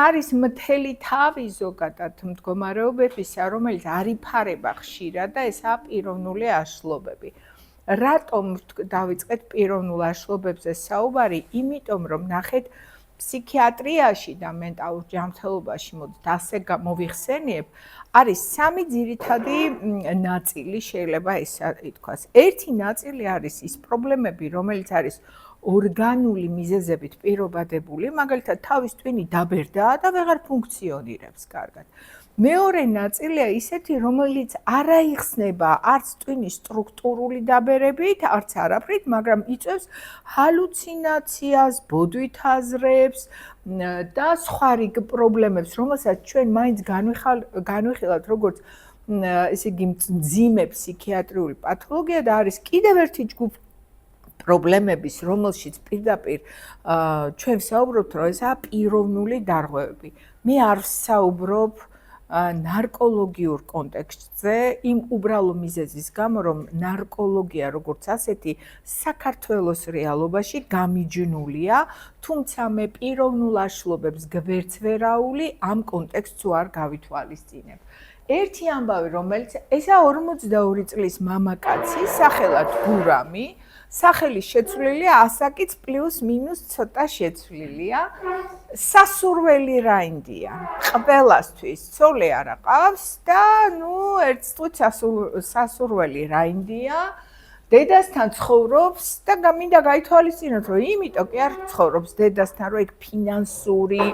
არის მთელი თავი ზოგადად მდგომარეობებისა, რომელიც არ იფარება ხშირად და ესაა პიროვნული აშლობები. რატომ დავიწყეთ პიროვნულ აშლობებზე საუბარი? იმიტომ რომ ნახეთ ფსიქიატრიაში და მენტალურ ჯანმრთელობაში მოდით ასე მოვიხსენიებ, არის სამი ძირითადი ნაწილი, შეიძლება ესე ითქვას. ერთი ნაწილი არის ის პრობლემები, რომელიც არის ორგანული მიზეზებით პირობადებული, მაგალითად თავის ტვინი დაბერდაა და ვეღარ ფუნქციონირებს კარგად. მეორე ნაწილია ისეთი, რომელიც არ აიხსნება არც ტვინის სტრუქტურული დაბერებით, არც არაფრით, მაგრამ იწვევს ჰალუცინაციას, ბოდვით აზრებს და სხვა რიგ პრობლემებს, რომელსაც ჩვენ მაინც განვიხილავთ როგორც ესე იგი მძიმე ფსიქიატრიული პათოლოგია და არის კიდევ ერთი ჯგუფი პრობლემების, რომელშიც პირდაპირ ჩვენ ვსაუბრობთ, რომ ესაა პიროვნული დარღვევები. მე არ ვსაუბრობ ნარკოლოგიურ კონტექსტზე, იმ უბრალო მიზეზის გამო, რომ ნარკოლოგია როგორც ასეთი საქართველოს რეალობაში გამიჯნულია, თუმცა მე პიროვნულ აშლობებს გვერდს ვერაული ამ კონტექსტს არ გავითვალისწინებ. ერთი ამბავი, რომელიც ესაა 42 წლის მამაკაცი, სახელად გურამი, სახელი შეცვლილია, ასაკიც პლუს მინუს ცოტა შეცვლილია. სასურველი რაინდია. ყველასთვის ცოლი არ აყავს და ერთ წუთს სასურველი რაინდია. დედასთან ცხოვრობს და მინდა გაითვალისწინოთ, რომ იმიტომ კი არ ცხოვრობს დედასთან, რომ ეგ ფინანსური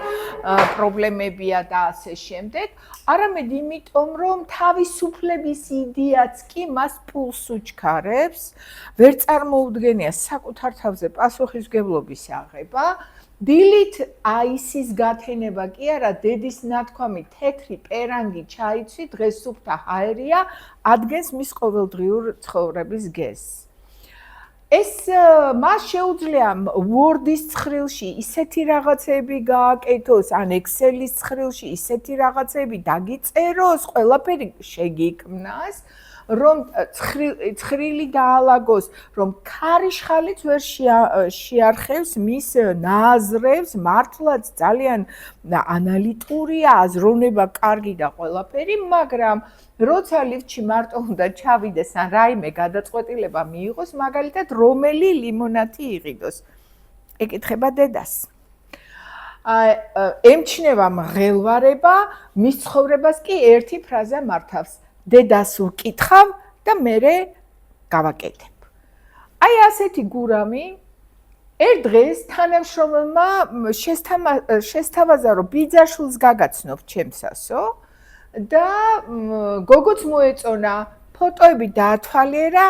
პრობლემებია და ასე შემდეგ, არამედ იმიტომ, რომ თავისუფლების იდეაც კი მას პულს უჩქარებს, ვერ წარმოუდგენია საკუთარ თავზე პასუხისმგებლობის აღება, დილით აისის გათენება კი არა, დედის ნათქვამი თეთრი პერანგი ჩაიცვი, დღეს სუფთა ჰაერია, ადგენს მის ყოველდღიურ ცხოვრების გეზს. ეს მას შეუძლია Word-ის ცხრილში ისეთი რაღაცები გააკეთოს, ან Excel-ის ცხრილში ისეთი რაღაცები დაგიწეროს, ყველაფერი შეგიქმნას, რომ ცხრილი დაალაგოს, რომ ქარიშხალიც ვერ შეარხევს მის ნაზრებს, მართლაც ძალიან ანალიტურია, აზროვნება კარგი და ყველაფერი, მაგრამ როცა ლიფტში მარტო უნდა ჩავიდეს ან რაიმე გადაწყვეტილება მიიღოს, მაგალითად რომელი ლიმონათი იყიდოს. ეკითხება დედას. ემჩნევა მღელვარება, მის ცხოვრებას კი ერთი ფრაზა მართავს. დედას ვკითხავ და მერე გავაკეთებ. აი ასეთი გურამი ერთ დღეს თანამშრომელმა შესთავაზა, რომ ბიძაშვილს გაგაცნობ ჩემსასო და გოგოც მოეწონა, ფოტოები დაათვალიერა,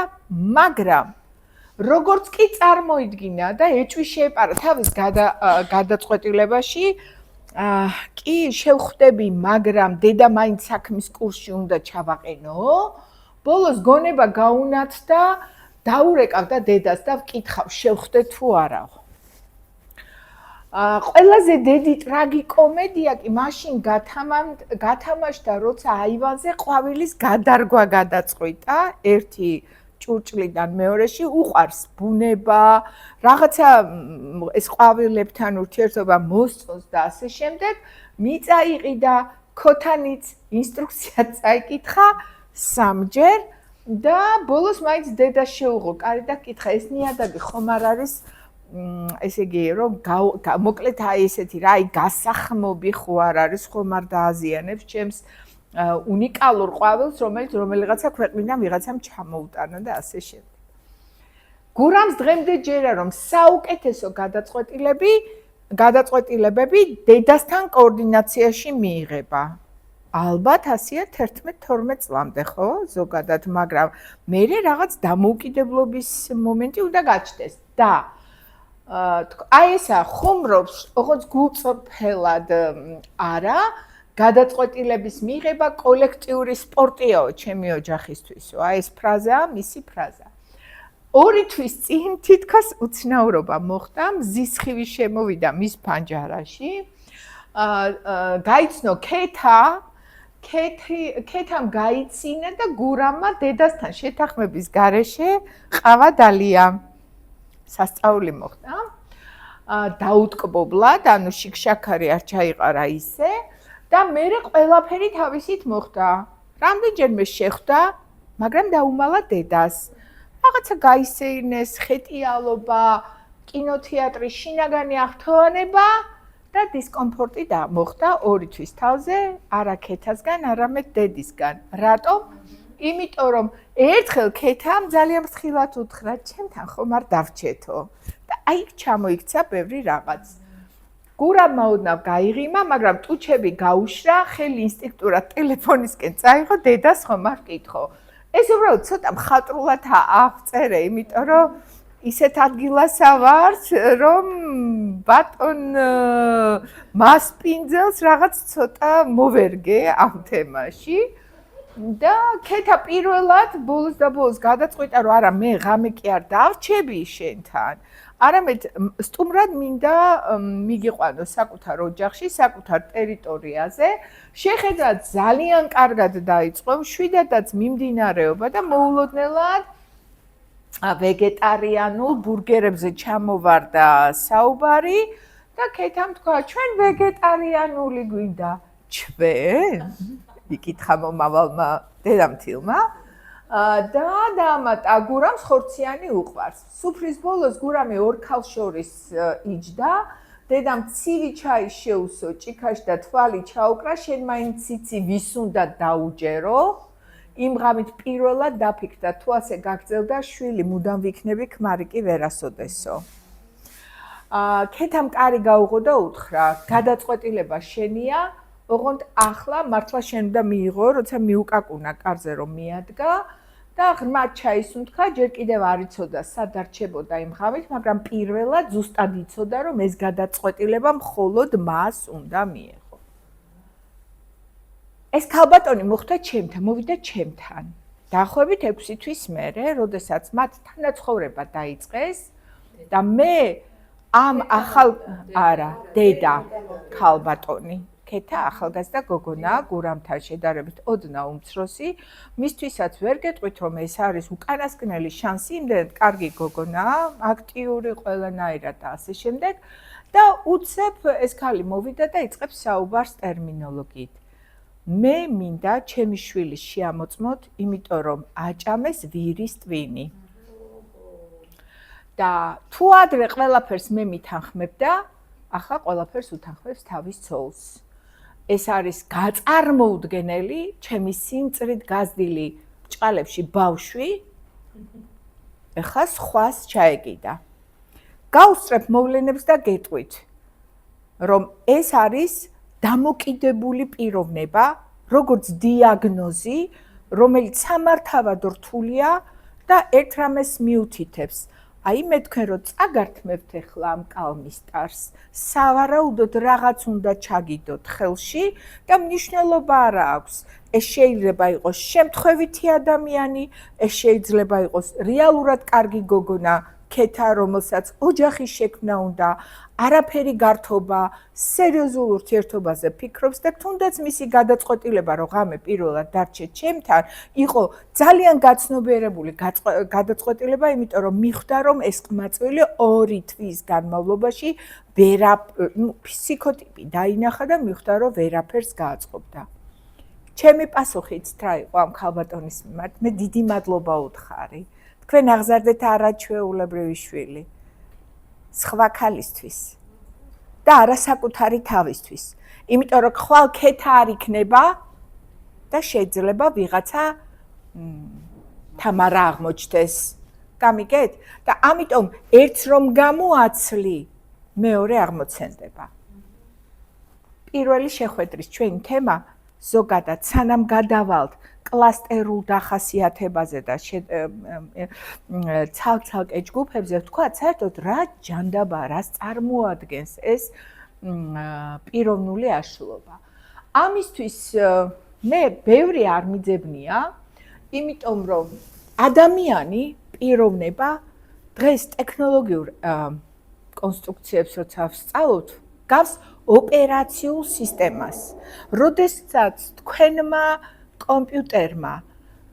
მაგრამ როგორც კი წარმოიდგინა და ეჭვი შეეპარა თავის გადაწყვეტილებაში, კი შევხვდები, მაგრამ დედა მაინც საქმის კურსში უნდა ჩავაყენო. ბოლოს გონება გაუნათდა, დაურეკავდა დედას და ვკითხავ, შევხვდე თუ არა. ყველაზე დიდი ტრაგიკომედია კი მაშინ გათამაშდა, როცა აივანზე ყვავილის გადარგვა გადაწყვიტა, ერთი ჭურჭლიდან მეორეში უყვარს ბუნება, რაღაცა ეს ყვავილებთან ურთიერთობა მოსწონს და ასე შემდეგ, მიწა იყიდა, ქოთანიც ინსტრუქცია წაიკითხა სამჯერ და ბოლოს მაინც დედა შეუღო კარი და კითხა, ეს ნიადაგი ხომ არ არის ესე იგი, რომ მოკლედ აი ესეთი რა, აი გასახმობი ხო არ არის, ხომ არ დააზიანებს ჩემს უნიკალურ ყვავილს, რომელიც რომელიღაცა ქვეყნიდან ვიღაცამ ჩამოუტანა და ასე შემდეგ. გურამს დღემდე ჯერა, რომ საუკეთესო გადაწყვეტილებები დედასთან კოორდინაციაში მიიღება. ალბათ ასია 11-12 წლამდე, ხო? ზოგადად, მაგრამ მერე რაღაც დამოუკიდებლობის მომენტი უნდა გაჩნდეს და აი ესა ხუმრობს, ოღონდ გულწრფელად არა, გადაწყვეტილების მიღება კოლექტიური სპორტიაო ჩემი ოჯახისთვისო. აი ეს ფრაზაა, მისი ფრაზა. 2 თვის წინ თითქოს უცნაურობა მოხდა, მზის ხივი შემოვიდა მის ფანჯარაში. გაიცნო ქეთამ გაიცინა და გურამმა დედასთან შეთანხმების გარეშე ყავა დალია. სასწაული მოხდა. დაუტკბობლად, ანუ შიქშაქარი არ ჩაიყარა ისე და მე ყველაფერი თავისით მოხდა. რამდენჯერმე შეხვდა, მაგრამ დაუმალა დედას. რაღაცა გაისეირნეს, ხეტიალობა, კინოთეატრის შინაგანი აღფრთოვანება და დისკომფორტი მოხდა 2 თვის თავზე, არა ქეთასგან, არამედ დედისგან. რატომ? იმიტომ რომ ერთხელ ქეთამ ძალიან ფრთხილად უთხრა, ჩემთან ხომ არ დავრჩეთო. და აი ჩამოიქცა ბევრი რაღაც. გურამმა ოდნავ გაიღიმა, მაგრამ ტუჩები გაუშრა, ხელი ინსტინქტურად ტელეფონისკენ წაიღო, დედას ხომ არ ვკითხო. ეს უბრალოდ ცოტა მხატვრულად აღწერე, იმიტომ რომ ისეთ ადგილასა ვარ, რომ ბატონ მასპინძელს რაღაც ცოტა მოვერგე ამ თემაში. და ქეთა პირველად ბოლოს და ბოლოს გადაწყვიტა, რომ არა, მე ღამე კი არ დავრჩები შენთან. არამედ სტუმრად მინდა მიგიყვანო საკუთარ ოჯახში, საკუთარ ტერიტორიაზე. შეხედა ძალიან კარგად დაიწყო, შვიდადაც მიმდინარეობა და მოულოდნელად ვეგეტარიანულ ბურგერებზე ჩამოვარდა საუბარი და ქეთამ თქვა, ჩვენ ვეგეტარიანული გვინდა. ჩვენ? იკითხა მომავალმა დედამთილმა და დაამატა გურამს ხორციანი უყვარს. სუფრის ბოლოს გურამი ორ ქალს შორის იჯდა, დედამ ცივი ჩაი შეუსო ჭიქაში და თვალი ჩაუკრა, შენ მაინც იცი ვის უნდა დაუჯერო. იმ ღამით პირველად დაფიქრდა, თუ ასე გაგრძელდა შვილი მუდამ ვიქნები, ქმარი კი ვერასოდესო. ქეთამ კარი გაუღო და უთხრა, გადაწყვეტილება შენია. ოღონდ ახლა მართლა შენ უნდა მიიღო, როცა მიუკაკუნა კარზე რომ მიადგა და ღრმად ჩაისუნთქა, ჯერ კიდევ არ იცოდა სად დარჩებოდა იმ ღამით, მაგრამ პირველად ზუსტად იცოდა, რომ ეს გადაწყვეტილება მხოლოდ მას უნდა მიეღო. ეს ქალბატონი მოხდა ჩემთან, მოვიდა ჩემთან. დაახლოებით 6 თვის მერე, როდესაც მათ თანაცხოვრება დაიწყეს და მე ამ არა, დედა ქალბატონი ქეთა ახალგაზრდა გოგონა, გურამთან შედარებით ოდნავ უმცროსი, მისთვისაც ვერ გეტყვით, რომ ეს არის უკანასკნელი შანსი, იმდენად კარგი გოგონა, აქტიური ყველანაირად და ასე შემდეგ და უცებ ეს ქალი მოვიდა და იწყებს საუბარს ტერმინოლოგიით. მე მინდა ჩემი შვილი შეამოწმოთ, იმიტომ რომ აჭამეს ვირის ტვინი. და თუ ადრე ყველაფერს მე მითანხმებდა, ახლა ყველაფერს უთანხმებს თავის ცოლს. ეს არის გაწარმოუდგენელი, ჩემი სიმწრით გაზრდილი ჭყალებში ბავშვი, ეხლა სხვას ჩაეკიდა. გავუსწრებ მოვლენებს და გეტყვით, რომ ეს არის დამოკიდებული პიროვნება, როგორც დიაგნოზი, რომელიც სამართავად რთულია და ერთ რამეს მიუთითებს. აი მე თქვენ რომ წაგართმევთ ახლა ამ კალმისტარს, სავარაუდოდ რაღაც უნდა ჩაგიდოთ ხელში და მნიშვნელობა არ აქვს. ეს შეიძლება იყოს შემთხვევითი ადამიანი, ეს შეიძლება იყოს რეალურად კარგი გოგონა, ქეთა, რომელსაც ოჯახის შექმნა უნდა, არაფერი გართობა, სერიოზულ ურთიერთობაზე ფიქრობს და თუნდაც მისი გადაწყვეტილება, რომ ღამე პირველად დარჩე ჩემთან, იყო ძალიან გაცნობიერებული გადაწყვეტილება, იმიტომ რომ მიხვდა, რომ ეს ყმაწვილი 2 თვის განმავლობაში ფსიქოტიპი დაინახა და მიხვდა, რომ ვერაფერს გააწყობდა. ჩემი პასუხიც რა იყო ამ ქალბატონის მიმართ, მე დიდი მადლობა უთხარი. თქვენ აღზარდეთ არაჩვეულებრივი შვილი. სხვა ქალისთვის და არასაკუთარი თავისთვის. იმიტომ რომ ხვალ ქეთა არ იქნება და შეიძლება ვიღაცა თამარა აღმოჩნდეს. გამიგეთ? და ამიტომ ერთს რომ გამოაცლი, მეორე აღმოცენდება. პირველი შეხვედრის ჩვენი თემა ზოგადად სანამ გადავალთ კლასტერულ დახასიათებაზე და ცალ-ცალკე ჯგუფებზე ვთქვათ, საერთოდ რა ჯანდაბა, რას წარმოადგენს ეს პიროვნული აშლობა. ამისთვის მე ბევრი არ მიძებნია, იმიტომ რომ ადამიანი, პიროვნება დღეს ტექნოლოგიურ კონსტრუქციებს როცა ვსწავლობთ, გავს ოპერაციულ სისტემას. როდესაც თქვენმა კომპიუტერმა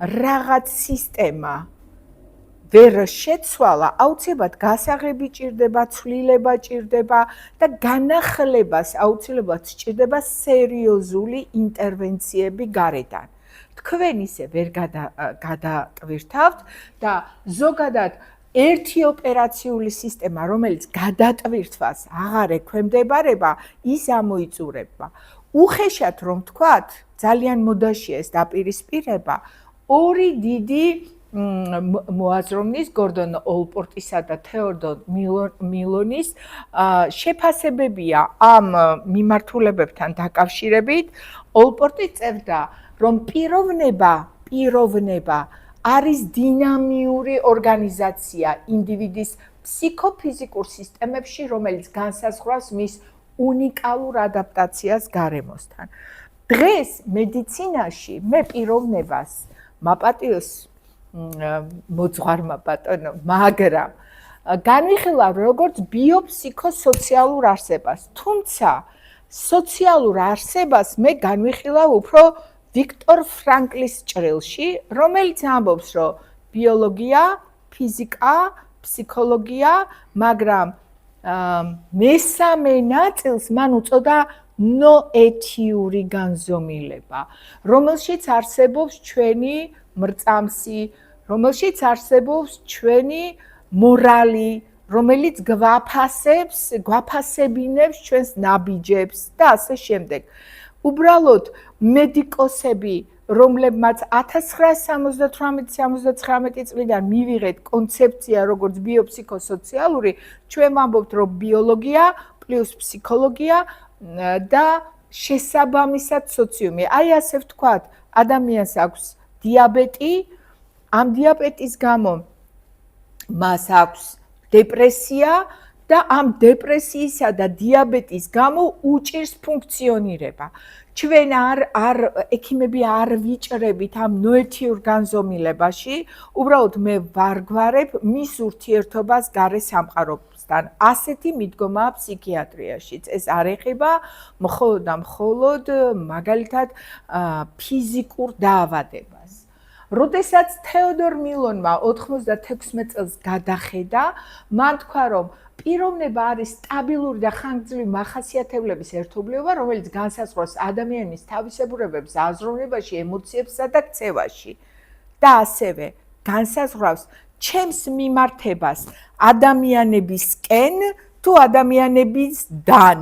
რაღაც სისტემა ვერ შეცვალა, აუცილებლად გასაღები ჭირდება, ცვლილება ჭირდება და განახლებას აუცილებლად ჭირდება სერიოზული ინტერვენციები გარედან. თქვენ ისე ვერ გადატვირთავთ და ზოგადად ერთი ოპერაციული სისტემა, რომელიც გადატვირთვას აღარ ექვემდებარება, ის ამოიწურება. უხეშად რომ ვთქვათ, ძალიან მოდაშია ეს დაპირისპირება, ორი დიდი მოაზროვნის გორდონ ოლპორტისა და თეოდორ მილონის შეფასებებია ამ მიმართულებებთან დაკავშირებით. ოლპორტი წერდა, რომ პიროვნება არის დინამიური ორგანიზაცია ინდივიდის ფსიქოფიზიკურ სისტემებში, რომელიც განსაზღვრავს მის უნიკალურ ადაპტაციას გარემოსთან. დღეს მედიცინაში მე პიროვნებას მაპატიოს მოძღვარმა ბატონო, მაგრამ განვიხილავ როგორც ბიოფსიქოსოციალურ არსებას. თუმცა სოციალურ არსებას მე განვიხილავ უფრო ვიქტორ ფრანკლის ჭრილში, რომელიც ამბობს, რომ ბიოლოგია, ფიზიკა, ფსიქოლოგია, მაგრამ მესამე ნაწილს მან უწოდა ნოეთიური განზომილება, რომელშიც არსებობს ჩვენი მრწამსი, რომელშიც არსებობს ჩვენი მორალი, რომელიც გვაფასებინებს ჩვენს ნაბიჯებს და ასე შემდეგ. უბრალოდ მედიკოსები, რომლებმაც 1978-79 წლიდან მივიღეთ კონცეფცია როგორც ბიოფსიქოსოციალური, ჩვენ ვამბობთ, რომ ბიოლოგია პლუს ფსიქოლოგია და შესაბამისად სოციუმი. აი ასე ვთქვათ, ადამიანს აქვს დიაბეტი, ამ დიაბეტის გამო მას აქვს დეპრესია და ამ დეპრესიისა და დიაბეტის გამო უჭირს ფუნქციონირება. ჩვენ ექიმები არ ვიჭრებით ამ ნოეთიურ განზომილებაში, უბრალოდ მე ვარგვარებ მის ურთიერთობას გარე სამყაროსთან. ასეთი მიდგომაა ფსიქიატრიაშიც. ეს არ ეხება მხოლოდ და მხოლოდ მაგალითად ფიზიკურ დაავადებას. როდესაც თეოდორ მილონმა 96 წელს გადახედა, მან თქვა, რომ პიროვნება არის სტაბილური და ხანგრძლივი მახასიათებლების ერთობლიობა, რომელიც განსაზღვრავს ადამიანის თავისებურებებს აზროვნებაში, ემოციებსა და ქცევაში. და ასევე განსაზღვრავს ჩემს მიმართებას ადამიანებისკენ თუ ადამიანებისდან.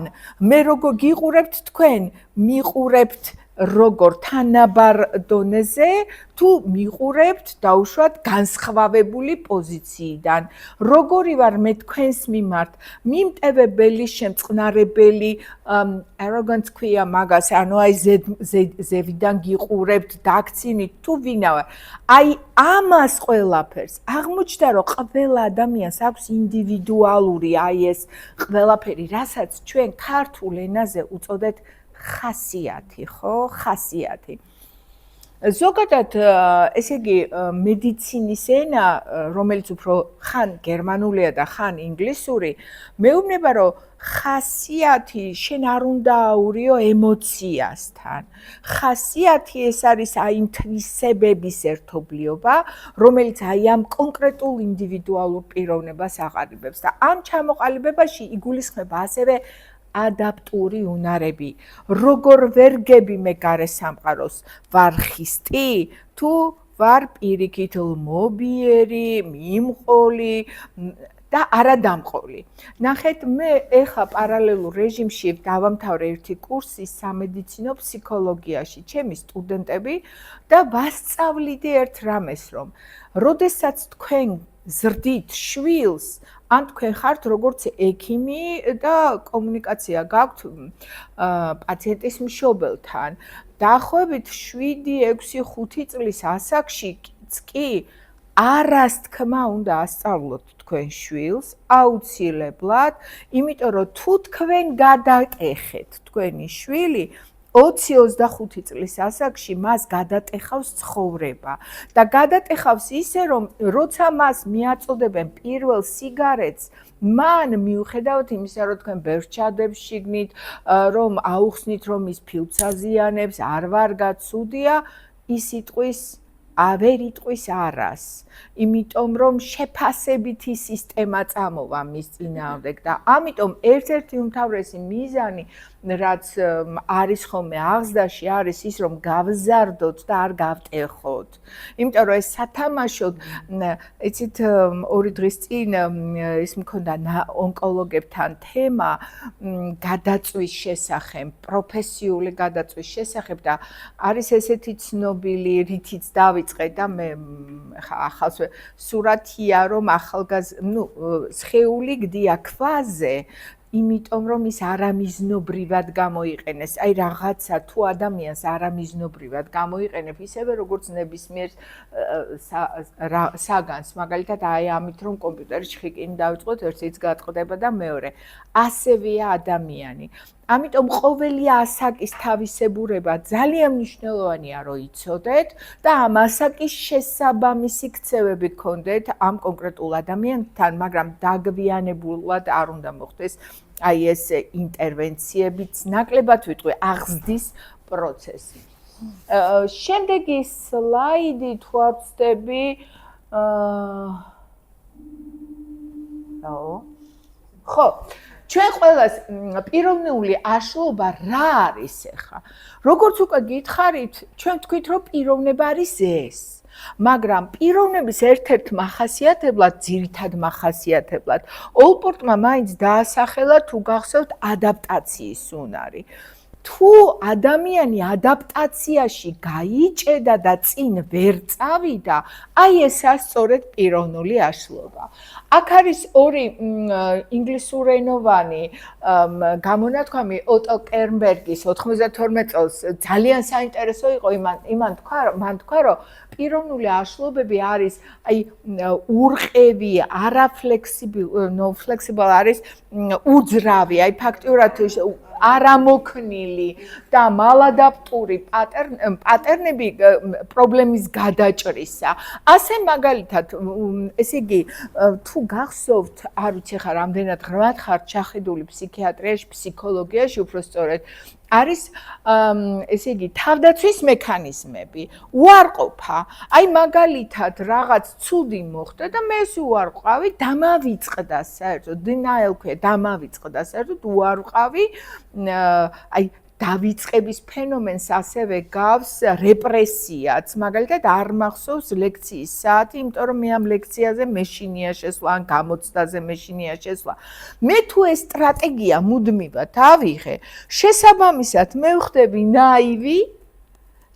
მე როგორ გიყურებთ თქვენ, მიყურებთ როგორ თანაბარ დონეზე თუ მიყურებთ დაუშვათ განსხვავებული პოზიციიდან. როგორი ვარ მე თქვენს მიმართ, მიმტევებელი, შემწყნარებელი, arrogant ქვია მაგას, ანუ აი ზევიდან გიყურებთ, დაგცინით თუ ვინა ვარ. აი ამას ყველაფერს აღმოჩნდა, რომ ყველა ადამიანს აქვს ინდივიდუალური აი ეს ყველაფერი, რასაც ჩვენ ქართულ ენაზე უწოდეთ ხასიათი, ხო? ხასიათი. ზოგადად, ესე იგი, მედიცინის ენა, რომელიც უფრო ხან გერმანულია და ხან ინგლისური, მეუბნება, რომ ხასიათი შენ არ უნდა აურიო ემოციასთან. ხასიათი ეს არის აი იმ თვისებების ერთობლიობა, რომელიც აი ამ კონკრეტულ ინდივიდუალურ პიროვნებას აყალიბებს და ამ ჩამოყალიბებაში იგულისხმება ასევე ადაპტური უნარები. როგორ ვერ გები მე გარე სამყაროს, ვარ ხისტი თუ ვარ პირიქით ლმობიერი, მიმყოლი და არადამყოლი. ნახეთ, მე ეხლა პარალელურ რეჟიმში დავამთავრე ერთი კურსი სამედიცინო ფსიქოლოგიაში, ჩემი სტუდენტები და ვასწავლიდი ერთ რამეს, რომ როდესაც თქვენ ზრდით შვილს, ან თქვენ ხართ როგორც ექიმი და კომუნიკაცია გაქვთ პაციენტის მშობელთან. დაახლოებით 7-6-5 წლის ასაკში კი არას თქმა უნდა ასწავლოთ თქვენ შვილს, აუცილებლად, იმიტომ რომ თუ თქვენ გადატეხეთ თქვენი შვილი 20-25 წლის ასაკში მას გადატეხავს ცხოვრება და გადატეხავს ისე, რომ როცა მას მიაწოდებენ პირველ სიგარეტს, მან მიუხედავად იმისა, რომ თქვენ ბევრს ჩადებს შიგნით, რომ აუხსნით, რომ ის ფილმს აზიანებს, არ ვარ გაცუდია, ის იტყვის ვერ იტყვის არას, იმიტომ რომ შეფასებითი სისტემა წამოვა მის წინააღმდეგ და ამიტომ ერთ-ერთი უმთავრესი მიზანი რაც არის ხოლმე აღზრდაში არის ის რომ გავზარდოთ და არ გავტეხოთ. იმიტომ რომ ეს სათამაშოდ იცით ორი დღის წინ ის მქონდა ონკოლოგებთან თემა გადაწვის შესახებ, პროფესიული გადაწვის შესახებ და არის ესეთი ცნობილი რითიც დავიწყე და მე ახალს სურათია რომ სხეული გდია ქვაზე იმიტომ რომ ის არამიზნობრივად გამოიყენეს. აი რაღაცა თუ ადამიანს არამიზნობრივად გამოიყენებ, ისევე როგორც ნებისმიერ საგანს, მაგალითად აი ამით რომ კომპიუტერში ხიკინი დავიწყოთ, ერთიც გაწყდება და მეორე. ასევეა ადამიანი. ამიტომ ყოველი ასაკის თავისებურება ძალიან მნიშვნელოვანია რომ იცოდეთ და ამ ასაკის შესაბამისი ქცევები გქონდეთ ამ კონკრეტულ ადამიანთან, მაგრამ დაგვიანებულად არ უნდა მოხდეს აი ეს ინტერვენციებიც ნაკლებად ვიტყვი აღზრდის პროცესი. შემდეგი სლაიდი თუ არ ვცდები ხო ჩვენ ყველას პიროვნული აშლობა რა არის ახლა? როგორც უკვე გითხარით, ჩვენ თქვით რომ პიროვნება არის ეს. მაგრამ პიროვნების ერთ-ერთ მახასიათებლად, ძირითად მახასიათებლად, ოლპორტმა მაინც დაასახელა თუ გახსოვთ ადაპტაციის უნარი. თუ ადამიანი ადაპტაციაში გაიჭედა და წინ ვერ წავიდა, აი ესაა სწორედ პიროვნული აშლობა. აქ არის ორი ინგლისურენოვანი გამონათქვამი ოტო კერნბერგის 92 წელს ძალიან საინტერესო იყო მან თქვა რომ პიროვნული აშლობები არის აი ურყევი, არაფლექსიბլ არის უძრავი, აი ფაქტიურად არამოქნილი და მალადაპტური პატერნები პრობლემის გადაჭრისა. ასე მაგალითად, ესე იგი, თუ გახსოვთ, არ ვიცი ხა რამდენად ღრმად ხართ ჩახედული ფსიქიატრიაში, ფსიქოლოგიაში, უბრალოდ არის ესე იგი თავდაცვის მექანიზმები, უარყოფა. აი მაგალითად რაღაც ცუდი მოხდა და მე ეს უარყავი, დამავიწყდა საერთოდ, denial ქვია, დამავიწყდა საერთოდ უარყავი, აი დავიწყების ფენომენს ასევე გავს რეპრესიაც. მაგალითად არ მახსოვს ლექციის საათი, იმიტომ რომ მე ამ ლექციაზე მეშინია შესვლა, ან გამოცდაზე მეშინია შესვლა. მე თუ ეს სტრატეგია მუდმივად ავიღე, შესაბამისად მე ვხდები ნაივი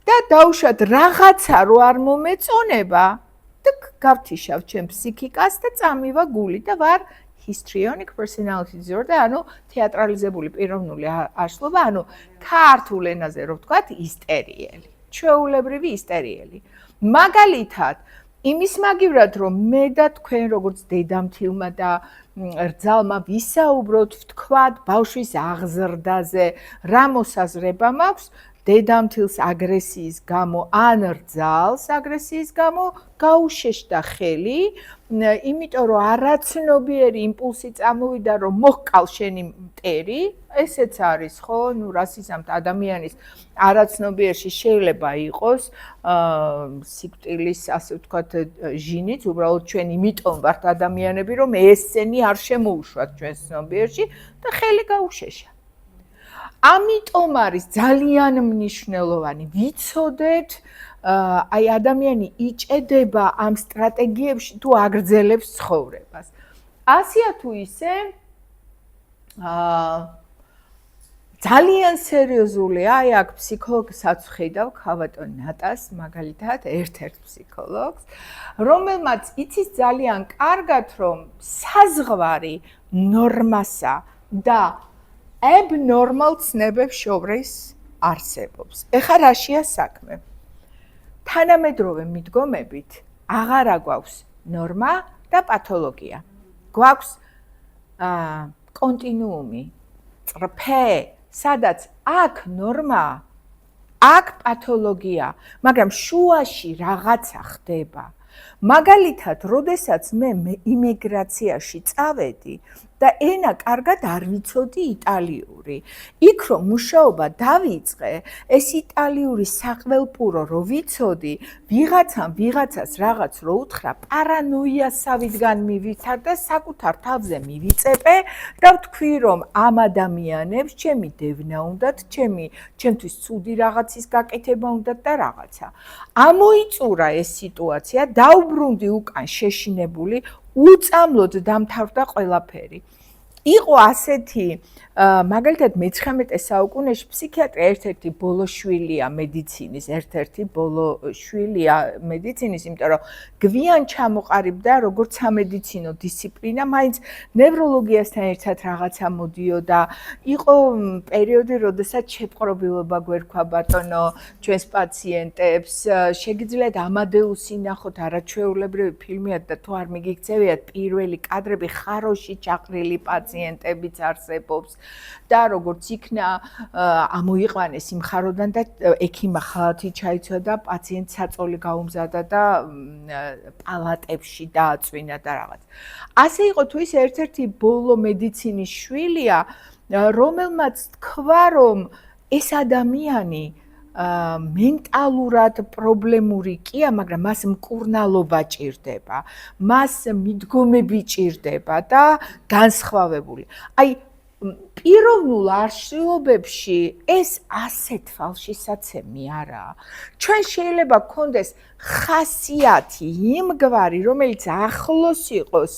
და დავუშვათ რაღაცა რო არ მომეწონება და გავთიშავ ჩემ ფსიქიკას და წამივა გული და ვარ histrionic personality disorder, ანუ თეატრალიზებული პიროვნული აშლობა, ანუ ქართულ ენაზე რო ვთქვათ, ისტერიელი, ჩვეულებრივი ისტერიელი. მაგალითად, იმის მაგივრად, რომ მე და თქვენ როგორც დედამთილმა და რძალმა ვისაუბროთ, ვთქვათ, ბავშვის აღზრდაზე, რა მოსაზრება მაქვს, დედამთილს აგრესიის გამო ან რძალს აგრესიის გამო გაუშეშდა ხელი, იმიტომ რომ არაცნობიერი იმპულსი წამოვიდა, რომ მოჰყავ შენი მტერი, ესეც არის, ხო, ნუ რასიზამთ ადამიანის არაცნობიერში შეიძლება იყოს სიკვდილის, ასე ვთქვათ, ჟინიც, უბრალოდ ჩვენ იმიტომ ვართ ადამიანები, რომ ესენი არ შემოუშვათ ჩვენს ცნობიერში და ხელი გაუშეშა. ამიტომ არის ძალიან მნიშვნელოვანი ვიცოდეთ აი ადამიანი იჭედება ამ სტრატეგიებში თუ აგრძელებს ცხოვრებას. ასია თუ ისე ძალიან სერიოზულია, აი აქ ფსიქოლოგსაც ვხედავ, ქავატონ ნატას, მაგალითად, ერთ-ერთ ფსიქოლოგს, რომელმაც იცის ძალიან კარგად, რომ საზღვარი ნორმასა და abnormal ცნებებს შორის არსებობს. ეხლა რაშია საქმე? თანამედროვე მიდგომებით აღარა გვაქვს ნორმა და პათოლოგია. გვაქვს კონტინუუმი, წრფე, სადაც აქ ნორმა, აქ პათოლოგია, მაგრამ შუაში რაღაცა ხდება. მაგალითად, როდესაც მე იმიგრაციაში წავედი და ენა კარგად არ ვიცოდი იტალიური. იქ რომ მუშაობა დავიწყე, ეს იტალიური საყველპურო რო ვიცოდი, ვიღაცამ ვიღაცას რაღაც რო უთხრა, პარანოიასავიდან მივითარდა, საკუთარ თავზე მივიწეპე და ვთქვი რომ ამ ადამიანებს ჩემი დევნა უნდათ, ჩემთვის ცუდი რაღაცის გაკეთება უნდათ და რაღაცა. ამოიწურა ეს სიტუაცია, დაუბრუნდი უკან შეშინებული, უწამლოდ დამთავრდა ყველაფერი. იყო ასეთი, მაგალითად მე-19 საუკუნეში ფსიქიატრია ერთ-ერთი ბოლო შვილია მედიცინის, იმიტომ რომ გვიან ჩამოყალიბდა როგორც სამედიცინო დისციპლინა, მაინც ნევროლოგიასთან ერთად რაღაცა მოდიოდა. იყო პერიოდი, როდესაც შეპყრობილობა გვერქვა ბატონო ჩვენს პაციენტებს, შეგიძლიათ ამადეუსი ნახოთ, არაჩვეულებრივი ფილმია და თუ არ მიგიქცევიათ პირველი კადრები ხაროში ჩაყრილი პაციენტებიც არსებობს. და როგორც იქნა ამოიყვანეს იმ ხაროდან და ექიმმა ხალათი ჩაიცვა და პაციენტს საწოლი გაუმზადა და პალატებში დააწვინა და რაღაც. ასე იყო თუ ის ერთ-ერთი ბოლო მედიცინის შვილია, რომელმაც თქვა რომ ეს ადამიანი მენტალურად პრობლემური კია, მაგრამ მას მკურნალობა ჭირდება, მას მიდგომები ჭირდება და განსხვავებული. აი პიროვნულ არშილობებში ეს ასეთ ფალშისაცემი არაა. ჩვენ შეიძლება გქონდეს ხასიათი იმგვარი, რომელიც ახლოს იყოს,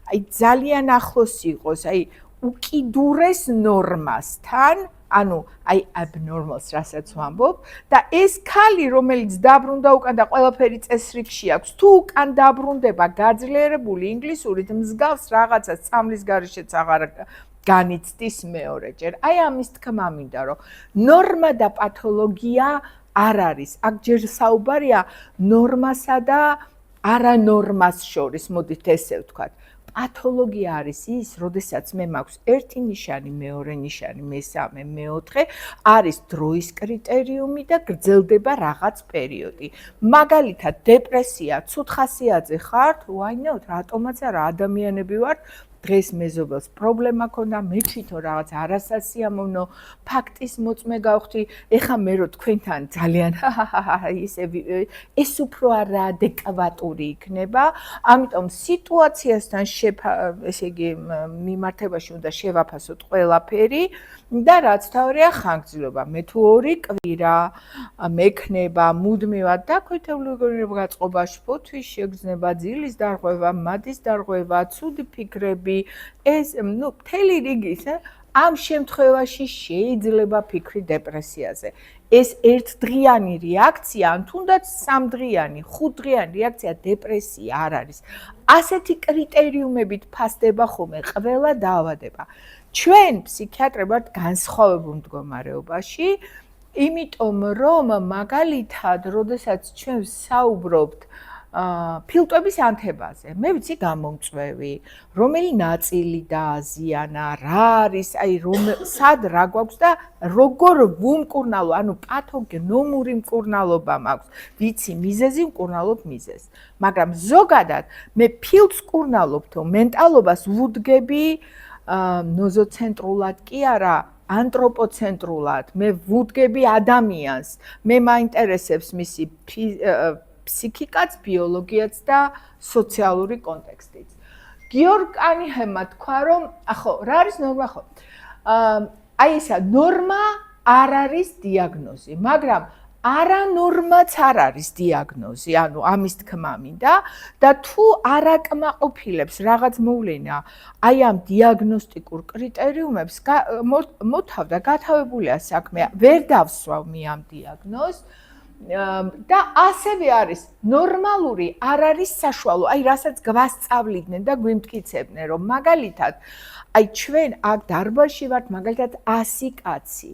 აი ძალიან ახლოს იყოს, აი უკიდურეს ნორმასთან, ანუ აი abnormals რასაც ვამბობ და ეს ქალი რომელიც დაბრუნდა უკან და ყველაფერი წესრიგში აქვს, თუ უკან დაბრუნდება გაძლიერებული ინგლისურით მსგავს რაღაცას წამლის გარეშეც აღარ განიცდის მეორეჯერ. აი ამის თქმა მინდა, რომ ნორმა და პათოლოგია არ არის. აქ ჯერ საუბარია ნორმასა და არანორმას შორის, მოდით ესე ვთქვათ. პათოლოგია არის ის, როდესაც მე მაქვს ერთი ნიშანი, მეორე ნიშანი, მესამე, მეოთხე, არის დროის კრიტერიუმი და გრძელდება რაღაც პერიოდი. მაგალითად, დეპრესია, ცუდ ხასიათზე ხართ? why not? რატომაც არა, ადამიანები ვართ. დღეს მეზობელს პრობლემა ქონდა, მე თვითონ რაღაც არასასიამოვნო ფაქტის მოწმე გავხდი. ეხა მე რო თქვენთან ძალიან ეს უფრო არაადეკვატური იქნება, ამიტომ სიტუაციასთან ესე იგი მიმართებაში უნდა შევაფასოთ ყველაფერი და რაც თავია ხანგრძლივობა. მე თუ 2 კვირა მექნება მუდმივად დაქვეითებული გაწყობაში, ფოთვის შეგრძნება, ძილის დარღვევა, მადის დარღვევა, ცუდი ფიქრები, ეს მთელი რიგი ამ შემთხვევაში შეიძლება ფიქრი დეპრესიაზე. ეს ერთდღიანი რეაქცია, ან თუნდაც 3დღიანი, 5დღიანი რეაქცია დეპრესია არ არის. ასეთი კრიტერიუმებით ფასდება ხოლმე ყველა დაავადება. ჩვენ ფსიქიატრები ვართ განსხვავებულ მდგომარეობაში, იმიტომ რომ მაგალითად, როდესაც ჩვენ საუბრობთ ფილტვების ანთებაზე. მე ვიცი გამომწვევი, რომელი ნაწილი დააზიანა, რა არის, აი სად რა გვაქვს და როგორ ვუმკურნალო, ანუ პათოგნომური მკურნალობა მაქვს. ვიცი მიზეზი, მკურნალობ მიზეზს. მაგრამ ზოგადად მე ფილტვს მკურნალობ თუ მენტალობას ვუდგები ნოზოცენტრულად კი არა, ანთროპოცენტრულად. მე ვუდგები ადამიანს. მე მაინტერესებს მისი ფსიქიკაც, ბიოლოგიაც და სოციალური კონტექსტიც. გიორგ კანიჰემმა თქვა, რომ ახო, რა არის ნორმა ხო? აი ისა, ნორმა არ არის დიაგნოზი, მაგრამ არანორმაც არ არის დიაგნოზი, ანუ ამის თქმა მინდა და თუ არ აკმაყოფილებს რაღაც მოვლენა აი ამ დიაგნოსტიკურ კრიტერიუმებს, მოთავდა გათავებულია საქმე, ვერ დავსვავ მე ამ დიაგნოზს. და ასევე არის ნორმალური, არ არის საშუალო, აი რასაც გვასწავლიდნენ და გვიმტკიცებდნენ, რომ მაგალითად, აი ჩვენ აქ დარბაზში ვართ მაგალითად 100 კაცი.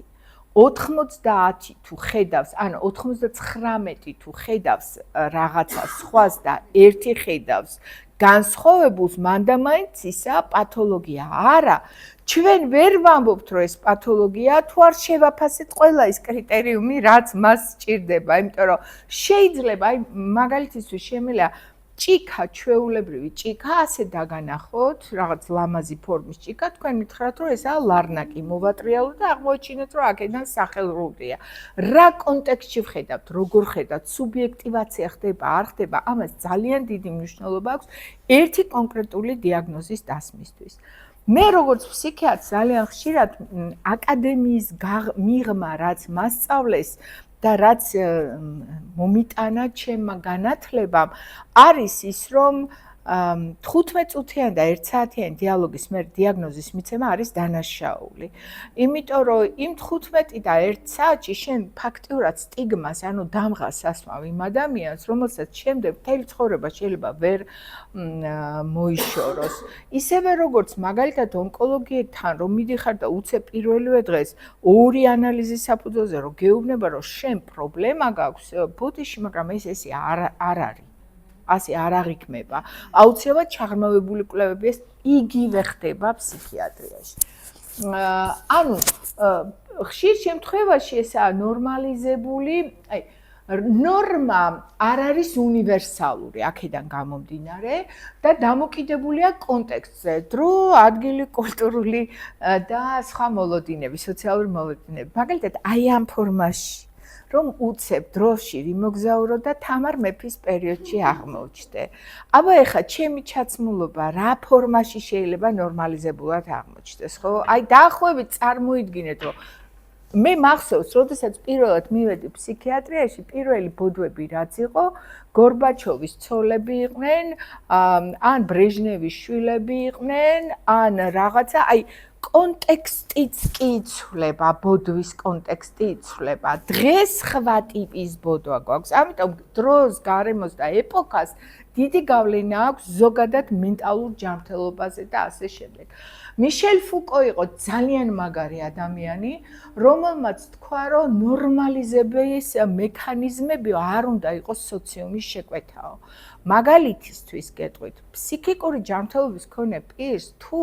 90 თუ ხედავს, ანუ 99 თუ ხედავს რაღაცა სხვას და ერთი ხედავს განსხვავებულს, მანდა მაინც ისა პათოლოგია. არა, ჩვენ ვერ ვამბობთ, რომ ეს პათოლოგია, თუ არ შევაფასეთ ყველა ის კრიტერიუმი, რაც მას სჭირდება, იმიტომ რომ შეიძლება, აი მაგალითისთვის შემიძლია ჭიქა, ჩვეულებრივი ჭიქა, ასე დაგანახოთ, რაღაც ლამაზი ფორმის ჭიქა, თქვენ მითხრათ, რომ ესაა ლარნაკი, მოვატრიალოთ და აღმოაჩინოთ, რომ აქედან სახელრურია. რა კონტექსტში ვხედავთ, როგორ ხედავთ, სუბიექტივაცია ხდება, არ ხდება, ამას ძალიან დიდი მნიშვნელობა აქვს ერთი კონკრეტული დიაგნოზის დასმისთვის. მე როგორც ფსიქიატრ ძალიან ხშირად აკადემიის მიღმა, რაც მასწავლეს და რაც მომიტანა ჩემმა განათლებამ, არის ის, რომ 15 წუთიანი და 1 საათიანი დიალოგის მერე დიაგნოზის მიცემა არის დანაშაული. იმიტომ რომ იმ 15 და 1 საათში შენ ფაქტიურად სტიგმას, ანუ დამღას ასმავ იმ ადამიანს, რომელსაც შემდეგ მთელი ცხოვრება შეიძლება ვერ მოიშოროს. ისევე როგორც მაგალითად ონკოლოგიებთან რომ მიდიხარ და უცებ პირველივე დღეს ორი ანალიზის საფუძველზე რომ გეუბნება რომ შენ პრობლემა გაქვს ბოდიში, მაგრამ ეს არ არის. ასე არ აღიქმება. აუცილებლად ჩაღრმავებული კვლევები ეს იგივე ხდება ფსიქიატრიაში. ანუ ხშირ შემთხვევაში ესაა ნორმალიზებული, აი ნორმა არ არის უნივერსალური აქედან გამომდინარე და დამოკიდებულია კონტექსტზე, დრო, ადგილი, კულტურული და სხვა მოლოდინები, სოციალური მოლოდინები. მაგალითად, აი ამ ფორმაში რომ უცებ დროში ვიმოგზაურო და თამარ მეფის პერიოდში აღმოჩნდე. აბა ეხა ჩემი ჩაცმულობა რა ფორმაში შეიძლება ნორმალიზებულად აღმოჩნდეს, ხო? აი დაახლოებით წარმოიდგინეთ, რომ მე მახსოვს, როდესაც პირველად მივედი ფსიქიატრიაში, პირველი ბოდვები რაც იყო, გორბაჩოვის ცოლები იყვნენ, ან ბრეჟნევის შვილები იყვნენ, ან რაღაცა, აი კონტექსტიც კი იცვლება, ბოდვის კონტექსტი იცვლება. დღეს სხვა ტიპის ბოდვა გვაქვს. ამიტომ დროს, გარემოს და ეპოქას დიდი გავლენა აქვს ზოგადად მენტალურ ჯანმრთელობაზე და ასე შემდეგ. მიშელ ფუკო იყო ძალიან მაგარი ადამიანი, რომელმაც თქვა, რომ ნორმალიზების მექანიზმები არ უნდა იყოს სოციუმის შეკვეთაო. მაგალითისთვის გეტყვით, ფსიქიკური ჯანმრთელობის მქონე პირს თუ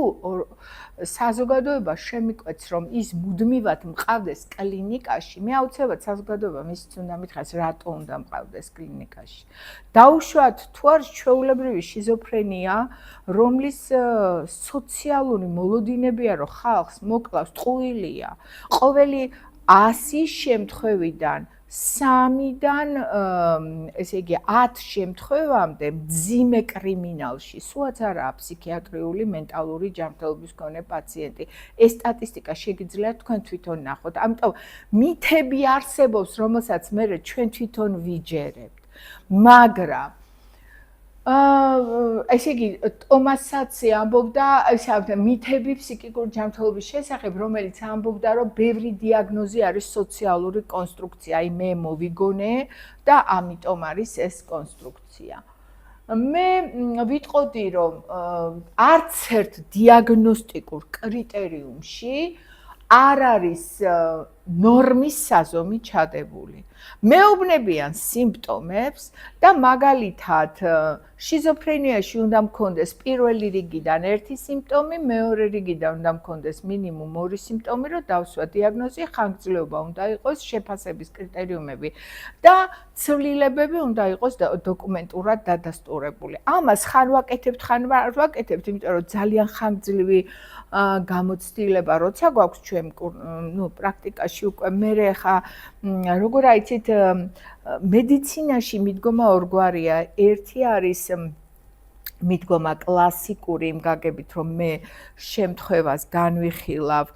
საზოგადოება შემიკვეთს, რომ ის მუდმივად მყავდეს კლინიკაში, მე აუცილებლად საზოგადოებამ ისიც უნდა მითხრას, რატო უნდა მყავდეს კლინიკაში. დაუშვათ თუ არის ჩვეულებრივი შიზოფრენია, რომლის სოციალური მოლოდინებია, რომ ხალხს მოკლავს ტყუილია. ყოველი 100 შემთხვევიდან 3-დან, ესე იგი 10 შემთხვევამდე მძიმე კრიმინალში, სულაც არაა ფსიქიატრიული მენტალური ჯანმრთელობის მქონე პაციენტი. ეს სტატისტიკა შეგიძლიათ თქვენ თვითონ ნახოთ. ამიტომ მითები არსებობს, რომელსაც მე ჩვენ თვითონ ვიჯერებთ. მაგრამ ესე იგი ტომას საცი ამბობდა ესე მითები ფსიქიკური ჯანმრთელობის შესახებ, რომელიც ამბობდა, რომ ბევრი დიაგნოზი არის სოციალური კონსტრუქცია, აი მე მოვიგონე და ამიტომ არის ეს კონსტრუქცია. მე ვიტყოდი, რომ არც ერთ დიაგნოსტიკურ კრიტერიუმში არ არის ნორმის საზომი ჩადებული. მეუბნებიან სიმპტომებს და მაგალითად შიზოფრენიაში უნდა მქონდეს პირველი რიგიდან ერთი სიმპტომი, მეორე რიგიდან უნდა მქონდეს მინიმუმ 2 სიმპტომი, რომ დავსვა დიაგნოზი, ხანგრძლივობა უნდა იყოს, შეფასების კრიტერიუმები და ცვლილებები უნდა იყოს დოკუმენტურად დადასტურებული. ამას ხან ვაკეთებთ, ხან არ ვაკეთებთ, იმიტომ რომ ძალიან ხანგრძლივი გამოცდილება როცა გვაქვს ჩვენ პრაქტიკაში უკვე მე ხა როგორ აიცით მედიცინაში მიდგომა ორგვარია. ერთი არის მიდგომა კლასიკური იმ გაგებით, რომ მე შემთხვევას განვიხილავ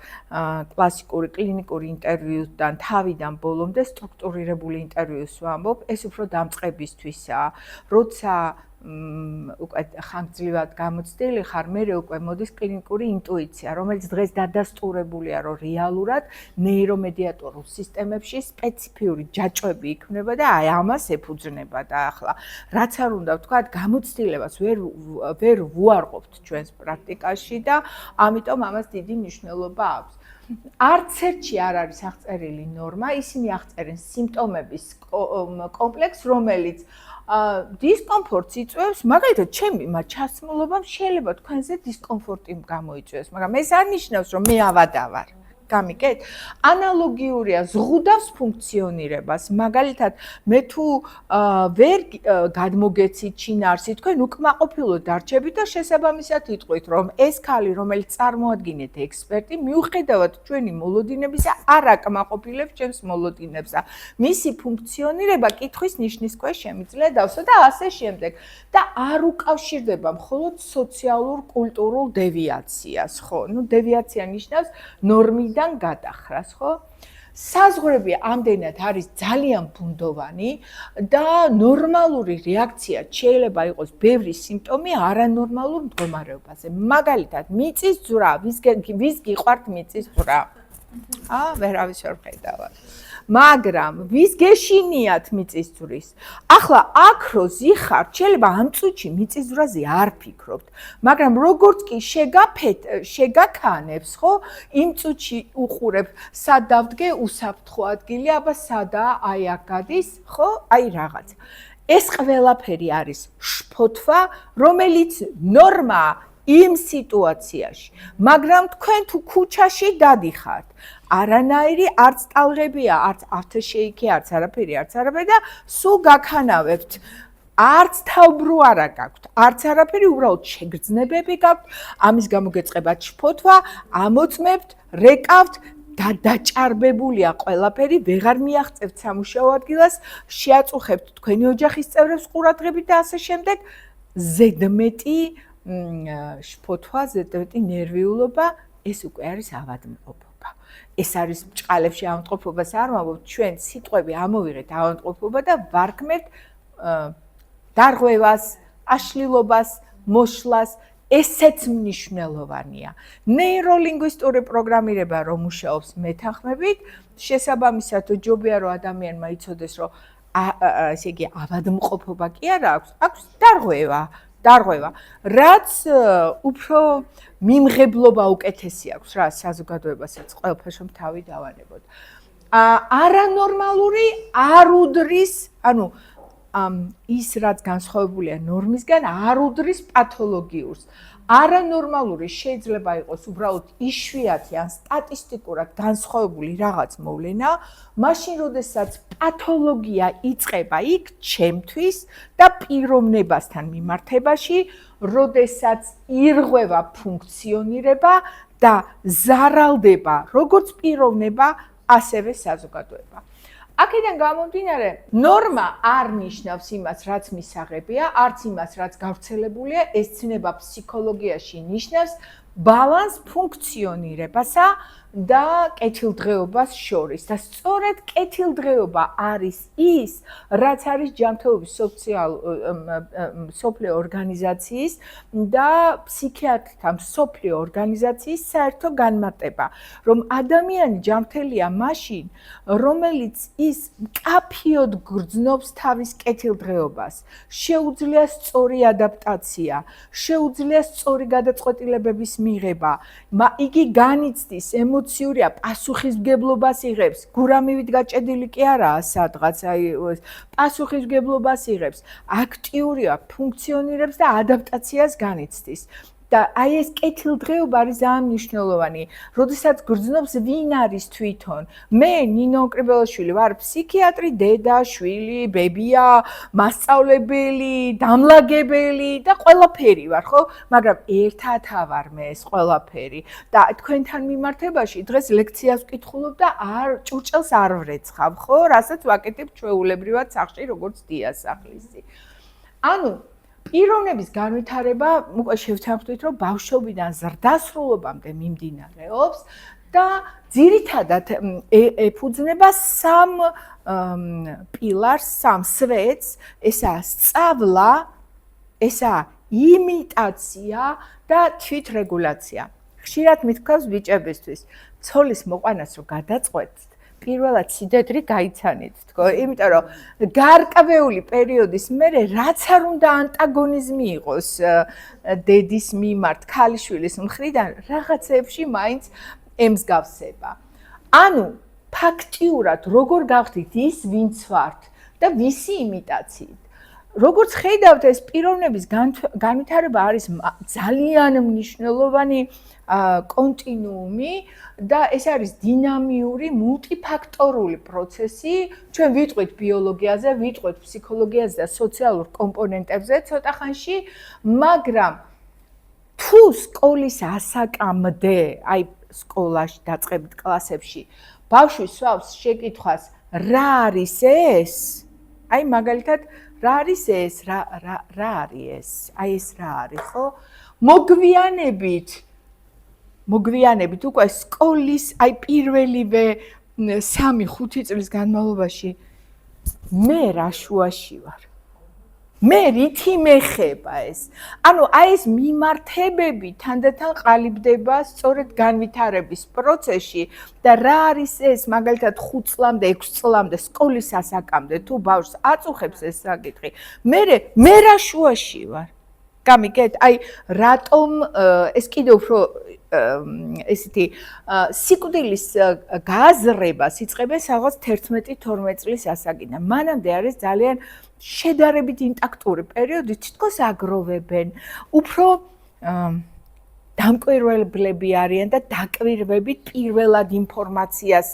კლასიკური კლინიკური ინტერვიუდან თავიდან ბოლომდე სტრუქტურირებული ინტერვიუს ვამბობ. ეს უფრო დამწყებისთვისაა. როცა უკვე ხანგრძლივად გამოცდილი ხარ, მე უკვე მოდის კლინიკური ინტუიცია, რომელიც დღეს დადასტურებულია, რომ რეალურად ნეირომედიატორულ სისტემებში სპეციფიური ჯაჭვები იქმნება და აი ამას ეფუძნება და ახლა რაც არ უნდა ვთქვათ, გამოცდილებას ვერ ვუარყოფთ ჩვენს პრაქტიკაში და ამიტომ ამას დიდი მნიშვნელობა აქვს. არც ერთში არ არის აღწერილი ნორმა, ისინი აღწერენ სიმპტომების კომპლექსს, რომელიც დისკომფორტს იწვევს, მაგალითად, ჩემი ჩასმულობამ შეიძლება თქვენზე დისკომფორტი გამოიწვევს, მაგრამ ეს არ ნიშნავს, რომ მე ავადა ვარ. გამიგეთ? ანალოგიურია ზღუდავს ფუნქციონირებას. მაგალითად, მე თუ ვერ გადმოგეცით შინაარსი, თქვენ უკმაყოფილოდ დარჩებით და შესაბამისად იტყვით, რომ ეს ქალი, რომელიც წარმოადგენთ ექსპერტი, მიუხედავად ჩვენი მოლოდინებისა, არ აკმაყოფილებს ჩემს მოლოდინებს და მისი ფუნქციონირება კითხვის ნიშნის ქვეშ შემიძლია დავსვა და ასე შემდეგ. და არ უკავშირდება მხოლოდ სოციალურ კულტურულ დევიაციას, ხო? დევიაცია ნიშნავს ნორმიდან გადახრას, ხო? საზღვრები ამდენად არის ძალიან ბუნდოვანი და ნორმალური რეაქცია შეიძლება იყოს ბევრი სიმპტომი არანორმალურ მდგომარეობაზე. მაგალითად, მიწის ძვრა, ვის გიყვართ მიწის ძვრა? ვერავის ვერ ხედავთ. მაგრამ ვის გეშინიათ მიწის ძვრის? ახლა აქ რო ზიხართ, შეიძლება ამ წუთში მიწის ძვრაზე არ ფიქრობთ, მაგრამ როგორც კი შეგაქანებს, ხო, იმ წუთში უყურებ, სად დავდგე, უსაფრთხო ადგილი, აბა სადაა, აი აქ გადის, ხო, აი რაღაც. ეს ყველაფერი არის შფოთვა, რომელიც ნორმაა იმ სიტუაციაში, მაგრამ თქვენ თუ ქუჩაში დადიხართ, არანაირი არც ტალღებია, არც ავტოშეიქი, არც არაფერი და სულ გაქანავებთ. არც თავბრუ არა გაქვთ, არც არაფერი, უბრალოდ შეგრძნებები გაქვთ, ამის გამო გეწყებათ შფოთვა, ამოწმებთ, რეკავთ და დაჭარბებულია ყველაფერი, ვეღარ მიაღწევთ სამუშაო ადგილას, შეაწუხებთ თქვენი ოჯახის წევრებს ყურადღებით და ასე შემდეგ. ზედმეტი შფოთვა, ზედმეტი ნერვიულობა, ეს უკვე არის ავადმყოფობა. ეს არის ბჭყალებში ავადმყოფობას არ ვამბობთ, ჩვენ სიტყვები ამოვიღეთ ავადმყოფობა და ვარქმევთ დარღვევას, აშლილობას, მოშლას, ესეც მნიშვნელოვანია. ნეიროლინგვისტური პროგრამირება რომ მუშაობს მეთანხმებით, შესაბამისად ჯობია რომ ადამიანმა იცოდეს, რომ ესე იგი ავადმყოფობა კი არა აქვს დარღვევა, რაც უფრო მიმღებლობა უკეთესი აქვს რა საზოგადოებასაც ყველაფერს რომ თავი დავანებოთ. არანორმალური არ უდრის, ანუ ის რაც განსხვავებულია ნორმისგან არ უდრის პათოლოგიურს. არანორმალური შეიძლება იყოს უბრალოდ იშვიათი ან სტატისტიკურად განსხვავებული რაღაც მოვლენა, მაშინ როდესაც პათოლოგია იწყება იქ ჩემთვის და პიროვნებასთან მიმართებაში, როდესაც ირღვევა ფუნქციონირება და ზარალდება როგორც პიროვნება, ასევე საზოგადოება. აქედან გამომდინარე, ნორმა არ ნიშნავს იმას, რაც მისაღებია, არც იმას, რაც გავრცელებულია, ეს ცნება ფსიქოლოგიაში ნიშნავს ბალანს ფუნქციონირებასა და კეთილდღეობას შორის. და სწორედ კეთილდღეობა არის ის, რაც არის ჯანმრთელობის მსოფლიო ორგანიზაციის და ფსიქიატრთა მსოფლიო ორგანიზაციის საერთო განმარტება, რომ ადამიანი ჯანმრთელია მაშინ, რომელიც ის მკაფიოდ გრძნობს თავის კეთილდღეობას, შეუძლია სწორი ადაპტაცია, შეუძლია სწორი გადაწყვეტილებების მიღება, იგი განიცდის ემოციურია, პასუხისმგებლობას იღებს, გურამივით გაჭედილი კი არაა სადღაც, პასუხისმგებლობას იღებს, აქტიურია, ფუნქციონირებს და ადაპტაციას განიცდის. და აი ეს კეთილდღეობა არის ძალიან მნიშვნელოვანი. როდესაც გრძნობს ვინ არის თვითონ? მე ნინო ოკრიბელაშვილი ვარ ფსიქიატრი, დედა, შვილი, ბებია, მასწავლებელი, დამლაგებელი და ყველაფერი ვარ, ხო? მაგრამ ერთად ავარ მე ეს ყველაფერი. და თქვენთან მიმართებაში დღეს ლექციას ვკითხულობ და ჭურჭელს არ ვრეცხავ, ხო? რასაც ვაკეთებ ჩვეულებრივად სახლში, როგორც დიასახლისი. ანუ პიროვნების განვითარება, უკვე შევთანხმდით, რომ ბავშვობიდან ზრდასრულობამდე მიმდინარეობს და ძირითადად ეფუძნება სამ პილარს, სამ სვეტს, ესაა სწავლა, ესაა იმიტაცია და თვითრეგულაცია. ხშირად მithქვავს ბიჭებისთვის, ცოლის მოყვანას რო გადაწყვეტთ, პირველად სიდედრი გაიცანით, თქო, იმიტომ რომ გარკვეული პერიოდის მერე რაც არ უნდა ანტაგონიზმი იყოს დედის მიმართ, ქალიშვილის მხრიდან, რაღაცეებში მაინც ემსგავსება. ანუ ფაქტიურად როგორ გავხდით ის, ვინც ვართ და ვისი იმიტაციით. როგორც ხედავთ, ეს პიროვნების განვითარება არის ძალიან მნიშვნელოვანი კონტინუუმი და ეს არის დინამიური, მულტიფაქტორული პროცესი. ჩვენ ვიტყვით ბიოლოგიაზე, ვიტყვით ფსიქოლოგიაზე და სოციალურ კომპონენტებზე ცოტა ხანში, მაგრამ თუ სკოლის ასაკამდე, აი სკოლაში დაწყებით კლასებში, ბავშვი სვავს შეკითხვას, რა არის ეს? აი მაგალითად, რა არის ეს? რა არის ეს? აი ეს რა არის, ხო? მოგვიანებით უკვე სკოლის, აი პირველივე 3-5 წლის განმავლობაში მე რა შუაში ვარ? მე რითი მეხება ეს? ანუ აი ეს მიმართებები თანდათან ყალიბდება სწორედ განვითარების პროცესში და რა არის ეს მაგალითად 5 წლამდე, 6 წლამდე სკოლის ასაკამდე თუ ბავშვს აწუხებს ეს საკითხი, მე რა შუაში ვარ? გამიგეთ? აი რატომ ეს კიდევ უფრო ესეთი სიკვდილის გააზრებას იწყებენ რაღაც 11-12 წლის ასაკიდან. მანამდე არის ძალიან შედარებით ინტაქტური პერიოდი, თითქოს აგროვებენ, უფრო დამკვირვებლები არიან და დაკვირვებით პირველად ინფორმაციას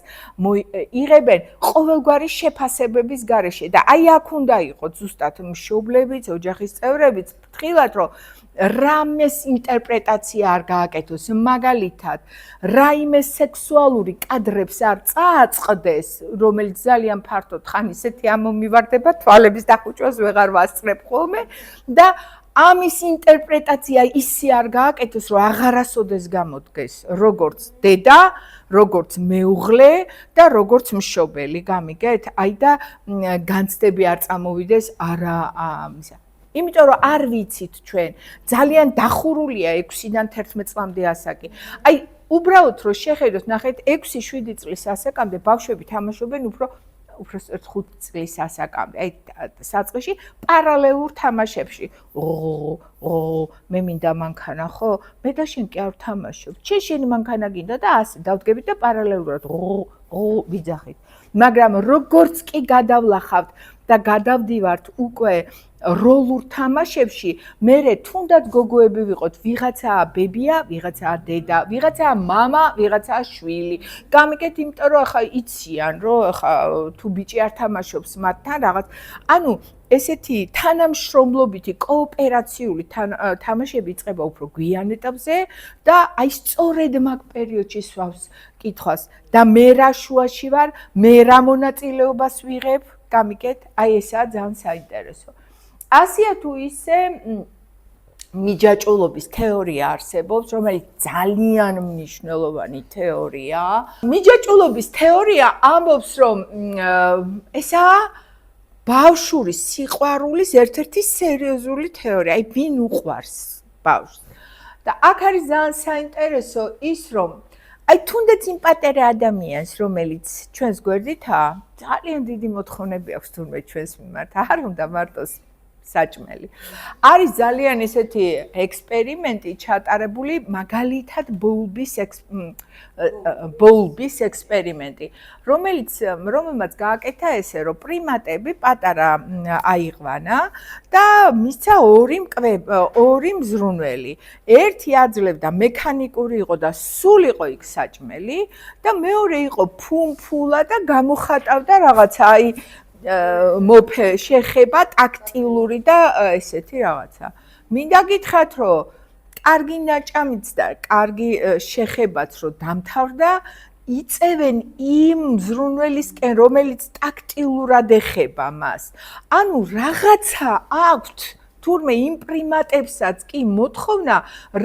იღებენ ყოველგვარი შეფასებების გარეშე და აი აქ უნდა იყოს ზუსტად მშობლებიც, ოჯახის წევრებიც ფრთხილად, რომ რამეს ინტერპრეტაცია არ გააკეთოს, მაგალითად, რაიმე სექსუალური კადრებს არ წააწყდეს, რომელიც ძალიან ფართოდ ხან ისეთი ამომივარდება, თვალების დახუჭვას ვეღარ ვასწრებ ხოლმე და ამის ინტერპრეტაცია ისე არ გააკეთოს, რომ აღარასოდეს გამოდგეს, როგორც დედა, როგორც მეუღლე და როგორც მშობელი, გამიგეთ? აი და განცდები არ წამოვიდეს არა ამისა. იმიტომ რომ არ ვიცით ჩვენ, ძალიან დახურულია 6-დან 11 წლამდე ასაკი. აი უბრალოდ რომ შეხედოთ, ნახეთ 6-7 წლის ასაკამდე ბავშვები თამაშობენ უფრო 5 წლის ასაკამდე, აი საწყისში პარალელურ თამაშებში. მე მინდა მანქანა, ხო? მე და შენ კი არ ვთამაშობ. შენი მანქანა გინდა და ასე დავდგებით და პარალელურად ვიძახით. მაგრამ როგორც კი გადავლახავთ და გადავდივართ უკვე როლურ თამაშებში, მერე თუნდაც გოგოები ვიყოთ, ვიღაცაა ბებია, ვიღაცაა დედა, ვიღაცაა მამა, ვიღაცაა შვილი. გამიგეთ, იმიტომ რომ ახლა იციან, რომ ახლა თუ ბიჭი არ თამაშობს მათთან რაღაც, ანუ ესეთი თანამშრომლობითი კოოპერაციული თამაშები იწყება უფრო გვიან ეტაპზე და აი სწორედ მაგ პერიოდში სვავს კითხვას და მე რა შუაში ვარ, მე რა მონაწილეობას ვიღებ, გამიგეთ, აი ესაა ძალიან საინტერესო. ასია თუ ისე მიჯაჭულობის თეორია არსებობს, რომელიც ძალიან მნიშვნელოვანი თეორიაა. მიჯაჭულობის თეორია ამბობს, რომ ესაა ბავშვური სიყვარულის ერთ-ერთი სერიოზული თეორია. აი ვინ უყვარს ბავშვს? და აქ არის ძალიან საინტერესო ის, რომ აი თუნდაც იმ პატარა ადამიანს, რომელიც ჩვენს გვერდითაა, ძალიან დიდი მოთხოვნები აქვს თურმე ჩვენს მიმართ. არ უნდა მარტოს საჭმელი. არის ძალიან ესეთი ექსპერიმენტი ჩატარებული, მაგალითად ბოულბის ექსპერიმენტი, რომელმაც გააკეთა ესე, რომ პრიმატები პატარა აიყვანა და მისცა ორი მზრუნველი. ერთი აძლევდა მექანიკური იყო და სულ იყო იქ საჭმელი და მეორე იყო ფუმფულა და გამოხატავდა რაღაცა აი შეხება ტაქტილური და ესეთი რაღაცა. მინდა გითხრათ, რომ კარგი ნაჭამიც და კარგი შეხებაც რომ დამთავრდა, იწევენ იმ მზრუნველისკენ, რომელიც ტაქტილურად ეხება მას. ანუ რაღაცა აქვთ თურმე იმ პრიმატებსაც კი მოთხოვნა,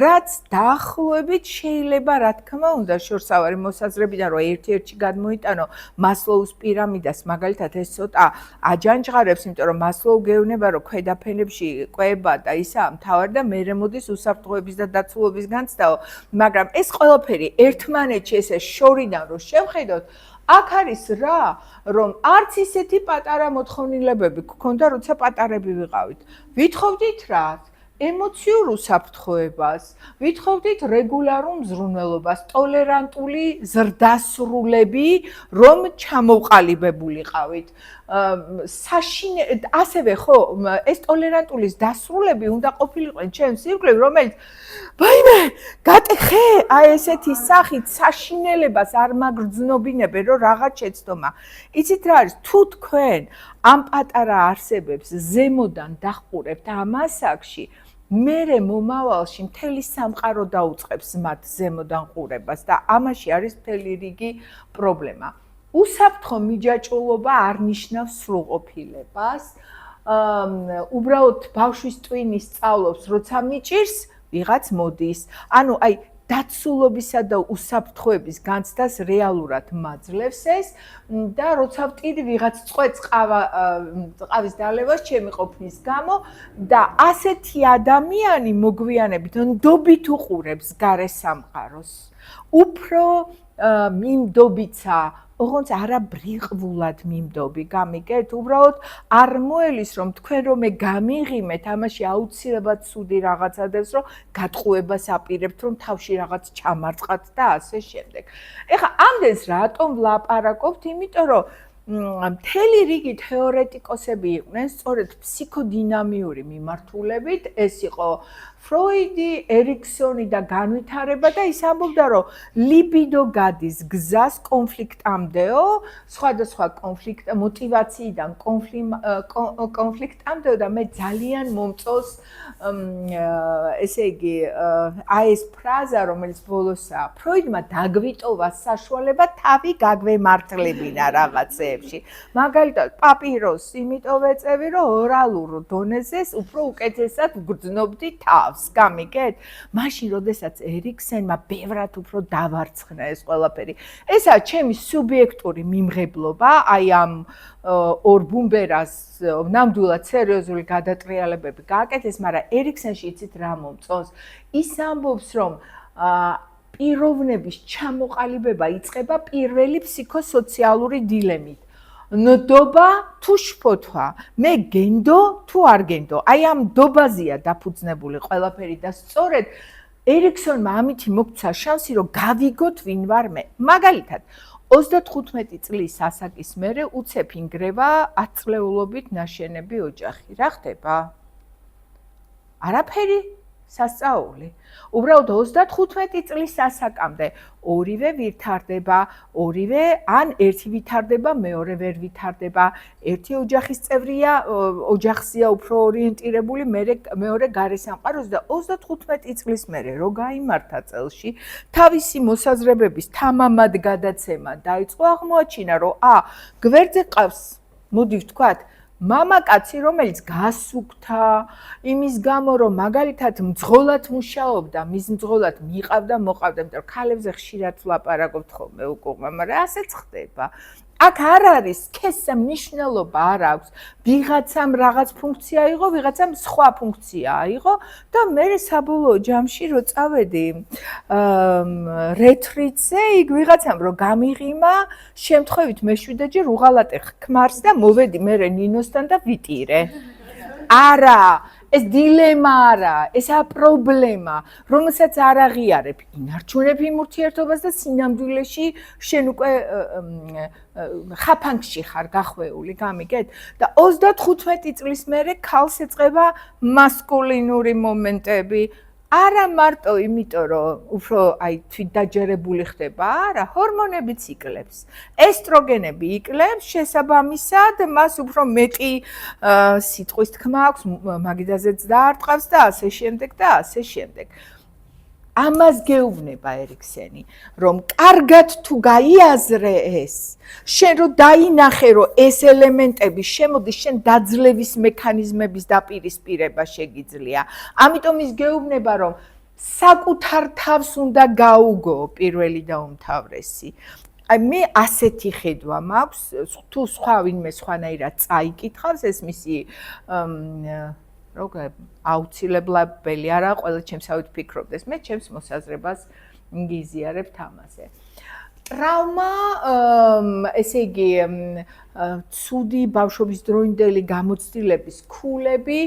რაც დაახლოებით შეიძლება, რა თქმა უნდა, შორსავარი მოსაზრებიდან, რომ ერთ-ერთში გადმოიტანო მასლოუს პირამიდას, მაგალითად ეს ცოტა აჯანჯღარებს, იმიტომ რომ მასლოუ გეუბნება, რომ ქვედაფენებში კვება და ისა მთავარი და მერე მოდის უსაფრთხოების და დაცულობის განცდაო, მაგრამ ეს ყველაფერი ერთმანეთში ესე შორიდან რომ შევხედოთ, აქ არის რა, რომ არც ისეთი პატარა მოთხოვნილებები გქონდა, როცა პატარები ვიყავით. ვითხოვდით რა? ემოციურ უსაფრთხოებას, ვითხოვდით რეგულარულ მზრუნველობას, ტოლერანტული ზრდასრულები, რომ ჩამოვყალიბებულიყავით. ასევე ხო, ეს ტოლერანტული დასრულები უნდა ყოფილიყვნენ ჩემს ირგვლივ, რომელიც ვაიმე, გატეხე, აი ესეთი სახით საშინელებას არ მაგრძნობინებენ, რომ რაღაც შეცდომა. იცით რა არის, თუ თქვენ ამ პატარა არსებებს ზემოდან დაჰყურებთ ამ ასაკში, მერე მომავალში მთელი სამყარო დაუწყებს მათ ზემოდან ყურებას და ამაში არის მთელი რიგი პრობლემა. უსაფრთხო მიჯაჭვულობა არ ნიშნავს სრულყოფილებას. უბრალოდ ბავშვის ტვინი სწავლობს, როცა მიჭირს, ვიღაც მოდის. ანუ აი დაცულობისა და უსაფრთხოების განცდას რეალურად მაძლევს ეს და როცა ვტირი ვიღაც წვეთს ყავის დალევას ჩემი ყოფნის გამო და ასეთი ადამიანი მოგვიანებით ნდობით უყურებს გარე სამყაროს. უფრო მიმდობიცა ოღონდ არა ბრიყვულად მიმდობი, გამიგეთ? უბრალოდ არ მოელის, რომ თქვენ რომე გამიღიმეთ, ამაში აუცილებლად ცუდი რაღაცა დევს, რომ გატყუებას აპირებთ, რომ თავში რაღაც ჩამარწყათ და ასე შემდეგ. ეხლა ამდენს რატომ ვლაპარაკობთ? იმიტომ რომ მთელი რიგი თეორეტიკოსები იყვნენ, სწორედ ფსიქოდინამიური მიმართულებით, ეს იყო ფროიდი,ერიქსონი და განვითარება და ის ამბობდა, რომ ლიბიდო გადის გზას კონფლიქტამდეო, სხვადასხვა მოტივაციიდან კონფლიქტამდეო და მე ძალიან მომწონს ესე იგი აი ეს ფრაზა, რომელიც ბოლოსაა, ფროიდმა დაგვიტოვა საშუალება თავი გაგვემართლებინა რაღაცეებში. მაგალითად, პაპიროს იმიტომ ვეწევი, რომ ორალურ დონეზე უფრო უკეთესად ვგრძნობდი თავს. გამიგეთ? მაშინ, როდესაცერიkssenმა ბევრად უფრო დავარცხნა ეს ყველაფერი. ესაა ჩემი სუბიექტური მიმღებლობა, აი ამ ორ ბუმბერას ნამდვილად სერიოზული გადატრიალებები გააკეთეს, მაგრამ erikssenში იცით რა მომწონს? ის ამბობს, რომ პიროვნების ჩამოყალიბება იწყება პირველი ფსიქოსოციალური დილემით. ნდობა თუ შფოთვა, მე გენდო თუ არ გენდო. აი ამ ნდობაზეა დაფუძნებული ყველაფერი და სწორედ erikssenმა ამითი მოგცა შანსი, რომ გავიგოთ ვინ ვარ მე. მაგალითად, 35 წლის ასაკის მერე უცებ ინგრევა 10 წლეულობით ნაშენები ოჯახი. რა ხდება? არაფერი სასწაული. უბრალოდ 35 წლის ასაკამდე ორივე ვითარდება, ორივე ან ერთი ვითარდება, მეორე ვერ ვითარდება. ერთი ოჯახის წევრია, ოჯახზეა უფრო ორიენტირებული, მეორე გარე სამყაროს და 35 წლის მერე რო გაიმართა წელში, თავისი მოსაზრებების თამამად გადაცემა დაიწყო, აღმოაჩინა, რომ გვერდზე ყავს, მოდი ვთქვათ, მამაკაცი, რომელიც გასუქთა, იმის გამო, რომ მაგალითად მძღოლად მუშაობდა, მის მძღოლად მიყავდა, მოყავდა, იმიტომ რომ ქალებზე ხშირად ვლაპარაკობთ ხოლმე უკუღმა, მაგრამ ასეც ხდება. აქ არ არის სქესა მნიშვნელობა არ აქვს. ვიღაცამ რაღაც ფუნქცია აიღო, ვიღაცამ სხვა ფუნქცია აიღო და მე საბოლოო ჯამში რო წავედი რეტრიტზე, იქ ვიღაცამ რო გამიღიმა, შემთხვევით მე-7-ჯერ უღალატე ქმარს და მოვედი მე ნინოსთან და ვიტირე. არა, ეს დილემა არა, ესაა პრობლემა, რომელსაც არ აღიარებ. ინარჩუნებ იმ ურთიერთობას და სინამდვილეში შენ უკვე ხაფანგში ხარ გახვეული, გამიგეთ? და 35 წლის მერე ქალს ეწყება მასკულინური მომენტები. არა მარტო იმიტომ, რომ უფრო აი თვითდაჯერებული ხდება, არა, ჰორმონებიც იკლებს. ესტროგენები იკლებს, შესაბამისად, მას უფრო მეტი სიტყვის თქმა აქვს, მაგიდაზეც დაარტყავს და ასე შემდეგ და ასე შემდეგ. ამას გეუბნება erikssenი, რომ კარგად თუ გაიაზრე ეს, შენ რო დაინახე, რომ ეს ელემენტები შემოდის, შენ დაძლევის მექანიზმების დაპირისპირება შეგიძლია. ამიტომ ის გეუბნება, რომ საკუთარ თავს უნდა გაუგო პირველი და უმთავრესი. აი მე ასეთი ხედვა მაქვს, თუ სხვა ვინმე სხვანაირად წაიკითხავს, ეს მისი როგორ აუცილებლებელი არა, ყველა ჩემსავით ფიქრობდეს. მე ჩემს მოსაზრებას გიზიარებ თამაზე. ტრავმა, ესე იგი, ცუდი ბავშვობის დროინდელი გამოცდილების ქულები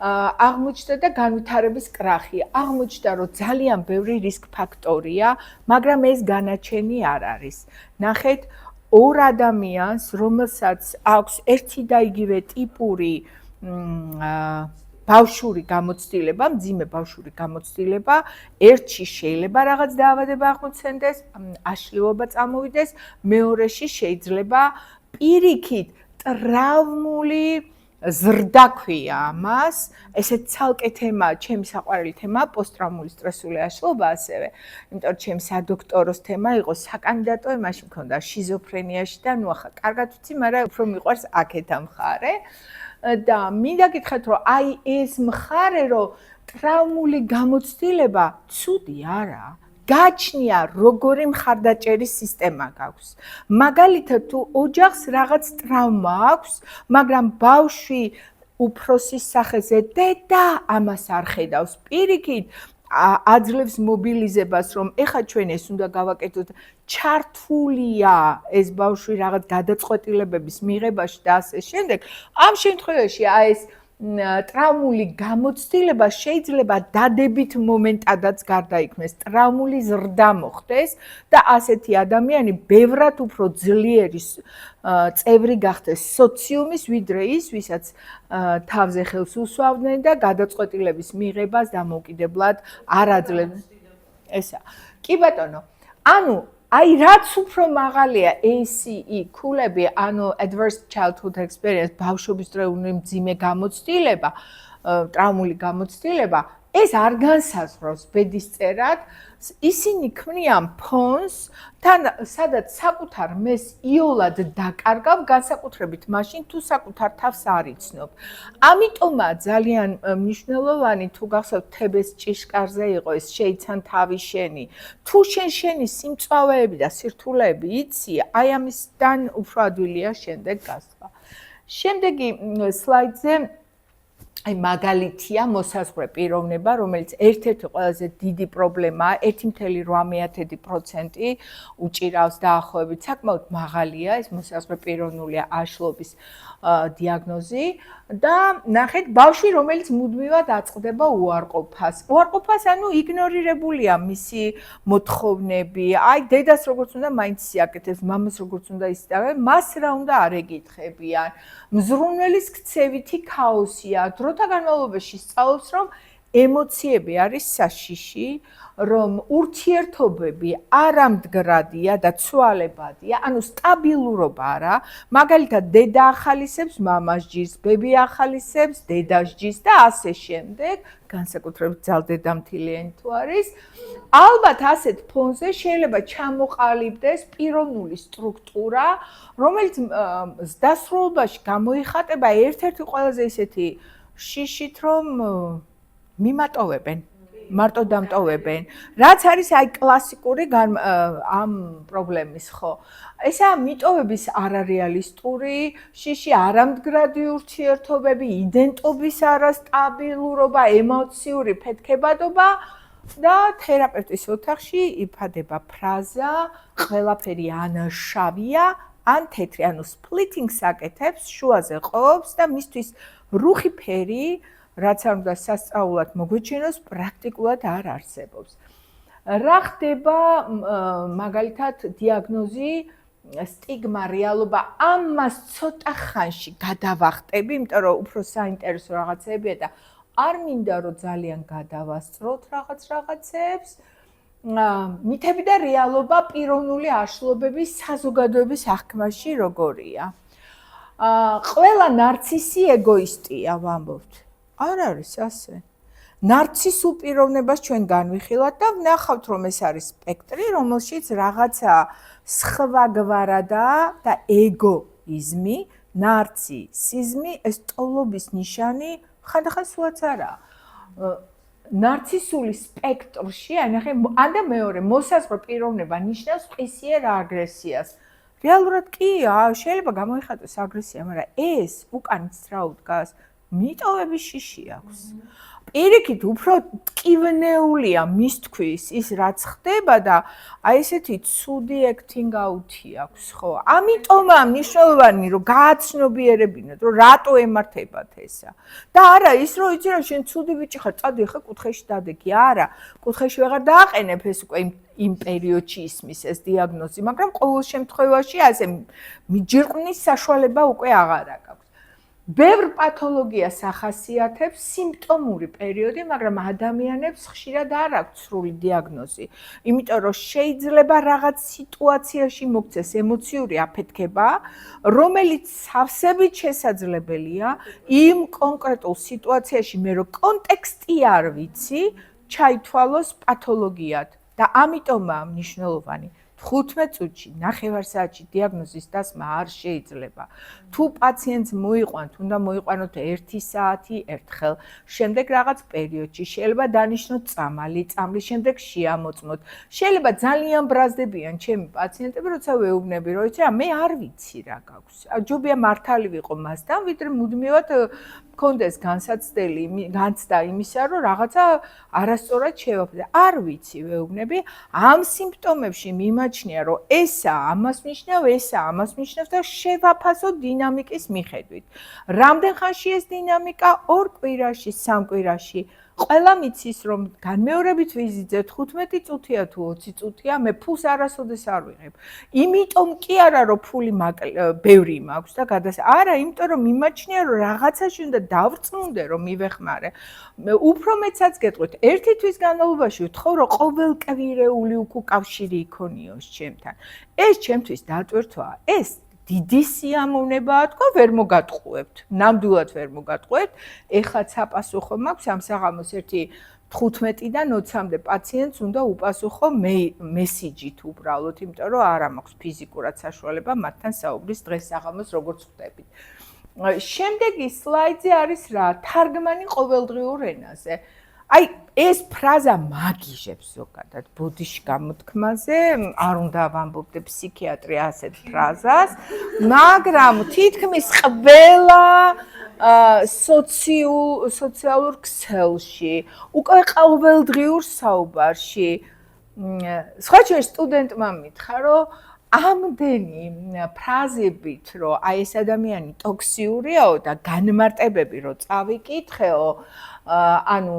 აღმოჩნდა და განვითარების კრახი. აღმოჩნდა, რომ ძალიან ბევრი რისკ ფაქტორია, მაგრამ ეს განაჩენი არ არის. ნახეთ, ორ ადამიანს, რომელსაც აქვს ერთი და იგივე ტიპური ბავშვური გამოცდილება, მძიმე ბავშვური გამოცდილება, ერთში შეიძლება რაღაც დაავადება აღმოცენდეს, აშლილობა წამოვიდეს, მეორეში შეიძლება პირიქით ტრავმული ზრდა ქვია ამას, ესეც ცალკე თემაა, ჩემი საყვარელი თემაა პოსტტრავმული სტრესული აშლილობა ასევე. იმიტომ რომ ჩემი სადოქტოროს თემა იყო საკანდიდატო იმაში მქონდა შიზოფრენიაში და ნუ ახლა კარგად ვიცი, მაგრამ უფრო მიყვარს აქეთ ამ მხარე. და მინდა გითხრათ, რომ აი ეს მხარე, რომ ტრავმული გამოცდილება ცუდი არაა. გაჩნია, როგორი მხარდაჭერის სისტემა გაქვს. მაგალითად, თუ ოჯახს რაღაც ტრავმა აქვს, მაგრამ ბავშვი უფროსის სახეზე დედა ამას არ ხედავს. პირიქით, აძლევს მობილიზებას, რომ ეხა ჩვენ ეს უნდა გავაკეთოთ, ჩართულია ეს ბავშვი რაღაც გადაწყვეტილებების მიღებაში და ასე შემდეგ. ამ შემთხვევაში აი ეს ტრავმული გამოცდილება შეიძლება დადებით მომენტადაც გარდაიქმნეს, ტრავმული ზრდა მოხდეს და ასეთი ადამიანი ბევრად უფრო ძლიერი წევრი გახდეს სოციუმის, ვიდრე ის, ვისაც თავზე ხელს უსვამდნენ და გადაწყვეტილების მიღებას დამოუკიდებლად არ აძლევდნენ. ესა. კი ბატონო. ანუ აი რაც უფრო მაღალია ACE ქულები, ანუ adverse childhood experience, ბავშვობისდროული მძიმე გამოცდილება, ტრავმული გამოცდილება, ეს არ განსაზღვრავს ბედისწერად, ისინი ქმნიან ფონს, თან სადაც საკუთარ მეს იოლად დაკარგავ, განსაკუთრებით მაშინ, თუ საკუთარ თავს არ იცნობ. ამიტომაა ძალიან მნიშვნელოვანი, თუ გახსოვთ თებეს ჭიშკარზე იყო ეს შეიცან თავი შენი. თუ შენი სიმწვავეები და სირთულეები იცი, აი ამისგან უფრო ადვილია შემდეგ გასვლა. შემდეგი სლაიდზე აი მაგალითია მოსაზღვრე პიროვნება, რომელიც ერთ-ერთი ყველაზე დიდი პრობლემაა, 1.8% უჭირავს დაახლოებით, საკმაოდ მაღალია ეს მოსაზღვრე პიროვნული აშლობის დიაგნოზი და ნახეთ, ბავშვი, რომელიც მუდმივად აწყდება უარყოფას. უარყოფას, ანუ იგნორირებულია მისი მოთხოვნები. აი დედას როგორც უნდა მაინც იაკეთებს, მამას როგორც უნდა ისწავლებს, მას რა უნდა არ ეკითხებიან. მზრუნველის ქცევითი ქაოსია. დროთა განმავლობაში სწავლობს, რომ ემოციები არის საშიში, რომ ურთიერთობები არამდგრადია და ცვალებადია, ანუ სტაბილურობა არა. მაგალითად, დედა ახალისებს მამას ჯირს, ბები ახალისებს დედას ჯირს და ასე შემდეგ, განსაკუთრებით ძალდედამთილიანი თუ არის. ალბათ ასეთ ფონზე შეიძლება ჩამოყალიბდეს პიროვნული სტრუქტურა, რომელიც დასრულებაში გამოიხატება ერთ-ერთი ყველაზე ისეთი შიშით, რომ მიმატოვებენ, მარტო დამტოვებენ. რაც არის აი კლასიკური ამ პრობლემის, ხო? ესაა მიტოვების არარეალისტური შიში, არამდგრადი ურთიერთობები, იდენტობის არასტაბილურობა, ემოციური ფეთქებადობა და თერაპევტის ოთახში იფადება ფრაზა, ყველაფერი ან შავია, ან თეთრი, ანუ splitting-ს აკეთებს, შუაზე ყოფს და მისთვის რუხი ფერი, რაც არ უნდა სასწაულად მოგვეჩინოს, პრაქტიკულად არ არსებობს. რა ხდება მაგალითად დიაგნოზი, სტიგმა, რეალობა, ამას ცოტა ხანში გადავახტები, იმიტომ რომ უფრო საინტერესო რაღაცებია და არ მინდა რომ ძალიან გადავასწროთ რაღაცებს. მითები და რეალობა პიროვნული აშლობების საზოგადოების აღქმაში როგორია. ყველა ნარცისი ეგოისტია, ვამბობთ. არ არის ასე. ნარცისულ პიროვნებას ჩვენ განვიხილავთ და ვნახავთ, რომ ეს არის სპექტრი, რომელშიც რაღაცა სხვაგვარადაა და ეგოიზმი, ნარცისიზმი, ეს ტოლობის ნიშანი ხანდახან სულაც არაა. ნარცისული სპექტრში, ან და მეორე, მოსაზღვრე პიროვნება ნიშნავს ყისიერ აგრესიას. რეალურად კი, შეიძლება გამოიხატოს აგრესია, მაგრამ ეს უკანიც რა უდგას? მიტოვების შიში აქვს. პირიქით უფრო ტკივნეულია მისთვის ის რაც ხდება და აი ესეთი ცუდი acting out-ი აქვს, ხო? ამიტომაა მნიშვნელოვანი რომ გააცნობიერებინოთ, რომ რატო ემართებათ ესა. და არა ის რომ იცი რა შენ ცუდი ბიჭი ხარ, წადი ხე კუთხეში დადეგი. არა, კუთხეში ვეღარ დააყენებ ეს უკვე იმ პერიოდში ისმის ეს დიაგნოზი, მაგრამ ყოველ შემთხვევაში ასე მიჯირყვნის საშუალება უკვე აღარ აქვს. ბევრ პათოლოგიას ახასიათებს სიმპტომური პერიოდი, მაგრამ ადამიანებს ხშირად არ აქვს სრული დიაგნოზი. იმიტომ რომ შეიძლება რაღაც სიტუაციაში მოქცეს ემოციური აფეთქება, რომელიც სავსებით შესაძლებელია იმ კონკრეტულ სიტუაციაში მე რომ კონტექსტი არ ვიცი, ჩაითვალოს პათოლოგიად და ამიტომაა მნიშვნელოვანი 15 წუთში, 9 საათში დიაგნოზის დასმა არ შეიძლება. თუ პაციენტს მოიყვანთ, უნდა მოიყვანოთ 1 საათი ერთხელ, შემდეგ რაღაც პერიოდში, შეიძლება დანიშნოთ წამალი, წამლის შემდეგ შეამოწმოთ. შეიძლება ძალიან ბრაზდებიან ჩემი პაციენტები, როცა ვეუბნები, რომ იცი რა, მე არ ვიცი რა გაქვს. ჯობია მართალი ვიყო მასთან, ვიდრე მუდმივად მქონდეს განცდა იმისა, რომ რაღაცა არასწორად შევაფრთხილე. არ ვიცი ვეუბნები, ამ სიმპტომებში მიმაჩნია, რომ ესა ამას ნიშნავს, ესა ამას ნიშნავს და შევაფასო დინამიკის მიხედვით. რამდენ ხანში ეს დინამიკა? 2 კვირაში, 3 კვირაში. ყველა მიცის, რომ განმეორებით ვიზიტზე 15 წუთია თუ 20 წუთია, მე ფულს არასოდეს არ ვიღებ. იმიტომ კი არა, რომ ფული ბევრი მაქვს და არა, იმიტომ რომ მიმაჩნია, რომ რაღაცაში უნდა დავრწმუნდე, რომ მივეხმარე. უფრო მეცაც გეტყვით, 1 თვის განმავლობაში ვთხოვ, რომ ყოველკვირეული უკავშირი იქონიოს ჩემთან. ეს ჩემთვის დატვირთვაა. ეს დიდი სიამოვნებაა თქვა, ვერ მოგატყუებთ. ნამდვილად ვერ მოგატყუებთ. ეხლა საპასუხო მაქვს ამ საღამოს 15-დან 20-მდე პაციენტს უნდა უპასუხო მესიჯით უბრალოდ, იმიტომ რომ არა მაქვს ფიზიკურად საშუალება მათთან საუბრის დღეს საღამოს როგორც ხვდებით. შემდეგი სლაიდზე არის რა? თარგმანი ყოველდღიურ ენაზე. აი ეს ფრაზა მაგიჟებს ზოგადად ბოდიში გამოთქმაზე, არ უნდა ვამბობდე ფსიქიატრი ასეთ ფრაზას, მაგრამ თითქმის ყველა სოციალურ ქსელში, უკვე ყოველდღიურ საუბარში, სხვა შორის სტუდენტმა მითხრა, რომ ამდენი ფრაზებით, რომ აი ეს ადამიანი ტოქსიურიაო და განმარტებები რომ წავიკითხეო, ანუ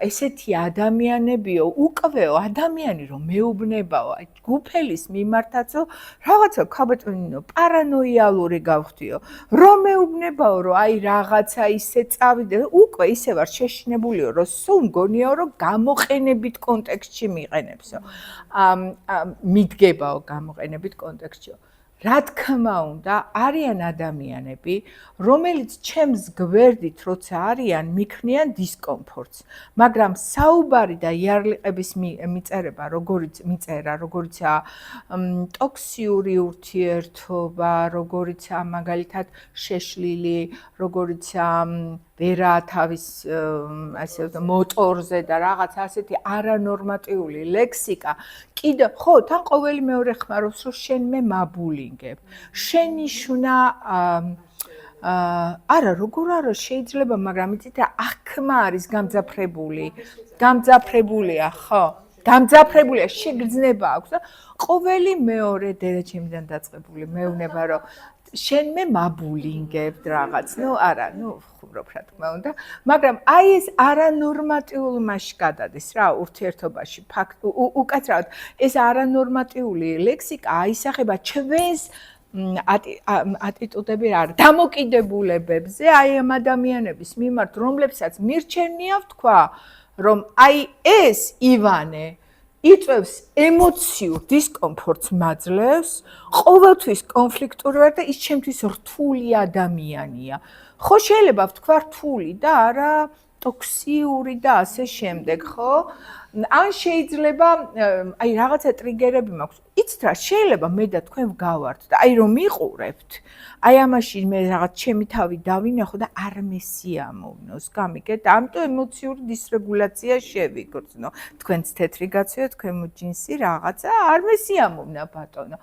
ესეთი ადამიანებიო, უკвеო ადამიანი რომ მეუბნებაო, აი გუფელის მიმართაცო, რაღაცა ქაბატონინო, პარანოიალური გავხდიო, რომ მეუბნებაო, რომ აი რაღაცა ისე წავიდე, უკვე ისე ვარ შეშინებულიო, რომ სულ მგონიაო, რომ გამოყენებით კონტექსტში მიყენებსო. მიდგებაო გამოყენებით კონტექსტშიო. რა თქმა უნდა, არიან ადამიანები, რომელიც ჩემს გვერდით როცა არიან, მიქმნიან დისკომფორტს, მაგრამ საუბარი და იარლიყების მიწერება, როგორიცაა ტოქსიური ურთიერთობა, როგორიცაა მაგალითად შეშლილი, როგორიცაა ვერა თავის ასე მოტორზე და რაღაც ასეთი არანორმატიული ლექსიკა, კიდევ ხო, თან ყოველი მეორე ხმარობს, რომ შენ მე მაბულინგებ. შენიშვნა არა, როგორ არა შეიძლება, მაგრამ იცით რა, აღქმა არის გამძაფრებულია, ხო? გამძაფრებულია, შეგრძნება აქვს და ყოველი მეორე დედა ჩემიდან დაწყებული მეუბნება, რომ შენ მე მაბულინგებთ რაღაც, არა, ხუმრობ რა თქმა უნდა, მაგრამ აი ეს არანორმატიულ მასში გადადის რა ურთიერთობაში, უკაცრავად ეს არანორმატიული ლექსიკა აისახება ჩვენს ატიტუდები რა არის დამოკიდებულებებზე, აი ამ ადამიანების მიმართ, რომლებსაც მირჩენია ვთქვა, რომ აი ეს ივანე იწვევს ემოციურ დისკომფორტს მაძლევს, ყოველთვის კონფლიქტური ვარ და ის ჩემთვის რთული ადამიანია. ხო შეიძლება ვთქვა რთული და არა ტოქსიური და ასე შემდეგ, ხო? ან შეიძლება აი რაღაცა ტრიგერები მაქვს. იცით რა, შეიძლება მე და თქვენ ვგავართ და აი რომ მიყურებთ, აი ამაში მე რაღაც ჩემი თავი დავინახო და არ მესიამოვნოს, გამიგეთ? ამიტომ ემოციური დისრეგულაცია შევიგრძნო. თქვენც თეთრი გაცვია, თქვენ ჯინსი რაღაცა არ მესიამოვნა ბატონო.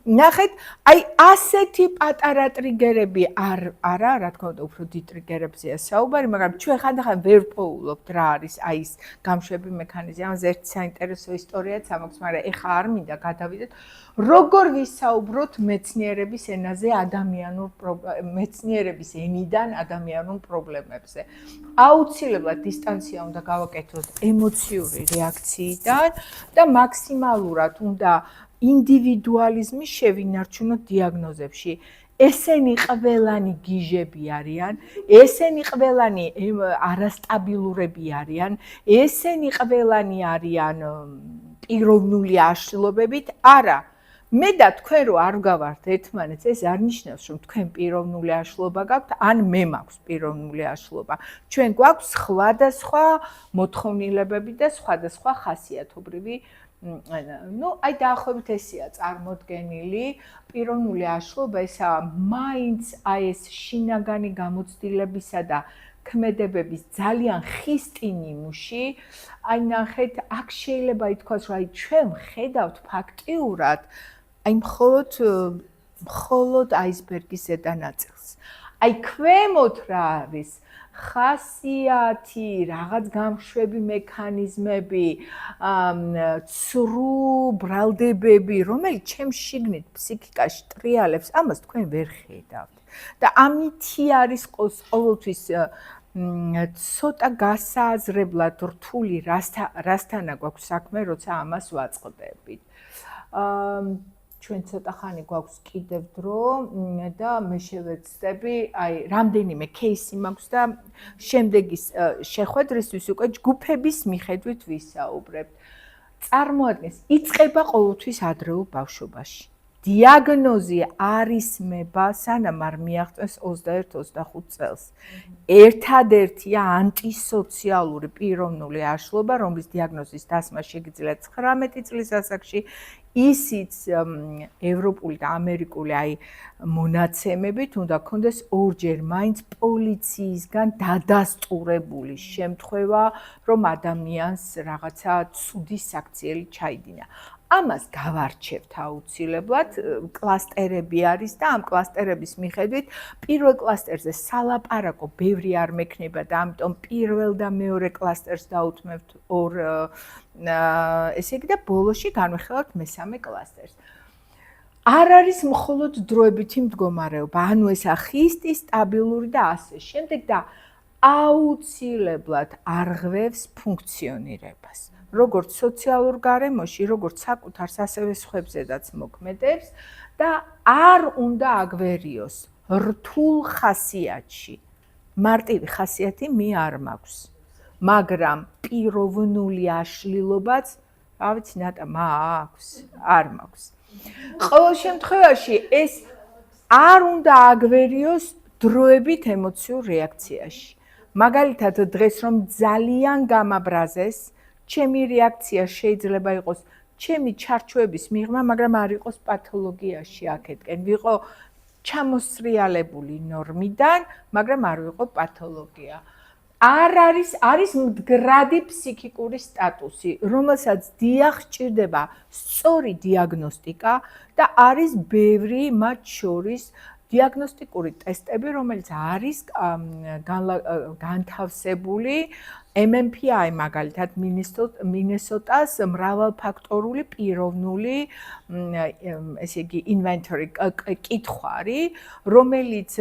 ნახეთ, აი ასეთი პატარა ტრიგერები არა, რა თქმა უნდა, უფრო დიდ ტრიგერებზეა საუბარი, მაგრამ ჩვენ ხანდახან ვერ პოულობთ რა არის აი ეს გამშვები მექანიზმი. ამაზე ერთი საინტერესო ისტორიაც ამაქვს, მაგრამ ეხა არ მინდა გადავიდეთ. როგორ ვისაუბროთ მეცნიერების ენაზე მეცნიერების ენიდან ადამიანურ პრობლემებზე. აუცილებლად დისტანცია უნდა გავაკეთოთ ემოციური რეაქციიდან და მაქსიმალურად უნდა ინდივიდუალიზმი შევინარჩუნოთ დიაგნოზებში. ესენი ყველანი გიჟები არიან, ესენი ყველანი არასტაბილურები არიან, ესენი ყველანი არიან პიროვნული აშლილობებით, არა. მე და თქვენ რო არ გავართ ერთმანეთს, ეს არ ნიშნავს, რომ თქვენ პიროვნული აშლობა გაქვთ, ან მე მაქვს პიროვნული აშლობა. ჩვენ გვაქვს სხვადასხვა მოთხოვნილებები და სხვადასხვა ხასიათობრივი აი დაახლოებით ესეა წარმოდგენილი პიროვნული აშლობა, ესა მაინც აი ეს შინაგანი გამოცდილებისა და ქმედებების ძალიან ხისტი ნიმუში, აი ნახეთ, აქ შეიძლება ითქვას, რომ აი ჩვენ ვხედავთ ფაქტიურად აი მხოლოდ აისბერგის ზედა ნაწილს. აი ქვემოთ რა არის? ხასიათი, რაღაც გამშვები მექანიზმები, ცრუ ბრალდებები, რომელიც ჩემ შიგნით ფსიქიკაში ტრიალებს, ამას თქვენ ვერ ხედავთ. და ამითი არის ყოველთვის ცოტა გასააზრებლად რთული რასთანა გვაქვს საქმე, როცა ამას ვაწყდებით. ჩვენ ცოტა ხანი გვაქვს კიდევ დრო და მე შევეცდები, აი, რამდენიმე кейსი მაქვს და შემდეგი შეხვედრისთვის უკვე ჯგუფების მიხედვით ვისაუბრებთ. წარმოადგენს, იწყება ყოველთვის ადრეულ ბავშვობაში. დიაგნოზი არ ისმება, სანამ არ მიაღწევს 21-25 წელს. ერთადერთია ანტისოციალური პიროვნული აშლობა, რომლის დიაგნოზის დასმა შეგიძლია 19 წლის ასაკში, ისიც ევროპული და ამერიკული აი მონაცემებით უნდა გქონდეს ორჯერ მაინც პოლიციისგან დადასტურებული შემთხვევა, რომ ადამიანს რაღაცა ცუდი საქციელი ჩაიდინა. ამას გავარჩევთ აუცილებლად, კლასტერები არის და ამ კლასტერების მიხედვით პირველ კლასტერზე სალაპარაკო ბევრი არ მექნება და ამიტომ პირველ და მეორე კლასტერს დაუთმევთ ორ ესე იგი და ბოლოში განვიხილავთ მესამე კლასტერს. არ არის მხოლოდ დროებითი მდგომარეობა, ანუ ესა ხისტი, სტაბილური და ასე შემდეგ და აუცილებლად არღვევს ფუნქციონირებას. როგორც სოციალურ გარემოში, როგორც საკუთარს, ასევე სხვებზედაც მოქმედებს და არ უნდა აგვერიოს რთულ ხასიათში. მარტივი ხასიათი მე არ მაქვს, მაგრამ პიროვნული აშლილობაც, რა ვიცი, ნატა, მაქვს, არ მაქვს. ყოველ შემთხვევაში ეს არ უნდა აგვერიოს დროებით ემოციურ რეაქციაში. მაგალითად, დღეს რომ ძალიან გამაბრაზეს, ჩემი რეაქცია შეიძლება იყოს ჩემი ჩარჩოების მიღმა, მაგრამ არ იყოს პათოლოგიაში აქეთკენ. ვიყო ჩამოსრიალებული ნორმიდან, მაგრამ არ ვიყო პათოლოგია. არის მდგრადი ფსიქიკური სტატუსი, რომელსაც დიახ ჭირდება სწორი დიაგნოსტიკა და არის ბევრი მათ შორის დიაგნოსტიკური ტესტები, რომელიც არის განთავსებული MMPI მაგალითად მინესოტას მრავალფაქტორული პიროვნული ესე იგი ინვენტორი კითხვარი, რომელიც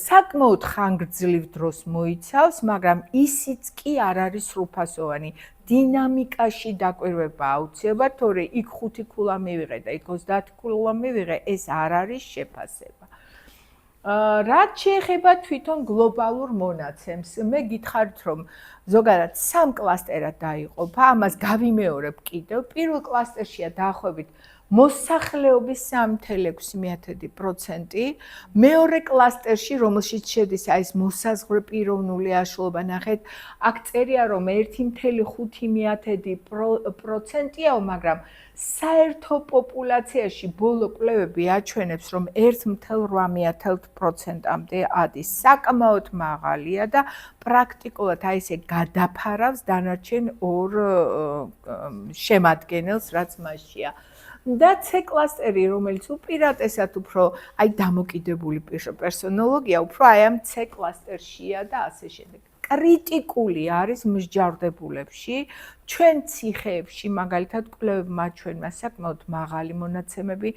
საკმაოდ ხანგრძლივ დროს მოიცავს, მაგრამ ისიც კი არ არის სრულფასოვანი. დინამიკაში დაკვირვება აუცილებლად, თორე იქ 5 ქულა მივიღე და იქ 30 ქულა მივიღე, ეს არ არის შეფასება. რაც შეეხება თვითონ გლობალურ მონაცემს, მე გითხარით, რომ ზოგადად 3 კლასტერად დაიყოფა, ამას გავიმეორებ კიდევ. პირველ კლასტერშია დაახლოებით მოსახლეობის 3.6%, მეორე კლასტერში, რომელშიც შედის ეს მოსაზღვრე პიროვნული აშლობა, ნახეთ, აქ წერია, რომ 1.5%-ია, მაგრამ საერთო პოპულაციაში ბოლო კვლევები აჩვენებს, რომ 1.8%-მდე ადის. საკმაოდ მაღალია და პრაქტიკულად აი ესე გადაფარავს დანარჩენ ორ შემადგენელს, რაც მასშია. და C კლასტერი, რომელიც უპირატესად უფრო აი დამოკიდებული პერსონოლოგია, უფრო აი ამ C კლასტერშია და ასე შემდეგ. კრიტიკული არის მსჯავრდებულებში, ჩვენ ციხეებში, მაგალითად, კვლევებმა აჩვენა საკმაოდ მაღალი მონაცემები.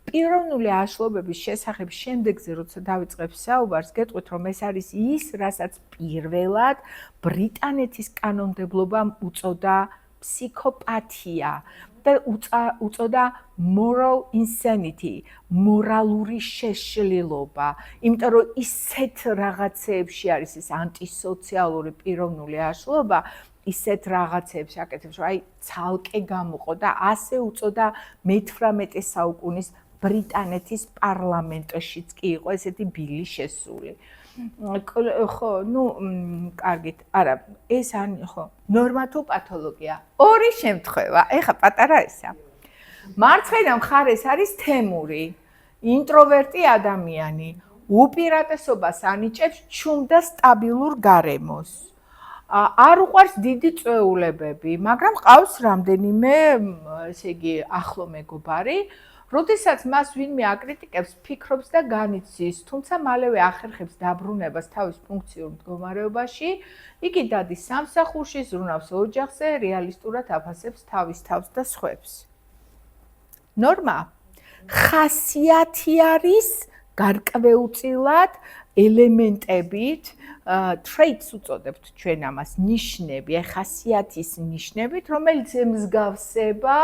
პიროვნული აშლობების შესახებ შემდეგზე, როცა დავიწყებ საუბარს, გეტყვით, რომ ეს არის ის, რასაც პირველად ბრიტანეთის კანონმდებლობამ უწოდა ფსიქოპათია და უწოდა moral insanity, მორალური შეშლილობა, იმიტომ რომ ისეთ რაღაცეებში არის ეს ანტისოციალური პიროვნული აშლობა, ისეთ რაღაცებს აკეთებს, რომ აი ცალკე გამოყო და ასე უწოდა მე-18 საუკუნის ბრიტანეთის პარლამენტშიც კი იყო ესეთი ბილი შესული. ხო, კარგით, არა, ეს ხო, ნორმატულ პათოლოგია. ორი შემთხვევა, ეხა პატარა ისა. მარცხენა მხარეს არის თემური, ინტროვერტი ადამიანი, უპირატესობას ანიჭებს ჩუმ და სტაბილურ გარემოს. არ უყვარს დიდი წვეულებები, მაგრამ ყავს რამდენიმე, ესე იგი, ახლო მეგობარი, როდესაც მას ვინმე აკრიტიკებს, ფიქრობს და განიცდის, თუმცა მალევე ახერხებს დაბრუნებას თავის ფუნქციურ მდგომარეობაში, იგი დადის სამსახურში, ზრუნავს ოჯახზე, რეალისტურად აფასებს თავის თავს და სხვებს. ნორმა, ხასიათი არის გარკვეულწილად ელემენტებით, traits უწოდებთ ჩვენ ამას, ნიშნები, ხასიათის ნიშნებით, რომელიც ემსგავსება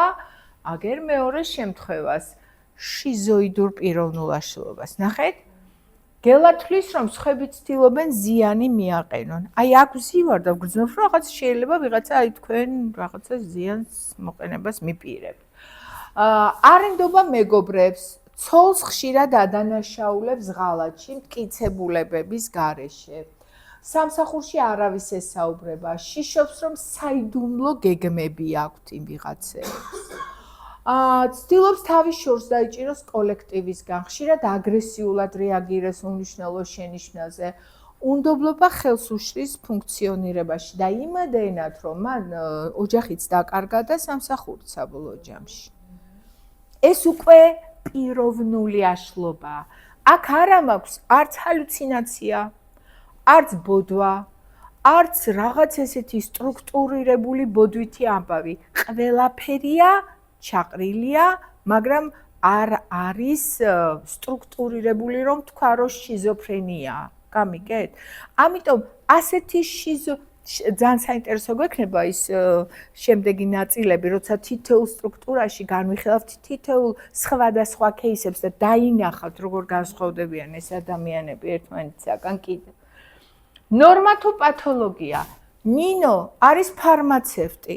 აგერ მეორე შემთხვევას, შიზოიდურ პიროვნულ აშლობას. ნახეთ, გელათვლის, რომ სხვები ცდილობენ ზიანი მიაყენონ. აი აქ ვზივარ და ვგრძნობ, რომ რაღაც შეიძლება ვიღაცა აი თქვენ რაღაცა ზიანს მოყენებას მიპირებთ. არენდობა მეგობრებს, ცოლს ხშირად ადანაშაულებს ღალატში, მტკიცებულებების გარეშე. სამსახურში არავის ესაუბრება, შიშობს, რომ საიდუმლო გეგმები აქვთ იმ ვიღაცებს. ცდილობს თავის შორს დაიჭიროს კოლექტივისგან, ხშირად აგრესიულად რეაგირებს უმნიშვნელო შენიშვნაზე, უნდობლობა ხელს უშლის ფუნქციონირებაში და იმედენად, რომ მან ოჯახიც დაკარგა და სამსახურიც საბოლოო ჯამში. ეს უკვე პიროვნული აშლობა. აქ არა მაქვს არც ჰალუცინაცია, არც ბოდვა, არც რაღაც ესეთი სტრუქტურირებული ბოდვითი ამბავი. ყველაფერია ჩაყრილია, მაგრამ არ არის სტრუქტურირებული, რომ თქვა, რომ შიზოფრენიაა. გამიგეთ? ამიტომ ასეთი ძალიან საინტერესო გვექნება ის შემდეგი ნაწილები, როცა თითოეულ სტრუქტურაში განვიხილავთ თითოეულ სხვადასხვა кейსებს და დაინახავთ, როგორ განსხვავდებიან ეს ადამიანები ერთმანეთისაგან კიდევ. ნორმათოპათოლოგია. ნინო არის ფარმაცევტი.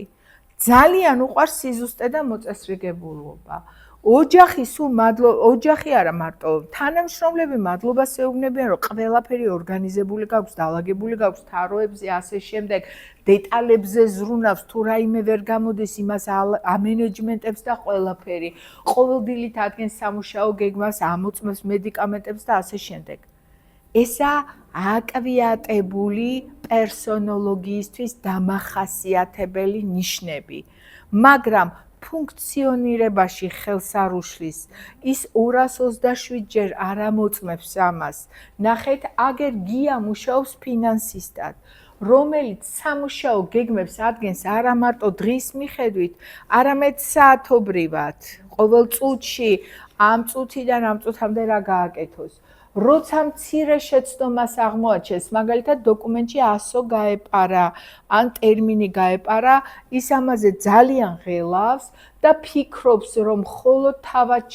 ძალიან უყვარს სიზუსტე და მოწესრიგებულობა. ოჯახი არა მარტო, თანამშრომლები მადლობას ეუბნებიან, რომ ყველაფერი ორგანიზებული გაქვს, დალაგებული გაქვს, თაროებზე, ასე შემდეგ, დეტალებზე ზრუნავს, თუ რაიმე ვერ გამოდის, იმას ამენეჯმენტებს და ყველაფერი. ყოველდღიურად ადგენს სამუშაო გეგმას, ამოწმებს მედიკამენტებს და ასე შემდეგ. ესა აკვიატებული პერსონოლოგიისთვის დამახასიათებელი ნიშნები, მაგრამ ფუნქციონირებაში ხელს არ უშლის, ის 227 ჯერ არ ამოწმებს ამას. ნახეთ, აგერ გია მუშაობს ფინანსისტად, რომელიც სამუშაო გეგმებს ადგენს არა მარტო დღის მიხედვით, არამედ საათობრივად, ყოველ წუთში, ამ წუთიდან ამ წუთამდე რა გააკეთოს. როცა მცირე შეცდომას აღმოაჩენს, მაგალითად დოკუმენტში 100 გაეპარა, ან ტერმინი გაეპარა, ის ამაზე ძალიან ღელავს და ფიქრობს, რომ მხოლოდ თავად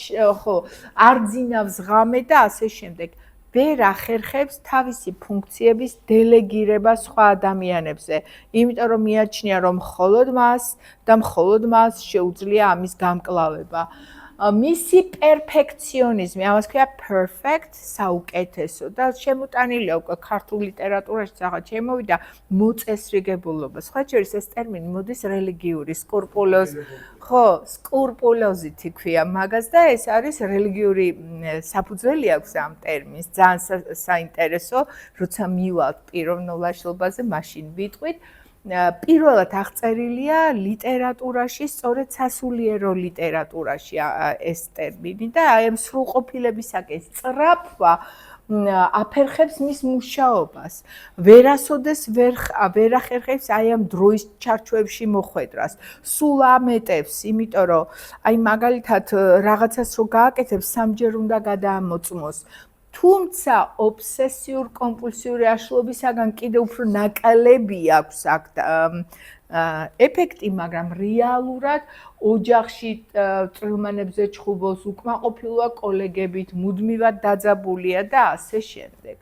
არ ძინავს ღამე და ასე შემდეგ. ვერ ახერხებს თავისი ფუნქციების დელეგირება სხვა ადამიანებზე, იმიტომ რომ მიაჩნია, რომ მხოლოდ მას შეუძლია ამის გამკლავება. მისი პერფექციონიზმი, ამას ქვია perfect, საუკეთესო და შემოტანილია უკვე ქართულ ლიტერატურაში რაღაც შემოვიდა მოწესრიგებულობა. სხვა შორის ეს ტერმინი მოდის რელიგიური სკრუპულოზითი ქვია მაგას და ეს არის რელიგიური საფუძველი აქვს ამ ტერმინს. ძალიან საინტერესო, როცა მივალთ პიროვნულ აშლობაზე, მაშინ ვიტყვით. პირველად აღწერილია ლიტერატურაში, სწორედ სასულიერო ლიტერატურაში ეს ტერმინი და აი ამ სრულყოფილებისაკენ სწრაფვა აფერხებს მის მუშაობას. ვერასოდეს ვერ ახერხებს აი ამ დროის ჩარჩოებში მოხვედრას. სულ ამეტებს, იმიტომ რომ აი მაგალითად რაღაცას რო გააკეთებს, სამჯერ უნდა გადაამოწმოს. თუმცა ობსესიურ-კომპულსიური აშლობისაგან კიდევ უფრო ნაკალები აქვს აქ ეფექტი, მაგრამ რეალურად ოჯახში წვრილმანებზე ჩხუბობს, უკმაყოფილოა კოლეგებით, მუდმივად დაძაბულია და ასე შემდეგ.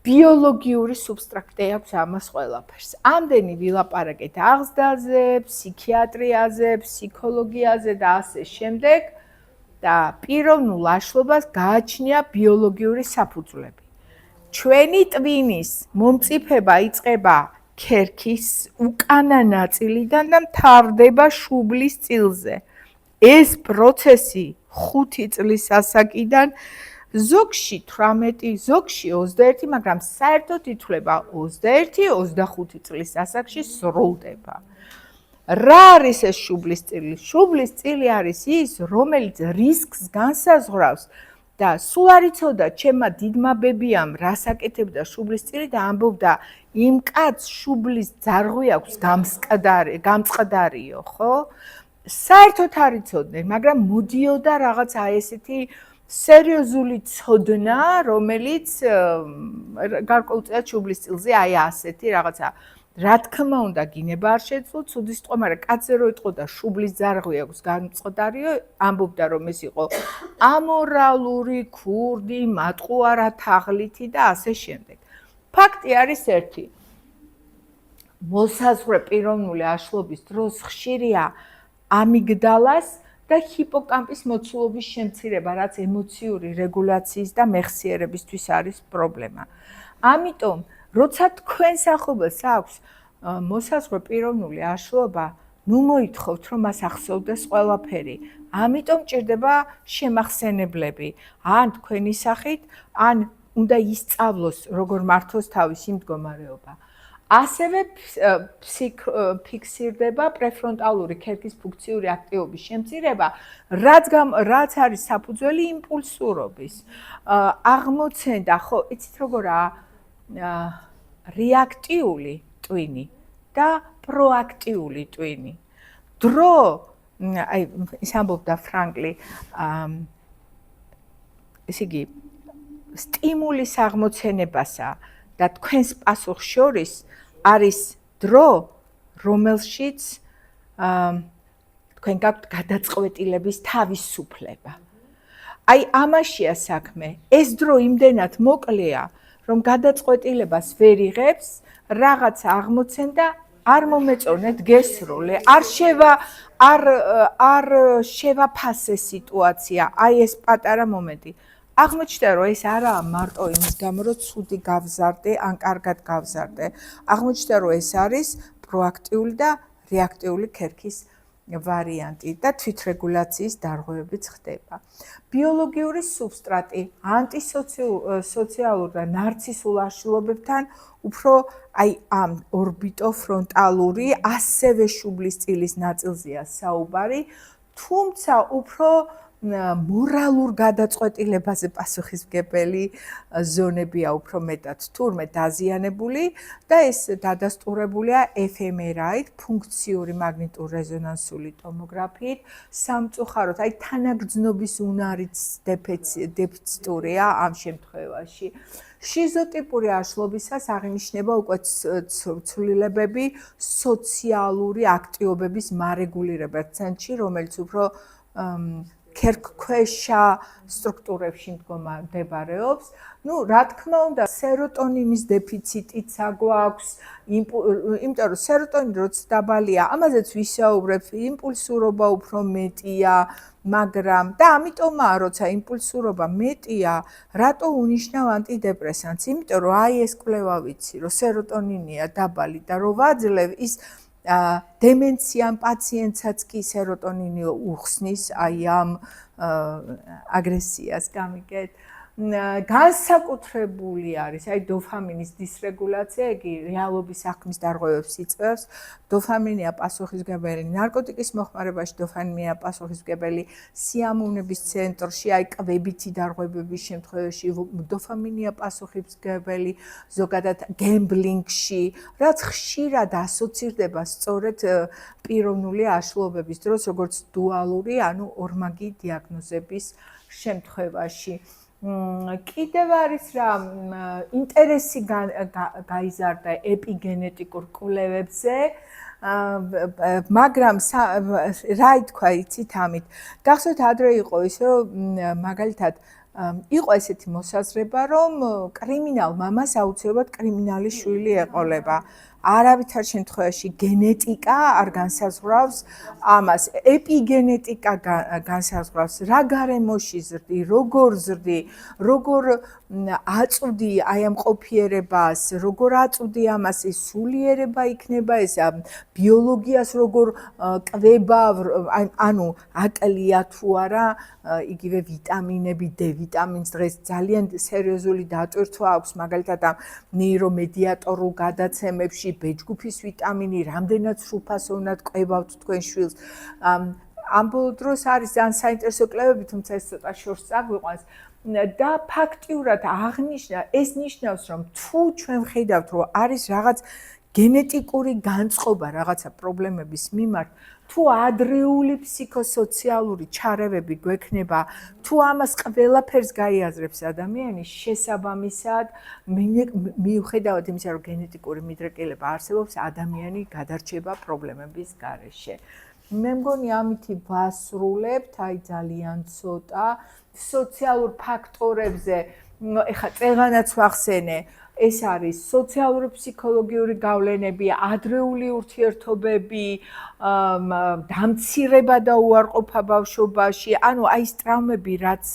ბიოლოგიური სუბსტრატი აქვს ამას ყველაფერს. ამდენი ვილაპარაკეთ აღზრდაზე, ფსიქიატრიაზე, ფსიქოლოგიაზე და ასე შემდეგ. და პიროვნულ აშლობას გააჩნია ბიოლოგიური საფუძვლები. ჩვენი ტვინის მომწიფება იწყება ქერქის უკანა ნაწილიდან და მთავრდება შუბლის წილზე. ეს პროცესი 5 წლის ასაკიდან, ზოგში 18, ზოგში 21, მაგრამ საერთოდ ითვლება 21-25 წლის ასაკში სრულდება. რა არის ეს შუბლის წილი? შუბლის წილი არის ის, რომელიც რისკს განსაზღვრავს და სულ არ იცოდა ჩემმა დიდმა ბებიამ რას აკეთებდა შუბლის წილი და ამბობდა იმ კაცს შუბლის ძარღვი აქვს გამწყდარიო, ხო? საერთოდ არ იცოდნენ, მაგრამ მოდიოდა რაღაც აი ესეთი სერიოზული ცოდნა, რომელიც გარკვეულწილად შუბლის წილზე აი ასეთი რაღაცა. რა თქმა უნდა, გინება არ შეძლო, ცუდი სიტყვა, მაგრამ კაცზე რო იტყოდა და შუბლის ძარღვი აქვს გამწყდარიო, ამბობდა რომ ეს იყო ამორალური, ქურდი, მატყუარა, თაღლითი და ასე შემდეგ. ფაქტი არის ერთი. მოსაზღვრე პიროვნული აშლობის დროს ხშირია ამიგდალას და ჰიპოკამპის მოცულობის შემცირება, რაც ემოციური რეგულაციის და მეხსიერებისთვის არის პრობლემა. ამიტომ როცა თქვენ სახობელს აქვს მოსაზღვრე პიროვნული აშლობა, ნუ მოითხოვთ, რომ მას ახსოვდეს ყველაფერი. ამიტომ ჭირდება შემახსენებლები, ან თქვენი სახით, ან უნდა ისწავლოს, როგორ მართოს თავისი მდგომარეობა. ასევე ფიქსირდება პრეფრონტალური ქერქის ფუნქციური აქტივობის შემცირება, რაც არის საფუძველი იმპულსურობის. აღმოცენდა, ხო, იცით როგორაა რეაქტიული ტვინი და პროაქტიული ტვინი. დრო, აი, ის ამბობდა ფრანკლი, ესე იგი, სტიმულის აღმოცენებასა და თქვენს პასუხს შორის არის დრო, რომელშიც თქვენ გაქვთ გადაწყვეტილების თავისუფლება. აი, ამაშია საქმე. ეს დრო იმდენად მოკლეა, რომ გადაწყვეტილებას ვერ იღებს, რაღაცა აღმოცენდა, არ მომეწონეთ, გესროლე, არ შევაფასე სიტუაცია, აი ეს პატარა მომენტი. აღმოჩნდა, რომ ეს არაა მარტო იმის გამო, რომ ცუდი გავზარდე, ან კარგად გავზარდე. აღმოჩნდა, რომ ეს არის პროაქტიული და რეაქტიული ქერქის ვარიანტი და თვითრეგულაციის დარღვევებიც ხდება. ბიოლოგიური სუბსტრატი ანტისოციალურ და ნარცისულ აშლობებთან უფრო აი ამ ორბიტოფრონტალური, ასევე შუბლის წილის ნაწილზეა საუბარი, თუმცა უფრო მორალურ გადაწყვეტილებაზე პასუხისმგებელი ზონებია უფრო მეტად თურმე დაზიანებული და ეს დადასტურებულია FMRI-ით, ფუნქციური მაგნიტურ-რეზონანსული ტომოგრაფიით, სამწუხაროდ, აი თანაგრძნობის უნარიც დეფიციტურია ამ შემთხვევაში. შიზოტიპური აშლობისას აღინიშნება უკვე ცვლილებები სოციალური აქტივობების მარეგულირება ცენტრში, რომელიც უფრო ქერქქვეშა სტრუქტურებში მდგომარეობს. Ну, რა თქმა უნდა, სეროტონინის დეფიციტიც აგვაქვს, იმიტომ რომ სეროტონინი როცა დაბალია, ამაზეც ვისაუბრებ, იმპულსურობა უფრო მეტია, მაგრამ და ამიტომაა, როცა იმპულსურობა მეტია, რატო უნიშნავ ანტიდეპრესანტს? იმიტომ რომ აი ეს კვლევა ვიცი, რომ სეროტონინია დაბალი და რომ ვაძლევ ის დემენციამ პაციენტსაც კი სეროტონინი უხსნის აი ამ აგრესიას გამიგეთ. განსაკუთრებული არის აი დოფამინის დისრეგულაცია, იგი რეალობის აღქმის დარღვევებს იწვევს. დოფამინია პასუხისმგებელი ნარკოტიკის მოხმარებაში, დოფამინია პასუხისმგებელი სიამოვნების ცენტრში, აი კვებითი დარღვევების შემთხვევაში, დოფამინია პასუხისმგებელი ზოგადად გემბლინგში, რაც ხშირად ასოცირდება სწორედ პიროვნული აშლობების დროს, როგორც დუალური, ანუ ორმაგი დიაგნოზების შემთხვევაში. კიდევ არის რა ინტერესი გაიზარდა ეპიგენეტიკურ კვლევებზე, მაგრამ რა ითქვა იცით ამით? გახსოვთ ადრე იყო ისე რომ მაგალითად იყო ესეთი მოსაზრება, რომ კრიმინალ მამას აუცილებლად კრიმინალის შვილი ეყოლება. არავითარ შემთხვევაში გენეტიკა არ განსაზღვრავს ამას. ეპიგენეტიკა განსაზღვრავს, რა გარემოში ზრდი, როგორ ზრდი, როგორ აწვდი აი ამ ყოფიერებას, როგორ აწვდი ამას, ეს სულიერება იქნება, ეს ბიოლოგიას როგორ კვება, ანუ აკლია თუ არა, იგივე ვიტამინები, D ვიტამინს დღეს ძალიან სერიოზული დატვირთვა აქვს, მაგალითად ამ ნეირომედიატორულ გადაცემებში ბეჭდგუფის ვიტამინი, რამდენად სრულფასო უნდა კვებავთ თქვენ შვილს. ამ ბოლო დროს არის ძალიან საინტერესო კვლევები, თუმცა ეს ცოტა შორს წაგვიყვანს და ფაქტიურად აღნიშნა, ეს ნიშნავს, რომ თუ ჩვენ ვხედავთ, რომ არის რაღაც გენეტიკური განწყობა რაღაცა პრობლემების მიმართ, თუ ადრეული ფსიქოსოციალური ჩარევები გვექნება, თუ ამას ყველაფერს გაიაზრებს ადამიანი, შესაბამისად, მიუხედავად იმისა, რომ გენეტიკური მიდრეკილება არსებობს, ადამიანი გადარჩება პრობლემების გარეშე. მე მგონი ამითი ვასრულებთ, აი ძალიან ცოტა სოციალურ ფაქტორებზე, ეხლა წეღანაც ვახსენე, ეს არის სოციალური ფსიქოლოგიური გავლენები, ადრეული ურთიერთობები, დამცირება და უარყოფა ბავშვობაში, ანუ აი ეს ტრაუმები, რაც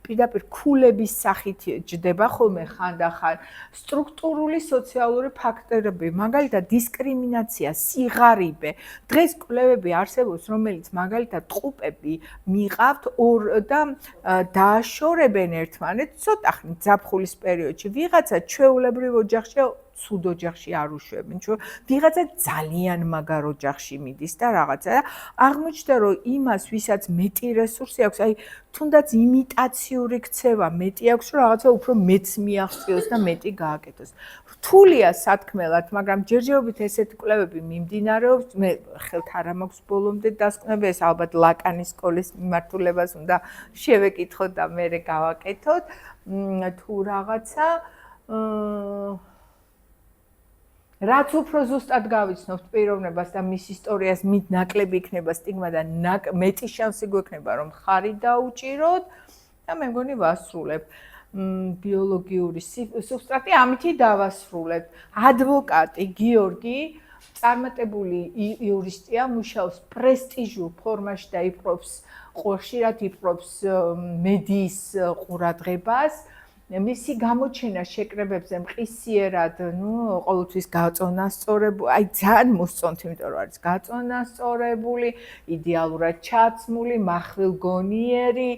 პირდაპირ ქულების სახით ჯდება ხოლმე ხანდახან, სტრუქტურული სოციალური ფაქტორები, მაგალითად დისკრიმინაცია, სიღარიბე. დღეს კვლევები არსებობს, რომელიც მაგალითად ტყუპები მიყავთ და დააშორებენ ერთმანეთს, ცოტა ხნით ზაფხულის პერიოდში, ვიღაცა ჩვეულებრივ ოჯახში ცუდ ოჯახში არ უშვებენ, ვიღაცა ძალიან მაგარ ოჯახში მიდის და რაღაცა და აღმოჩნდა, რომ იმას, ვისაც მეტი რესურსი აქვს, აი თუნდაც იმიტაციური ქცევა მეტი აქვს, რომ რაღაცა უფრო მეც მიაღწიოს და მეტი გააკეთოს. რთულია სათქმელად, მაგრამ ჯერჯერობით ესეთი კვლევები მიმდინარეობს, მე ხელთ არ მაქვს ბოლომდე დასკვნები, ეს ალბათ ლაკანის სკოლის მიმართულებას უნდა შევეკითხოთ და მერე გავაკეთოთ, თუ რაღაცა რაც უფრო ზუსტად გავიცნობთ პიროვნებას და მის ისტორიას, მით ნაკლები იქნება სტიგმა და მეტი შანსი გვექნება, რომ ხარი დაუჭიროთ და მე მგონი ვასრულებ. ბიოლოგიური სუბსტრატი ამითი დავასრულებ. ადვოკატი გიორგი წარმატებული იურისტია, მუშაობს პრესტიჟულ ფორმაში და ხშირად იპყრობს მედიის ყურადღებას. მისი გამოჩენა შეკრებებზე მყისიერად, ყოველთვის გაწონასწორებული, აი ძალიან მოსწონთ, იმიტომ რომ არის გაწონასწორებული, იდეალურად ჩაცმული, מחვილგონიერი,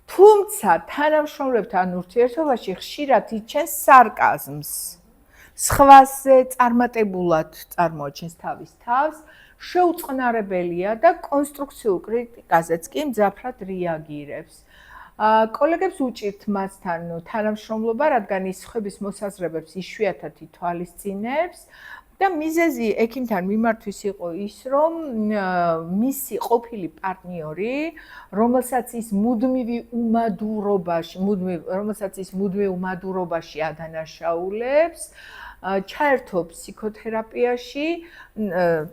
თუმცა თანამშრომლებთან ურთიერთობაში ხშირად იჩენს სარკაზმს. სხვაზე წარმატებულად წარმოაჩენს თავის თავს, შეუწყნარებელია და კონსტრუქციულ კრიტიკაზეც კი მძაფრად რეაგირებს. კოლეგებს უჭირთ მასთან თანამშრომლობა, რადგან ის სხვების მოსაზრებებს იშვიათად ითვალისწინებს და მიზეზი ექიმთან მიმართვის იყო ის, რომ მისი ყოფილი პარტნიორი, რომელსაც ის მუდმივ უმადურობაში ადანაშაულებს, ჩაერთო ფსიქოთერაპიაში,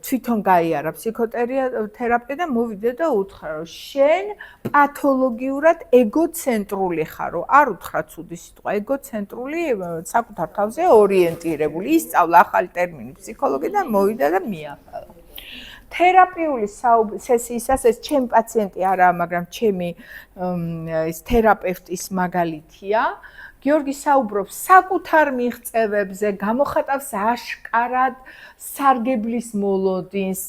თვითონ გაიარა ფსიქოთერაპია და მოვიდა და უთხრა, რომ შენ პათოლოგიურად ეგოცენტრული ხარო. არ უთხრა ცუდი სიტყვა, ეგოცენტრული, საკუთარ თავზე ორიენტირებული. ისწავლა ახალი ტერმინი ფსიქოლოგიიდან, მოვიდა და მიახალა. თერაპიული სესიისას ეს ჩემი პაციენტი არაა, მაგრამ ჩემი ეს თერაპევტის მაგალითია. გიორგი საუბრობს საკუთარ მიღწევებზე, გამოხატავს აშკარად სარგებლის მოლოდინს.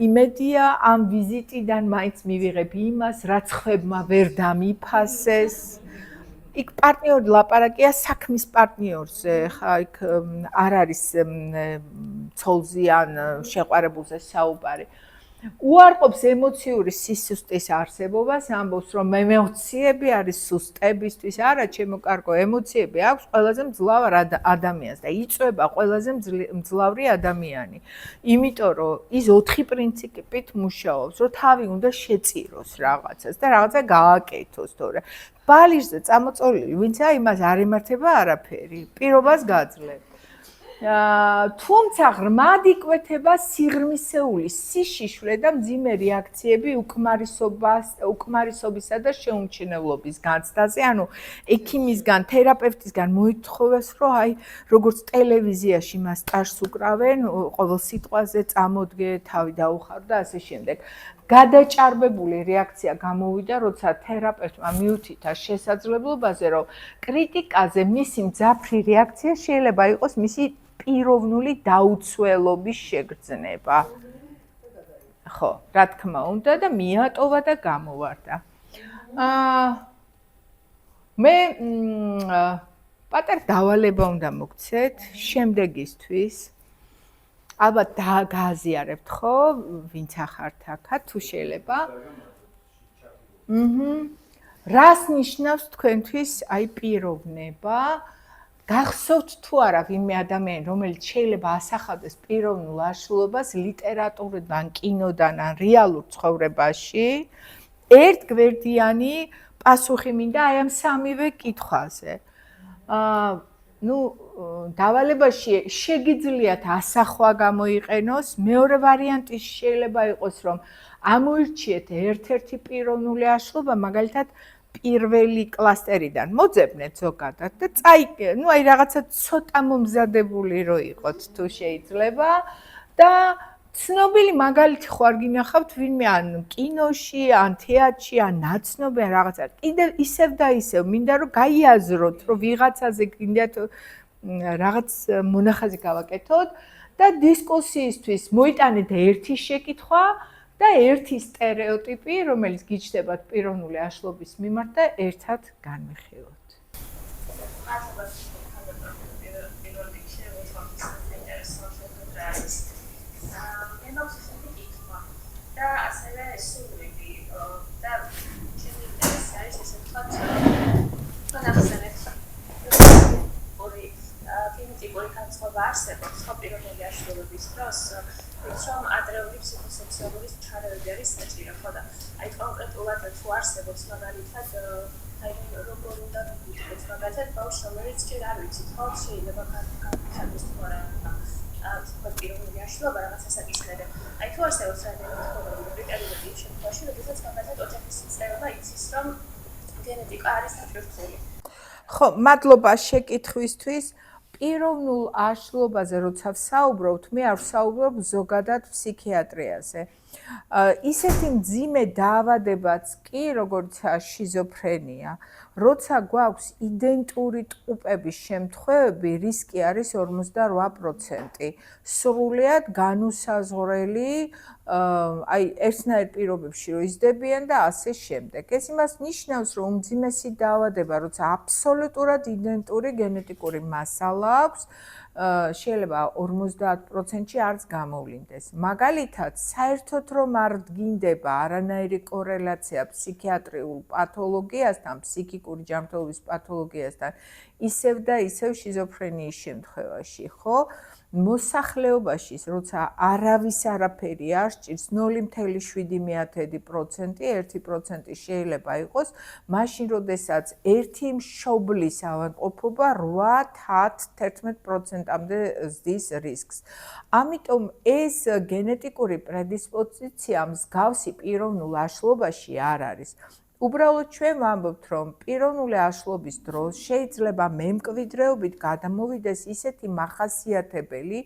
იმედია ამ ვიზიტიდან მაინც მივიღებ იმას, რაც ხვებმა ვერ დამიფასეს. იქ პარტნიორი ლაპარაკია საქმის პარტნიორზე, ხა იქ არ არის ცოლზე ან შეყვარებულზე საუბარი. უარყოფს ემოციური სისუსტის არსებობას, ამბობს, რომ ემოციები არის სუსტებისთვის, არა, ჩემო კარგო, ემოციები აქვს ყველაზე მძლავრ ადამიანს და იწვება ყველაზე მძლავრი ადამიანი. იმიტომ რომ ის 4 პრინციპით მუშაობს, რომ თავი უნდა შეწიროს რაღაცას და რაღაცა გააკეთოს, თორე ბალიშზე წამოწოლილი, ვინცა იმას არ ემართება არაფერი, პირობას გაძლევს. თუმცა ღრმად იკვეთება სიღრმისეული სიშიშვლე და მძიმე რეაქციები უკმარისობისა და შეუმჩნევლობის განცდაზე, ანუ ექიმისგან, თერაპევტისგან მოითხოვეს, რომ აი როგორც ტელევიზიაში მას სტაჟს უკრავენ, ყოველ სიტყვაზე წამოდგე, თავი დაუხარო და ასე შემდეგ. გადაჭარბებული რეაქცია გამოვიდა, როცა თერაპევტმა მიუთითა შესაძლებლობაზე, რომ კრიტიკაზე მისი მძაფრი რეაქცია შეიძლება იყოს მისი პიროვნული დაუცველობის შეგრძნება. ხო, რა თქმა უნდა და მიატოვა და გამოვარდა. მე პატარ დავალება უნდა მოგცეთ შემდეგისთვის. ალბათ გააზიარებთ ხო, ვინც ახართ აქა, თუ შეიძლება. რას ნიშნავს თქვენთვის აი პიროვნება? გახსოვთ თუ არა ვინმე ადამიანი, რომელიც შეიძლება ასახავდეს პიროვნულ აშლილობას ლიტერატურიდან, კინოდან ან რეალურ ცხოვრებაში, ერთგვერდიანი პასუხი მინდა აი ამ სამივე კითხვაზე. დავალებაში შეგიძლიათ ასახვა გამოიყენოს, მეორე ვარიანტი შეიძლება იყოს, რომ ამოირჩიეთ ერთ-ერთი პიროვნული აშლილობა, მაგალითად პირველი კლასტერიდან მოძებნეთ ზოგადად და აი რაღაცა ცოტა მომზადებული რო იყოთ თუ შეიძლება და ცნობილი მაგალითი ხო არ გინახავთ ვინმე ან კინოში, ან თეატრში, ან ნაცნობი რაღაცა. კიდევ ისევ და ისევ მინდა რომ გაიაზროთ, რომ ვიღაცაზე გინდათ რაღაც მონახაზი გავაკეთოთ და დისკუსიისთვის მოიტანეთ ერთი შეკითხვა და ერთი სტერეოტიპი, რომელიც გიჩნდებათ პიროვნული აშლობის მიმართ და ერთად განვიხილოთ. და ასევე სულები და ჩემი ინტერესი არის ესე ვთქვათ, განახსენეთ ორი გენეტიკური განსხვავება არსებობს ხო პიროვნული აშლილობის დროს, რომ ადრეული ფსიქოსოციალური ჩარევები არის საჭირო, ხო და აი კონკრეტულად თუ არსებობს მაგალითად აი როგორ უნდა ვიტყვით მაგალითად ბავშვს, რომელიც ჯერ არ ვიცით ხო, შეიძლება განხილდეს თუ არა პიროვნული აშლილობა რაღაცა საკისრება. აი თუ არსებობს რამდენიმე კრიტერიუმი იმ შემთხვევაში, როდესაც მაგალითად ოჯახის წევრმა იცის, რომ გენეტიკა არის საპირისპირო. ხო, მადლობა შეკითხვისთვის. პიროვნულ აშლილობაზე როცა ვსაუბრობთ, მე არ ვსაუბრობ ზოგადად ფსიქიატრიაზე. ისეთი მძიმე დაავადებაც კი, როგორც შიზოფრენია, როცა გვაქვს იდენტური ტყუპების შემთხვევები, რისკი არის 48%. სრულიად განუსაზღვრელი, აი ერთნაირ პირობებში რო იზრდებიან და ასე შემდეგ. ეს იმას ნიშნავს, რომ უმძიმესი დაავადება, როცა აბსოლუტურად იდენტური გენეტიკური მასალა აქვს, შეიძლება 50%-ში არც გამოვლინდეს. მაგალითად, საერთოდ რომ არ დგინდება არანაირი კორელაცია ფსიქიატრიულ პათოლოგიასთან, ფსიქიკური ჯანმრთელობის პათოლოგიასთან, ისევ და ისევ შიზოფრენიის შემთხვევაში, ხო? მოსახლეობაში, როცა არავის არაფერი არ სჭირს 0.7%, 1% შეიძლება იყოს, მაშინ როდესაც ერთი მშობლის ავადმყოფობა 8-10-11%-მდე ზრდის რისკს. ამიტომ ეს გენეტიკური პრედისპოზიცია მსგავსი პიროვნულ აშლობაში არ არის. უბრალოდ ჩვენ ვამბობთ, რომ პიროვნული აშლობის დროს შეიძლება მემკვიდრეობით გადამოვიდეს ისეთი მახასიათებელი,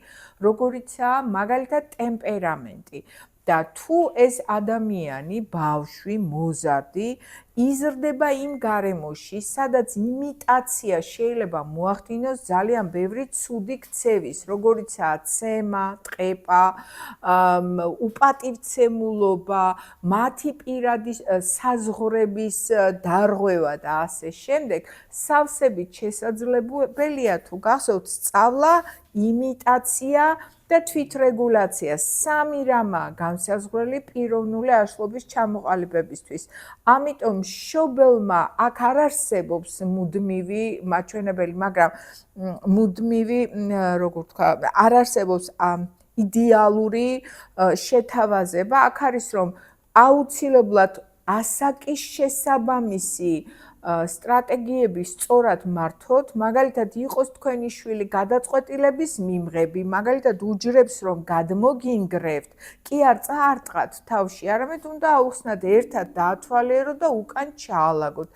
როგორიცაა მაგალითად ტემპერამენტი. და თუ ეს ადამიანი, ბავშვი, მოზარდი, იზრდება იმ გარემოში, სადაც იმიტაცია შეიძლება მოახდინოს ძალიან ბევრი ცუდი ქცევის, როგორიცაა ცემა, ტყეპა, უპატივცემულობა, მათი პირადი საზღვრების დარღვევა და ასე შემდეგ, სავსებით შესაძლებელია თუ გახსოვთ სწავლა, იმიტაცია და თვითრეგულაცია. სამი რამაა განსაზღვრელი პიროვნული აშლობის ჩამოყალიბებისთვის. ამიტომ მშობელმა აქ არ არსებობს მუდმივი მაჩვენებელი, მაგრამ მუდმივი, როგორ ვთქვა, არ არსებობს იდეალური შეთავაზება. აქ არის რომ აუცილებლად ასაკის შესაბამისი სტრატეგიები სწორად მართოთ, მაგალითად იყოს თქვენი შვილი გადაწყვეტილების მიმღები, მაგალითად უჯრებს რომ გადმოგინგრევთ, კი არ წაარტყათ თავში, არამედ უნდა აუხსნათ ერთად დაათვალიეროთ და უკან ჩაალაგოთ.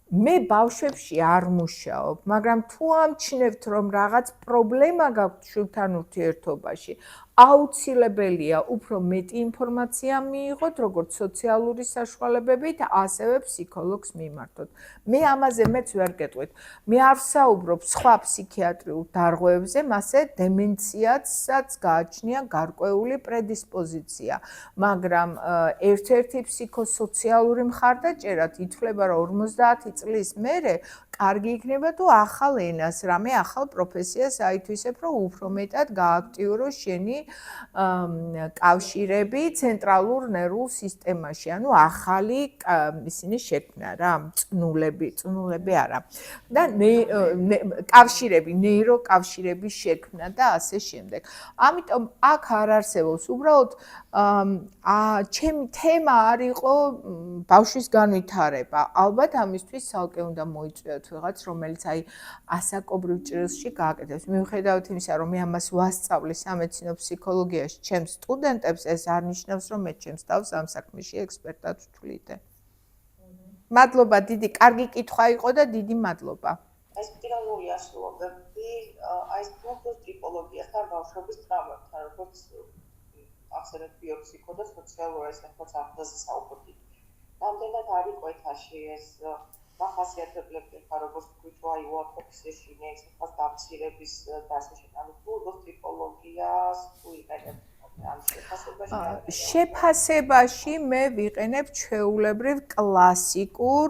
მე ბავშვებში არ მუშაობ, მაგრამ თუ ამჩნევთ რომ რაღაც პრობლემა გაქვთ შვილთან ურთიერთობაში, აუცილებელია უფრო მეტი ინფორმაცია მიიღოთ, როგორც სოციალური საშუალებებით, ასევე ფსიქოლოგს მიმართოთ. მე ამაზე მეც ვერ გეტყვით. მე არ ვსაუბრობ სხვა ფსიქიატრიულ დარღვევებზე, მასე დემენციაცაც გააჩნია გარკვეული პრედისპოზიცია, მაგრამ ერთ-ერთი ფსიქოსოციალური მხარდაჭერად ითვლება, რომ 50 წლის მერე კარგი იქნება თუ ახალ ენას, რამე ახალ პროფესიას აითვისებ, რომ უფრო მეტად გააქტიუროს შენი კავშირები ცენტრალურ ნერვულ სისტემაში, ანუ ახალი ისინი შექმნა რა, წნულები არა. და კავშირები, ნეიროკავშირების შექმნა და ასე შემდეგ. ამიტომ აქ არ არსებობს, უბრალოდ ჩემი თემა არ იყო ბავშვის განვითარება. ალბათ ამისთვის ცალკე უნდა მოიწვიოთ ვიღაც, რომელიც აი ასაკობრივ ჭრილში გააკეთებს. მიუხედავად იმისა, რომ მე ამას ვასწავლე სამედიცინო ფსიქოლოგიაში ჩემს სტუდენტებს, ეს არ ნიშნავს, რომ მე ჩემს თავს ამ საქმეში ექსპერტად ვთვლიდე. მადლობა, დიდი, კარგი კითხვა იყო და დიდი მადლობა. ეს პიროვნული აშლობები, აი ეს ტიპოლოგიასთან ბავშვობის ტრავმებთან, როგორც ახსენეთ ბიოფსიქო და სოციალური ეს ახაც ახლაზე საუბრობთ. რამდენად არის კვეთაში ეს მახასიათებლები, როგორც თქვით, აი უარყოფისეში, ეს ახაც დამცირების და ასე შემდეგ, ანუ ტიპოლოგიას თუ იყენებთ ამ შეფასებაში მე ვიყენებ ჩვეულებრივ კლასიკურ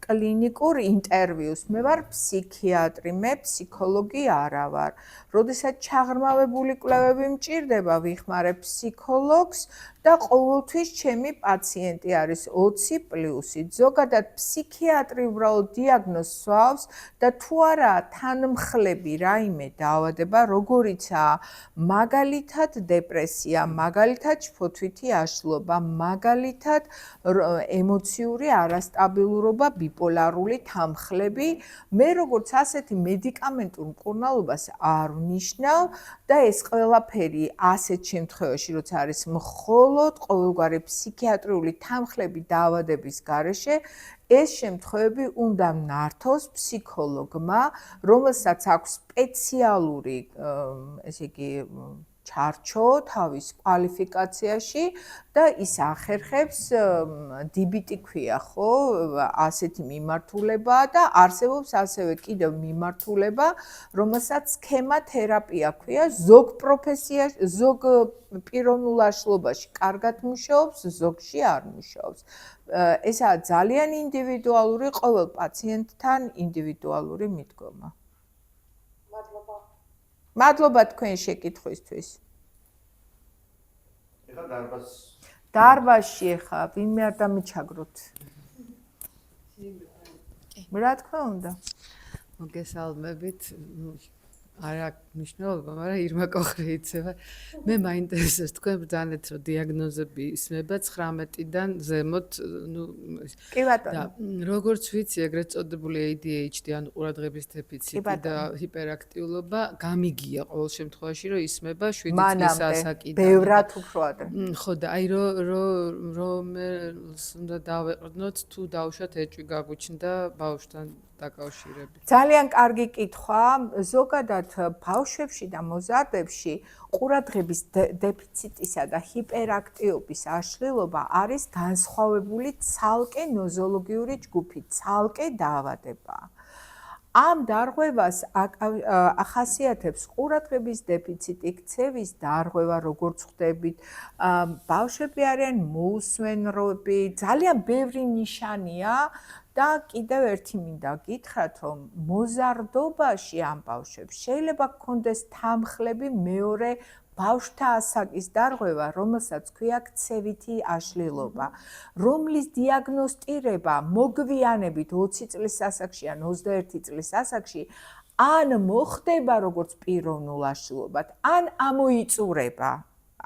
კლინიკურ ინტერვიუს. მე ვარ ფსიქიატრი, მე ფსიქოლოგი არა ვარ. როდესაც ჩაღრმავებული კვლევები მჭირდება, ვიხმარებ ფსიქოლოგს და ყოველთვის ჩემი პაციენტი არის 20+. ზოგადად ფსიქიატრი უბრალოდ დიაგნოზს სვავს და თუ არა თანმხლები რაიმე დაავადება, როგორიცაა მაგალითად დეპრესია, მაგალითად შფოთვითი აშლობა, მაგალითად ემოციური არასტაბილურობა, ბიპოლარული თანმხლები, მე როგორც ასეთი მედიკამენტურ მკურნალობას არ ვნიშნავ და ეს ყველაფერი ასეთ შემთხვევაში, როცა არის მხოლოდ ყოველგვარი ფსიქიატრიული თანმხლები დაავადების გარეშე, ეს შემთხვევები უნდა ნართოს ფსიქოლოგმა, რომელსაც აქვს სპეციალური, ესე იგი, ჩარჩო თავის კვალიფიკაციაში და ის ახერხებს DBT ქვია, ხო, ასეთი მიმართულებაა და არსებობს ასევე კიდევ მიმართულება, რომელსაც სქემათერაპია ქვია, ზოგ პროფესიაში, ზოგ პიროვნულ აშლობაში კარგად მუშაობს, ზოგში არ მუშაობს. ესაა ძალიან ინდივიდუალური, ყოველ პაციენტთან ინდივიდუალური მიდგომა. მადლობა თქვენ შეკითხვისთვის. ეხლა დარბაზში ეხა ვინმე არ დამიჩაგროთ. რა თქმა უნდა. მოგესალმებით. არ აქვს მნიშვნელობა, მაგრამ ირმა კოხრი იცება. მე მაინტერესებს თქვენ ბრძანეთ, რომ დიაგნოზები ისმება 19-დან ზემოთ, კი ბატონო. და როგორც ვიცი, ეგრეთ წოდებული ADHD, ანუ ყურადღების დეფიციტი და ჰიპერაქტიულობა გამიგია ყოველ შემთხვევაში, რომ ისმება 7 წლის ასაკიდან. ბევრად უფრო ადრე. ხო და აი რომელს უნდა დავეყრდნოთ, თუ დავუშვათ ეჭვი გაგვიჩნდა ბავშვთან დაკავშირებით. ძალიან კარგი კითხვა. ზოგადად ბავშვებში და მოზარდებში ყურადღების დეფიციტისა და ჰიპერაქტიობის აშლილობა არის განსხვავებული ცალკე ნოზოლოგიური ჯგუფი, ცალკე დაავადება. ამ დარღვევას ახასიათებს ყურადღების დეფიციტი, ქცევის დარღვევა, როგორც ხვდებით, ბავშვები არიან მოუსვენრები, ძალიან ბევრი ნიშანია. და კიდევ ერთი მინდა გითხრათ, რომ მოზარდობაში ამ ბავშვებს შეიძლება გქონდეს თანხლები მეორე ბავშვთა ასაკის დარღვევა, რომელსაც ქვია ქცევითი აშლილობა, რომლის დიაგნოსტირება მოგვიანებით 20 წლის ასაკში ან 21 წლის ასაკში ან მოხდება როგორც პიროვნულ აშლილობად, ან ამოიწურება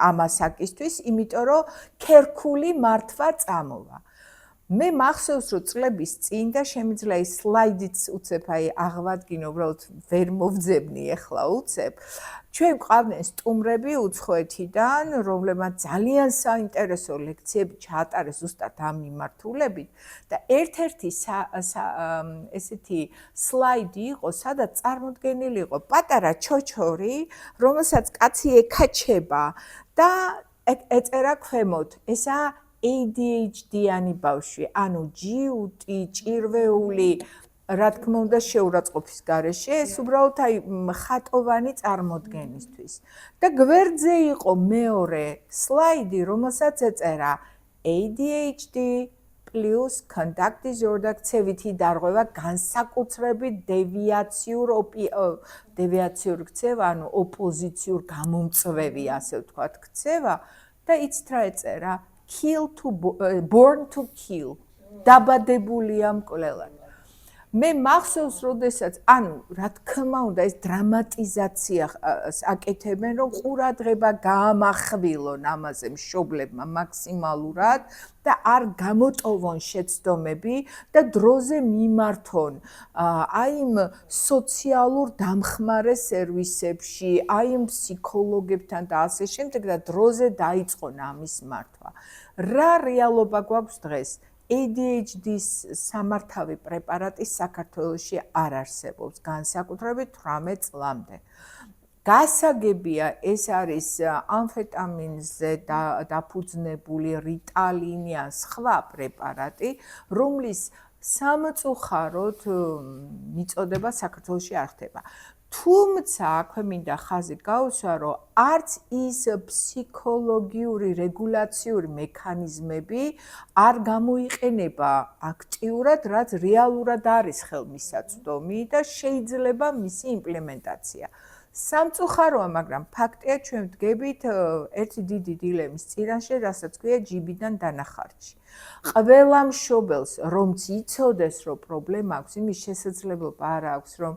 ამ ასაკისთვის, იმიტომ რომ ქერქული მართვა წამოვა. მე მახსოვს, რომ წლების წინ და შემიძლია ის სლაიდიც უცებ აი აღვადგინო, უბრალოდ ვერ მოვძებნი ახლა უცებ. ჩვენ გვყავდნენ სტუმრები უცხოეთიდან, რომლებმაც ძალიან საინტერესო ლექციები ჩაატარეს ზუსტად ამ მიმართულებით და ერთ-ერთი ესეთი სლაიდი იყო, სადაც წარმოდგენილი იყო პატარა ჩოჩორი, რომელსაც კაცი ეკაჩება და ეწერა ქვემოთ, ესაა ADHD-იანი ბავშვი, ანუ ჯიუტი, ჭირვეული, რა თქმა უნდა, შეურაცხყოფის გარეშე, ეს უბრალოდ აი ხატოვანი წარმოდგენისთვის. და გვერდზე იყო მეორე სლაიდი, რომელსაც ეწერა ADHD plus conduct disorder, ქცევითი დარღვევა, განსაკუთრებით დევიაციურ ქცევა, ანუ ოპოზიციურ გამომწვევი, ასე ვთქვათ, ქცევა და იცით რა ეწერა? Born to kill. დაბადებულია მკვლელად. მე მახსოვს, როდესაც, ანუ რა თქმა უნდა, ეს დრამატიზაცია აკეთებენ, რომ ყურადღება გაამახვილონ ამაზე მშობლებმა მაქსიმალურად და არ გამოტოვონ შეცდომები და დროზე მიმართონ აი იმ სოციალურ დამხმარე სერვისებში, აი იმ ფსიქოლოგებთან და ასე შემდეგ და დროზე დაიწყონ ამის მართვა. რა რეალობა გვაქვს დღეს? ADHD-ის სამართავი პრეპარატი საქართველოში არ არსებობს, განსაკუთრებით 18 წლამდე. გასაგებია, ეს არის ამფეტამინზე დაფუძნებული რიტალინი ან სხვა პრეპარატი, რომლის სამწუხაროდ მიწოდება საქართველოში არ ხდება. თუმცა, აქვე მინდა ხაზი გაუსვა, რომ არც ის ფსიქოლოგიური რეგულაციური მექანიზმები არ გამოიყენება აქტიურად, რაც რეალურად არის ხელმისაწვდომი და შეიძლება მისი იმპლემენტაცია. სამწუხაროა, მაგრამ ფაქტია, ჩვენ ვდგებით ერთი დიდი დილემის წინაშე, რასაც ქვია ჯიბიდან დანახარჯი. ყველა მშობელს, რომც იცოდეს, რომ პრობლემა აქვს, იმის შესაძლებლობა არ აქვს, რომ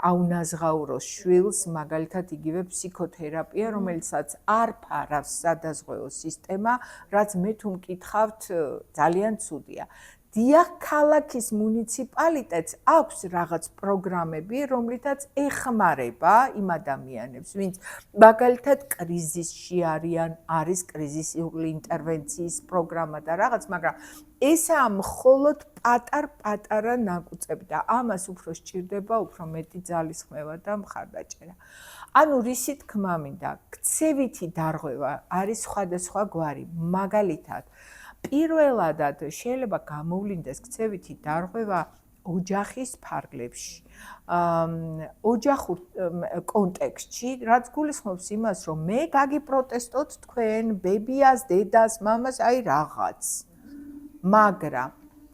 აუნაზღაუროს შვილს, მაგალითად იგივე ფსიქოთერაპია, რომელსაც არ ფარავს სადაზღვეო სისტემა, რაც მე თუ მკითხავთ ძალიან ცუდია. დიახ, ქალაქის მუნიციპალიტეტს აქვს რაღაც პროგრამები, რომლითაც ეხმარება იმ ადამიანებს, ვინც მაგალითად კრიზისში არიან, არის კრიზისული ინტერვენციის პროგრამა და რაღაც, მაგრამ ესაა მხოლოდ პატარ-პატარა ნაკუწები და ამას უფრო სჭირდება, უფრო მეტი ძალისხმევა და მხარდაჭერა. ანუ რისი თქმა მინდა, ქცევითი დარღვევა არის სხვადასხვა გვარი, მაგალითად პირველადად შეიძლება გამოვლინდეს ქცევითი დარღვევა ოჯახის ფარგლებში, ოჯახურ კონტექსტში, რაც გულისხმობს იმას, რომ მე გაგიპროტესტოთ თქვენ, ბებიას, დედას, მამას, აი რაღაც. მაგრამ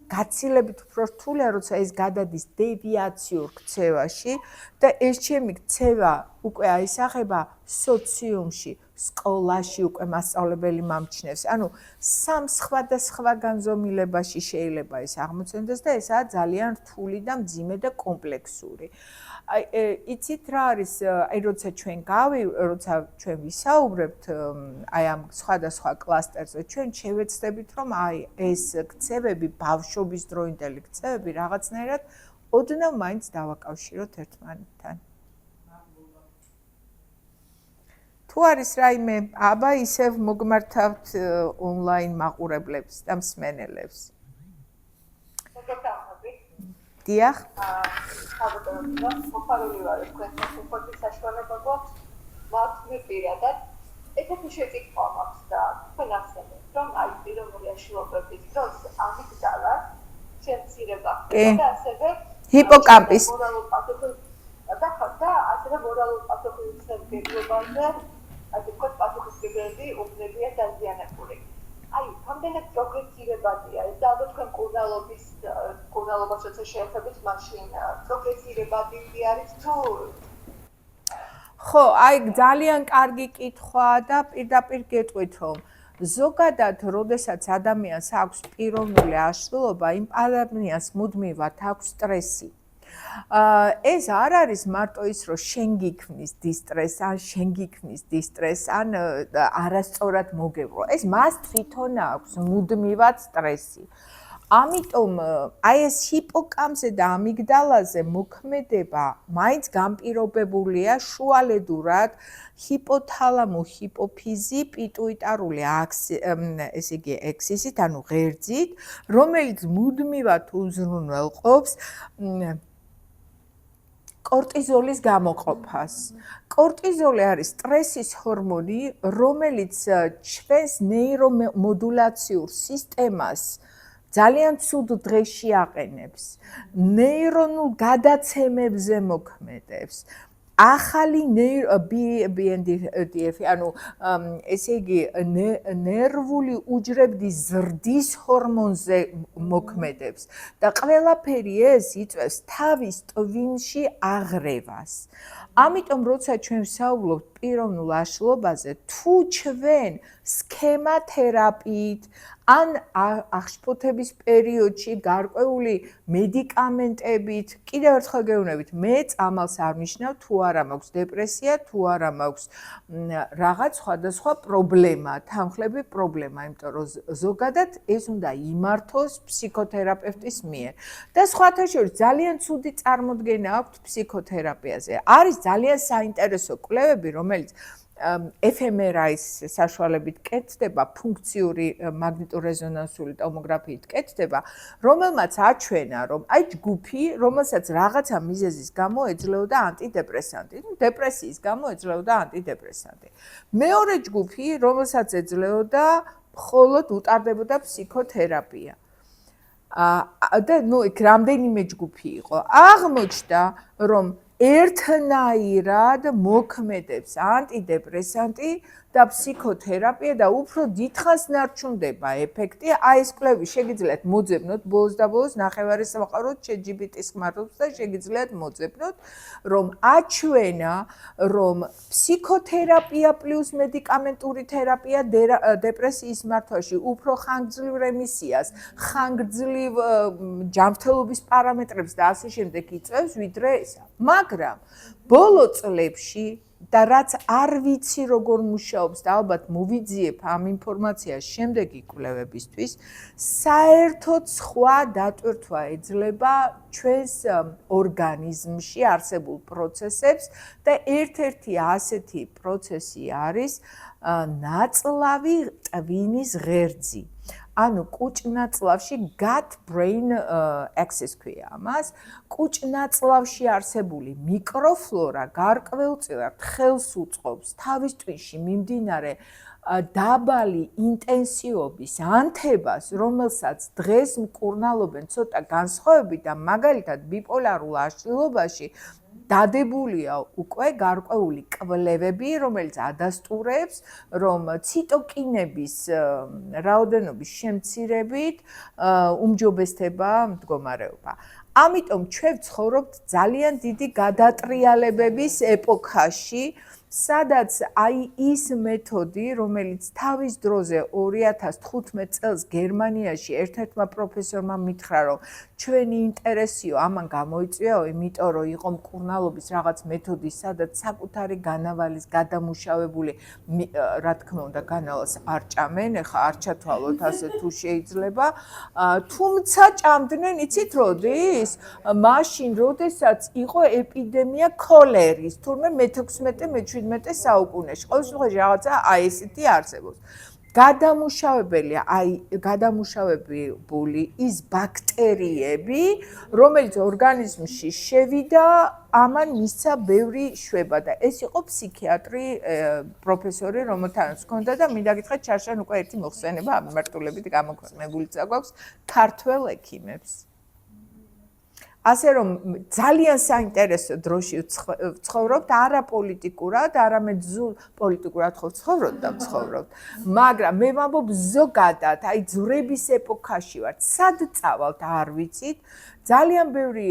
გაცილებით უფრო რთულია, როცა ეს გადადის დევიაციურ ქცევაში და ეს ჩემი ქცევა უკვე აისახება სოციუმში, სკოლაში უკვე მასწავლებელი მომჩნევს. ანუ სამ სხვადასხვა განზომილებაში შეიძლება ეს აღმოცენდეს და ესაა ძალიან რთული და მძიმე და კომპლექსური. იცით რა არის, როცა ჩვენ ვისაუბრებთ აი ამ სხვადასხვა კლასტერზე, ჩვენ შევეცდებით, რომ აი ეს ქცევები, ბავშვობის დროინდელი ქცევები რაღაცნაირად ოდნავ მაინც დავაკავშიროთ ერთმანეთთან. თუ არის რაიმე, აბა ისევ მოგმართავთ ონლაინ მაყურებლებს და მსმენელებს. დიახ. მოხარული ვარ თქვენთან უხოთი საშუალება გვაქვს მაქვს მე პირადად ესეთი შეკითხვა მაქვს და თქვენ ახსენეთ რომ აი პიროვნული აშლობების დროს ამიგდალა შემცირება და ასევე ჰიპოკამპის და ასევე მორალურ პასუხისმგებლობაზე ასე ვთქვათ პასუხისმგებლები უგრძებია დაზიანებული. აი, რამდენად პროგრესირებადია ეს და ალბათ თქვენ კურნალობას როცა შეეხებით მაშინ პროგრესირებადი არის თუ ხო, აი ძალიან კარგი კითხვა და პირდაპირ გეტყვით რომ ზოგადად როდესაც ადამიანს აქვს პიროვნული აშლილობა, იმ ადამიანს მუდმივად აქვს სტრესი. ეს არ არის მარტო ის, რომ შენ გიქმნის დისტრესს, ან არასწორად მოგევრო. ეს მას თვითონ აქვს მუდმივად სტრესი. ამიტომ აი ეს ჰიპოკამპზე და ამიგდალაზე მოქმედება მაინც განპირობებულია შუალედურად ჰიპოთალამო ჰიპოფიზი პიტუიტარული ესე იგი ექსისით, ანუ ღერძით, რომელიც მუდმივად უზრუნველყოფს კორტიზოლის გამოყოფას. კორტიზოლი არის სტრესის ჰორმონი, რომელიც ჩვენს ნეირომოდულაციურ სისტემას ძალიან ცუდ დღეში აყენებს, ნეირონულ გადაცემებზე მოქმედებს. ახალი BNDF, ანუ ესე იგი ნერვული უჯრედის ზრდის ჰორმონზე მოქმედებს და ყველაფერი ეს იწვევს თავის ტვინში აღრევას. ამიტომ როცა ჩვენ ვსაუბრობთ პიროვნულ აშლობაზე, თუ ჩვენ სქემათერაპიით ან აღშფოთების პერიოდში გარკვეული მედიკამენტებით, კიდევ ერთხელ გეუბნებით, მე წამალს არ ნიშნავ თუ არა მაქვს დეპრესია, თუ არა მაქვს რაღაც სხვადასხვა პრობლემა, თანხლები პრობლემა, იმიტომ რომ ზოგადად ეს უნდა იმართოს ფსიქოთერაპევტის მიერ. და სხვათა შორის ძალიან ცუდი წარმოდგენა აქვს ფსიქოთერაპიაზე. არის ძალიან საინტერესო კვლევები, რომელიც FMRI-ის საშუალებით კეთდება, ფუნქციური მაგნიტორეზონანსული ტომოგრაფიით კეთდება, რომელმაც აჩვენა, რომ აი ჯგუფი, რომელსაც რაღაცა მიზეზის გამო ეძლეოდა ანტიდეპრესანტი, დეპრესიის გამო ეძლეოდა ანტიდეპრესანტი. მეორე ჯგუფი, რომელსაც ეძლეოდა მხოლოდ უტარდებოდა ფსიქოთერაპია. და იქ რამდენიმე ჯგუფი იყო. აღმოჩნდა, რომ ერთნაირად მოქმედებს ანტიდეპრესანტი და ფსიქოთერაპია და უფრო დიდხანს ნარჩუნდება ეფექტი. აი ეს კვლევი შეგიძლიათ მოძებნოთ ბოლოს და ბოლოს ნახევარის საყაროდ ChatGPT-ს ხმარობთ და შეგიძლიათ მოძებნოთ, რომ აჩვენა, რომ ფსიქოთერაპია პლუს მედიკამენტური თერაპია დეპრესიის მართვაში უფრო ხანგრძლივ რემისიას, ხანგრძლივ ჯანმრთელობის პარამეტრებს და ასე შემდეგ იწვევს, ვიდრე ესა. მაგრამ ბოლო წლებში და რაც არ ვიცი როგორ მუშაობს და ალბათ მოვიძიებ ამ ინფორმაციას შემდეგი კვლევებისთვის, საერთოდ სხვა დატვირთვა ეძლება ჩვენს ორგანიზმში არსებულ პროცესებს და ერთ-ერთი ასეთი პროცესი არის ნაწლავი ტვინის ღერძი. ანუ კუჭნაწლავში gut brain axis ქვია ამას. კუჭნაწლავში არსებული მიკროფლორა გარკვეულწილად ხელს უწყობს თავის ტვინში მიმდინარე დაბალი ინტენსივობის ანთებას, რომელსაც დღეს მკურნალობენ ცოტა განსხვავებით და მაგალითად ბიპოლარულ აშლილობაში დადებულია უკვე გარკვეული კვლევები, რომელიც ადასტურებს, რომ ციტოკინების რაოდენობის შემცირებით უმჯობესდება მდგომარეობა. ამიტომ ჩვენ ვცხოვრობთ ძალიან დიდი გადატრიალებების ეპოქაში, სადაც აი ის მეთოდი, რომელიც თავის დროზე 2015 წელს გერმანიაში ერთ-ერთმა პროფესორმა მითხრა, რომ ჩვენი ინტერესიო ამან გამოიწვიაო, იმიტომ რომ იყო მკურნალობის რაღაც მეთოდი, სადაც საკუთარი განავალის გადამუშავებული, რა თქმა უნდა, განავალს არ ჭამენ, ეხა არ ჩათვალოთ ასე თუ შეიძლება, თუმცა ჭამდნენ, იცით როდის? მაშინ, როდესაც იყო ეპიდემია ქოლერის, თურმე მე-16-მე-17 საუკუნეში. ყოველ შემთხვევაში რაღაცა აი ესეთი არსებობს. გადამუშავებული ის ბაქტერიები, რომელიც ორგანიზმში შევიდა, ამან მისცა ბევრი შვება და ეს იყო ფსიქიატრი პროფესორი, რომელთანაც ჰქონდა და მინდა გითხრათ, ჩარშან უკვე ერთი მოხსენება ამ მიმართულებით გამოქვეყნებულიც აქვს ქართველ ექიმებს. ასე რომ ძალიან საინტერესო დროში ვცხოვრობთ, არა პოლიტიკურად, არამედ პოლიტიკურად ხო ვცხოვრობთ და ვცხოვრობთ, მაგრამ მე ვამბობ ზოგადად, აი ძვრების ეპოქაში ვართ, სად წავალთ არ ვიცით, ძალიან ბევრი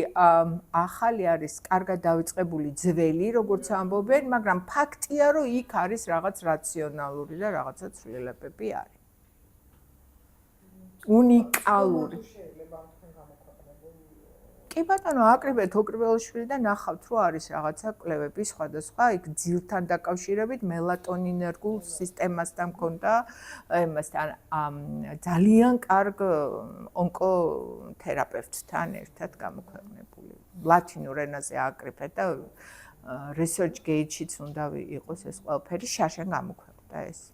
ახალი არის კარგად დავიწყებული ძველი, როგორც ამბობენ, მაგრამ ფაქტია, რომ იქ არის რაღაც რაციონალური და რაღაცა ცვლილებები არის. უნიკალური. კი ბატონო, აკრიბეთ ოკრიბელაშვილი და ნახავთ, რომ არის რაღაცა კვლევები სხვადასხვა, იქ ძილთან დაკავშირებით მელატონინერგულ სისტემასთან მქონდა, იმასთან ძალიან კარგ ონკოთერაპევტთან ერთად გამოქვეყნებული. ლათინურ ენაზე აკრიფეთ და research gate-შიც უნდა იყოს ეს ყველაფერი, შარშან გამოქვეყნდა ეს.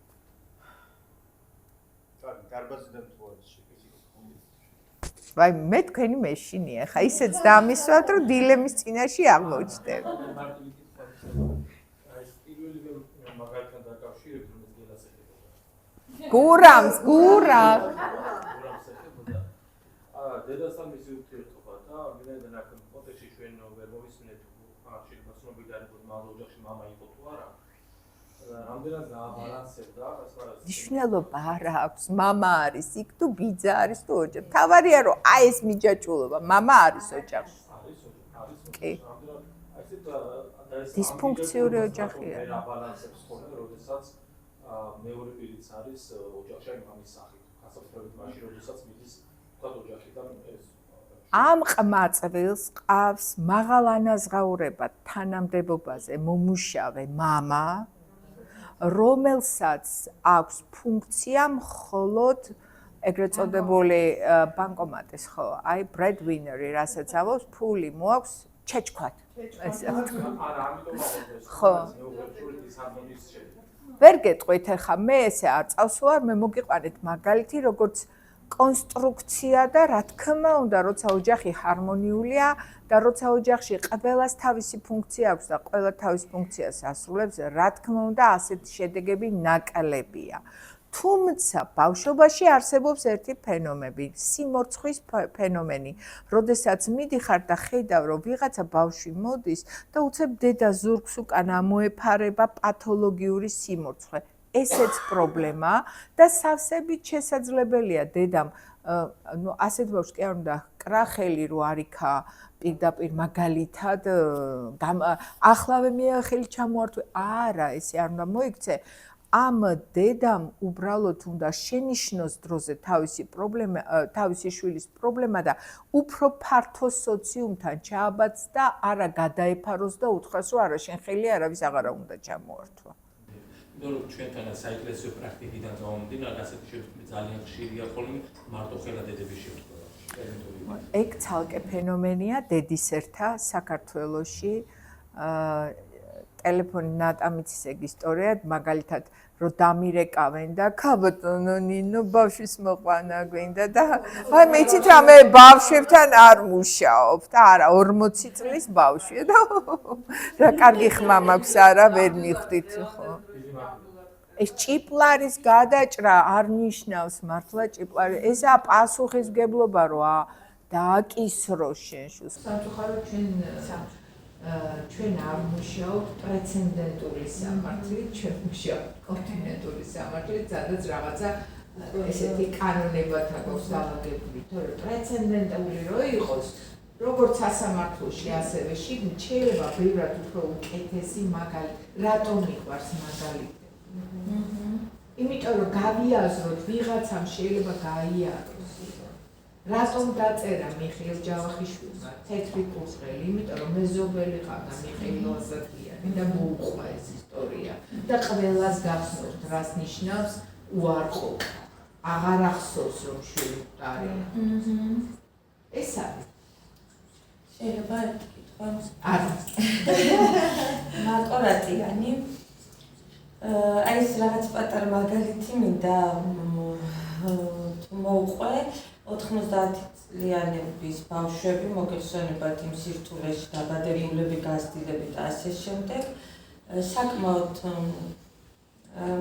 დარბაზიდან თუ არის ვაი მე თქვენი მეშინია, ხა ისეც დამისვათ, რომ დილემის წინაშე აღმოჩნდები. გურამს. დედასთან მისი ურთიერთობა და ვინაიდან აქ კონტექსტში ჩვენ ვერ მოვისმინეთ, შეიძლება ცნობილი არის, რომ მამალ ოჯახში მამა იყო თუ არა. რამდენად გააბალანსებდა ეს არის. მნიშვნელობა არ აქვს, მამა არის იქ თუ ბიძა არის თუ ოჯახი. თავარია რომ აი ეს მიჯაჭვულობა, მამა არის ოჯახში. კი. დისფუნქციური ოჯახია. აბალანსებს ხოლმე, როდესაც მეორე პირიც არის ოჯახში მამის სახით. განსაკუთრებით მაშინ, როდესაც მიდის თქვათ ოჯახიდან ეს ამ ყმაწვილს ყავს მაღალანაზღაურებად თანამდებობაზე მომუშავე მამა, რომელსაც აქვს ფუნქცია მხოლოდ ეგრეთ წოდებული ბანკომატის, ხო, აი breadwinner-ი, რასაც ამბობს, ფული მოაქვს ჩეჩქვათ. ესე ვთქვა. არა, ამიტომ ამბობ ხო. ეს ჰარმონიის შედეგი. ვერ გეტყვით ახლა მე ესე არ წავს ვარ, მე მოგიყვანეთ მაგალითი, როგორც კონსტრუქცია და რა თქმა უნდა, როცა ოჯახი ჰარმონიულია და როცა ოჯახში ყველას თავისი ფუნქცია აქვს და ყველა თავის ფუნქციას ასრულებს, რა თქმა უნდა, ასეთი შედეგები ნაკლებია. თუმცა ბავშვობაში არსებობს ერთი ფენომენი, სიმორცხვის ფენომენი, როდესაც მიდიხარ და ხედავ, რომ ვიღაცა ბავშვი მოდის და უცებ დედა ზურგს უკან ამოეფარება პათოლოგიური სიმორცხვა. ესეც პრობლემა და სავსებით შესაძლებელია დედამ, ну, ასეთ ბავშვს კი არ უნდა კრახელი რო არიქა პირდაპირ მაგალითად ახლავე მე ხელი ჩამოართვე. არა, ესე არ უნდა მოიქცე. ამ დედამ უბრალოდ უნდა შენიშნოს დროზე თავისი შვილის პრობლემა და უფრო ფართო სოციუმთან ჩააბაცდა, არა გადაეფაროს და უთხრას, რომ არა შენ ხელი არავის აღარა უნდა ჩამოართვა. რომ ჩვენთან საეკლესიო პრაქტიკიდან გამომდინარე, ასეთი შემთხვევა ძალიან ხშირია ხოლმე მარტო ხელადედების შემთხვევა. ეგ ცალკე ფენომენია დედისერთა საქართველოში. ტელეფონი ნატამიცის ეგ ისტორია, მაგალითად რომ დამირეკავენ და ქაბატონო ნინო ბავშვის მოყვანა გვინდა და აი მე იცით რა მე ბავშვებთან არ მუშაობ და არა 40 წლის ბავშვია და რა კარგი ხმა მაქვს არა ვერ მიხვდით ხო ეს ჭიპლარის გადაჭრა არ ნიშნავს მართლა ჭიპლარი ესა პასუხისმგებლობა როა დააკისრო შენ შულს სამწუხაროდ ჩვენ ჩვენ არ მუშაობთ პრეცედენტული სამართლით, ჩვენ მუშაობთ კონტინენტური სამართლით, სადაც რაღაცა ესეთი კანონებად აქვს დალაგებული, თორე პრეცედენტული რო იყოს, როგორც სასამართლოში, ასევე შიგნით შეიძლება ბევრად უფრო უკეთესი მაგალითი, რატომ მიყვარს მაგალითი? იმიტომ რომ გავიაზროთ, ვიღაცამ შეიძლება გაიაროს. რატომ დაწერა მიხეილ ჯავახიშვილმა თეთრი კურსღელი? იმიტომ რომ მეზობელი ყავდა მიხეილ ოზათიანი და მოუყვა ეს ისტორია და ყველას გახსოვთ, რას ნიშნავს უარყოფა. აღარ ახსოვს რომ შვილი მყარია. ეს არის. შეიძლება ერთი კითხვა? არა. მარტო რატიანი აი ეს რაღაც პატარა მაგალითი მინდა მოუყვე 90 წლიანების ბავშვები მოგეხსენებათ იმ სირთულეში დაბადებულები, გაზრდილები და ასე შემდეგ. საკმაოდ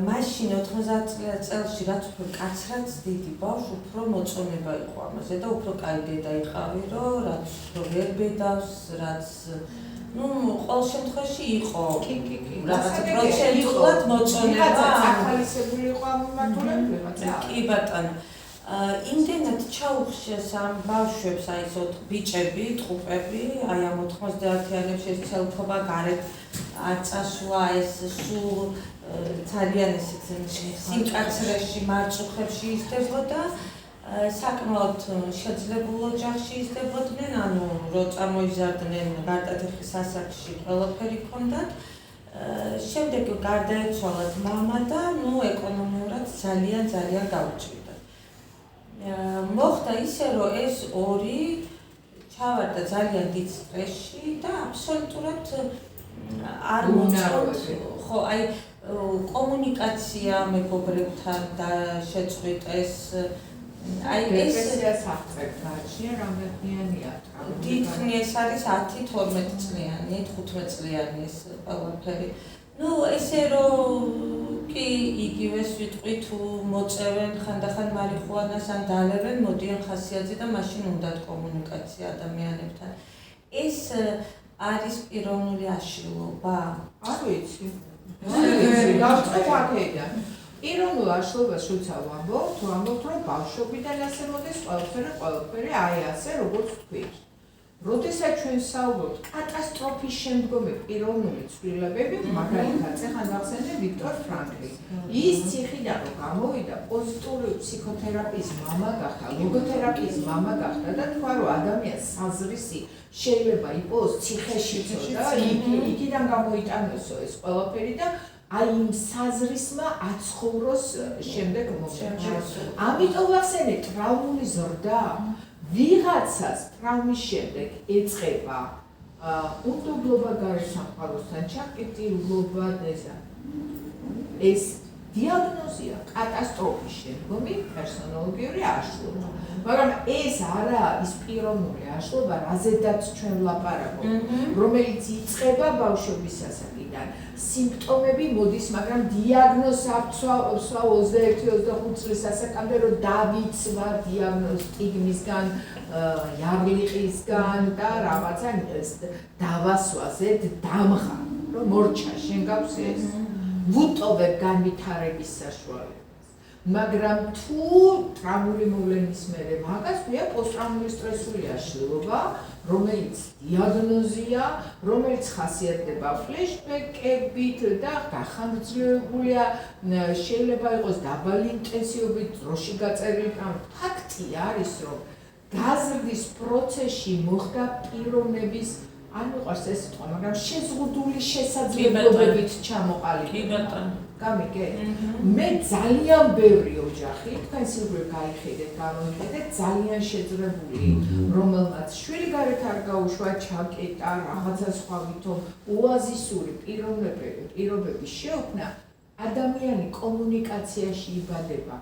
მაშინ 90 წელში რაც უფრო კაცრად დიდი ბავშვი უფრო მოწონება იყო ამაზე და უფრო კაი დედა იყავი, რომ რაც უფრო ვერ ბედავს, რაც ყოველ შემთხვევაში იყო რაღაც პროცენტულად მოწონება ახალისებული იყო ამ მიმართულებით. კი ბატონო. იმდენად ჩაუხშეს ამ ბავშვებს, აი ეს ბიჭები, ტყუპები, აი ამ 90-იანებში ეს ცელფობა გარეთ არ წასვლა, ეს სულ ძალიან ესეთ სიმკაცრეში, მარწუხებში იზრდებოდა, საკმაოდ შეძლებულ ოჯახში იზრდებოდნენ, ანუ რო წამოიზარდნენ გარდატეხის ასაკში ყველაფერი ჰქონდათ. შემდეგ გარდაეცვალათ მამა და ეკონომიურად ძალიან გაუჭირდა. მოხდა ისე, რომ ეს ორი ჩავარდა ძალიან დიდ სტრესში და აბსოლუტურად არ მოწონთ. ხო, აი კომუნიკაცია მეგობრებთან შეწყვიტეს. აი ეს საფრთხე გააჩნია, რამდენიანია? დიდხნი ეს არის 10-12 წლიანი, 15 წლიანი ეს ყველაფერი. ესე რომ კი იგივეს ვიტყვი თუ მოწევენ ხანდახან მარიხუანას ან დალებენ, მოდიან ხასიათზე და მაშინ უნდათ კომუნიკაცია ადამიანებთან. ეს არის პიროვნული აშლილობა? არ ვიცი. დავწყეთ აქედან. პიროვნულ აშლილობას შუცა ვამბობ, თუ ამბობთ, რომ ბავშვობიდან ასე მოდის ყველაფერი აი ასე, როგორც თქვით. როდესაც ჩვენ საუბრობთ კატასტროფის შემდგომი პიროვნული ცვლილებები, მაგალითად, ახლა გავხსენე ვიქტორ ფრანკლი. ის ციხიდან რომ გამოვიდა, პოზიტიური ფსიქოთერაპიის მამა გახდა, ლოგოთერაპიის მამა გახდა და თქვა, რომ ადამიანს საზრისი შეიძლება იყოს ციხეშიც და იქიდან გამოიტანოსო ეს ყველაფერი და აი იმ საზრისმა აცხოვროს შემდეგ მომენტში. ამიტომ ვახსენე ტრავმული ზრდა ვიღაცას ტრაუმის შემდეგ ეწყება უნდობლობა გარესამყაროსთან, ჩაკეტილობა ეს დიაგნოზია კატასტროფის შემდგომი პერსონოლოგიური აშლილობა. მაგრამ ეს არა არის პიროვნული აშლილობა, რაზედაც ჩვენ ვლაპარაკობთ, რომელიც იწყება ბავშვობის ასაკიდან. სიმპტომები მოდის, მაგრამ დიაგნოზს აქვს 21-25 წლის ასაკამდე, რომ დავიცვა დიაგნოსტიგმისგან, იარლიყისგან და რაღაცა დავასვაზეთ დამღა, რომ მორჩა შენ გაქვს ეს. ვუტოვებ განვითარების საშუალებას. მაგრამ თუ ტრაუმული მოვლენის მერე მაგას ქვია პოსტტრაუმული სტრესული აშლილობა, რომელიც დიაგნოზია, რომელიც ხასიათდება ფლეშბეკებით და გახანგრძლივებულია, შეიძლება იყოს დაბალი ინტენსივობით, დროში გაწერილი. ფაქტი არის, რომ გაზრდის პროცესში მოხდა პიროვნების არ მიყვარს ეს სიტყვა, მაგრამ შეზღუდული შესაძლებლობებით ჩამოყალიბება. კი ბატონო. გამიგეთ? მე ძალიან ბევრი ოჯახი, თქვენ სიუჟეტ გაიხედეთ, გამოიხედეთ, ძალიან შეძრებული, რომელმაც შვილი გარეთ არ გაუშვა, ჩაკეტა, რაღაცა სხვა ვითომ ოაზისური პირობები შეუქმნა, ადამიანი კომუნიკაციაში იბადება,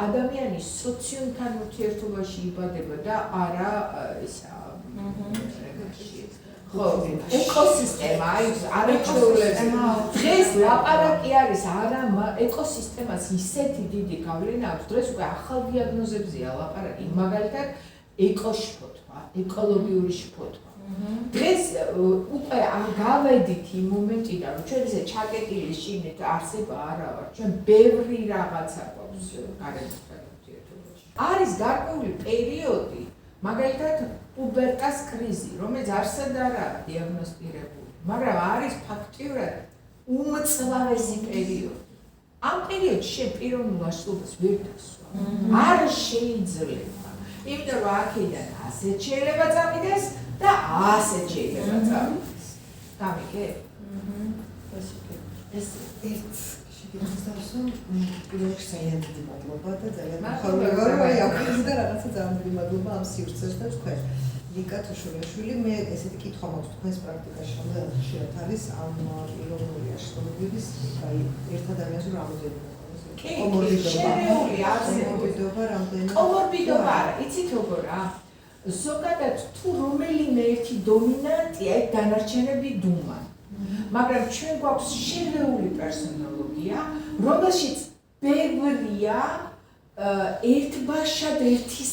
ადამიანი სოციუმთან ურთიერთობაში იბადება და არა ისა ხო, ეკოსისტემა, არაჩვეულებრივი. დღეს ლაპარაკი არის არა ეკოსისტემას ისეთი დიდი გავლენა აქვს, დღეს უკვე ახალ დიაგნოზებზეა ლაპარაკი, მაგალითად ეკოშფოთვა, ეკოლოგიური შფოთვა. დღეს უკვე გავედით იმ მომენტიდან, რომ ჩვენ ესე ჩაკეტილი შიგნით არსება არა ვარ, ჩვენ ბევრი რაღაცა გვაქვს გარემოსთან ურთიერთობაში. არის გარკვეული პერიოდი, მაგალითად პუბერტას კრიზი, რომელიც არსად არაა დიაგნოსტირებული, მაგრამ არის ფაქტიურად უმწვავესი პერიოდი. ამ პერიოდში შენ პიროვნულ აშლობას ვერ დასვა. არ შეიძლება. იმიტომ რომ აქედან ასეთ შეიძლება წამიდეს და ასეთ შეიძლება წამიდეს. გამიგე? ეს ერთ შეგიძლიათ დავსვამ პირველში ძალიან დიდი მადლობა და ძალიან მიხარია რომ აი და რაღაცა ძალიან დიდი მადლობა ამ სივრცეს და თქვენ ლიკა თუშურაშვილი მე ესეთი კითხვა მაქვს თქვენს პრაქტიკაში რამდენად ხშირად არის ამ პიროვნული აშლობების აი ერთ ადამიანს რამოდენიმე კომორბიდობა რამდენად კომორბიდობა არა იცით როგორა ზოგადად თუ რომელიმე ერთი დომინანტია ეგ დანარჩენები დუმან მაგრამ ჩვენ გვაქვს შერეული პერსონალოგია რომელშიც ბევრია ერთბაშად ერთის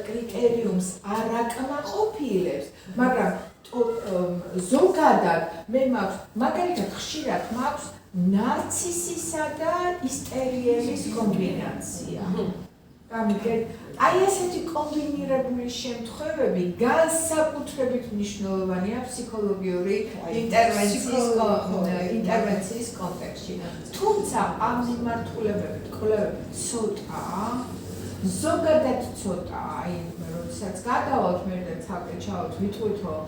კრიტერიუმს არ აკმაყოფილებს მაგრამ ზოგადად მე მაქვს მაგალითად ხშირად მაქვს ნარცისისა და ისტერიელის კომბინაცია. გამიგეთ? აი ესეთი კომბინირებული შემთხვევები განსაკუთრებით მნიშვნელოვანია ფსიქოლოგიური ინტერვენციის კონტექსტში. თუმცა ამ მიმართულებებით კვლევები ცოტაა, ზოგადად ცოტაა, აი როდესაც გადავალთ მე და ცალკე ჩავალთ, ვიტყვით რომ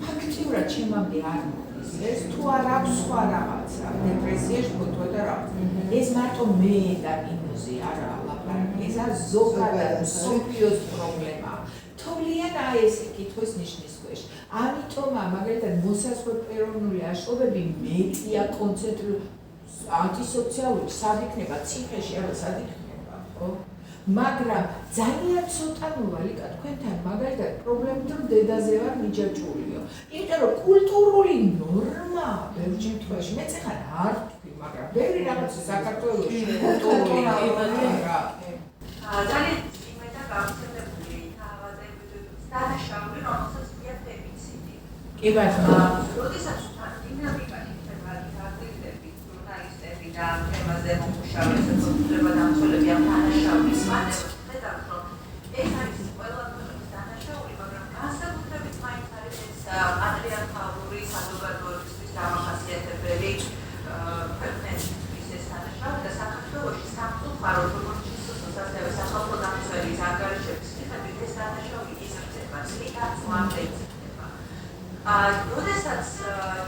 ფაქტიურად ჩემამდე არ ეს თუ არ აქვს სხვა რაღაცა, დეპრესიაში მოთვა და რაღაც. ეს მარტო მე და ინუზი არა ლაპარაკი, ეს ზოგადად მსოფლიოს პრობლემა. თოვლიან აი ესე კითხვის ნიშნის ქვეშ. ამიტომ მაგალითად მოსაზღვრე პიროვნული აშლობები მეტია ანტისოციალური, სად იქნება ციხეში, არა სად იქნება, ხო? მაგრამ ძალიან ცოტანოა ლიკა თქვენთან მაგალითად პრობლემით რომ დედაზე ვარ მიჯაჭვულიო. იმიტომ რომ კულტურული ნორმა ბევრ შემთხვევაში მე წეხარ არ თქვი, მაგრამ ბევრი რაღაცა საქართველოში კულტურული რა. ძალიან იმე და გავცემებული თავაზები დანაშაული რომელსაც ვია ფემიციდი. კი ბატონო. როდესაც დინამიკა იქნება გაზრდები, ჟურნალისტები და თემაზე მომუშავე საზოგადოება დამცველები ამ დანაშაულის მანევრს ხედავთ, რომ ეს არის ყველაფრის დანაშაული, მაგრამ განსაკუთრებით მაინც არის ეს პატრიარქალური საზოგადოებისთვის დამახასიათებელი ქვეყნებისთვის ეს დანაშაული და საქართველოში სამწუხაროდ როგორც ისოსაც ასევე სახალხო დამცველის ანგარიშების მიხედვით ეს დანაშაული იზრდება, წლიდან წლამდე იზრდება. როდესაც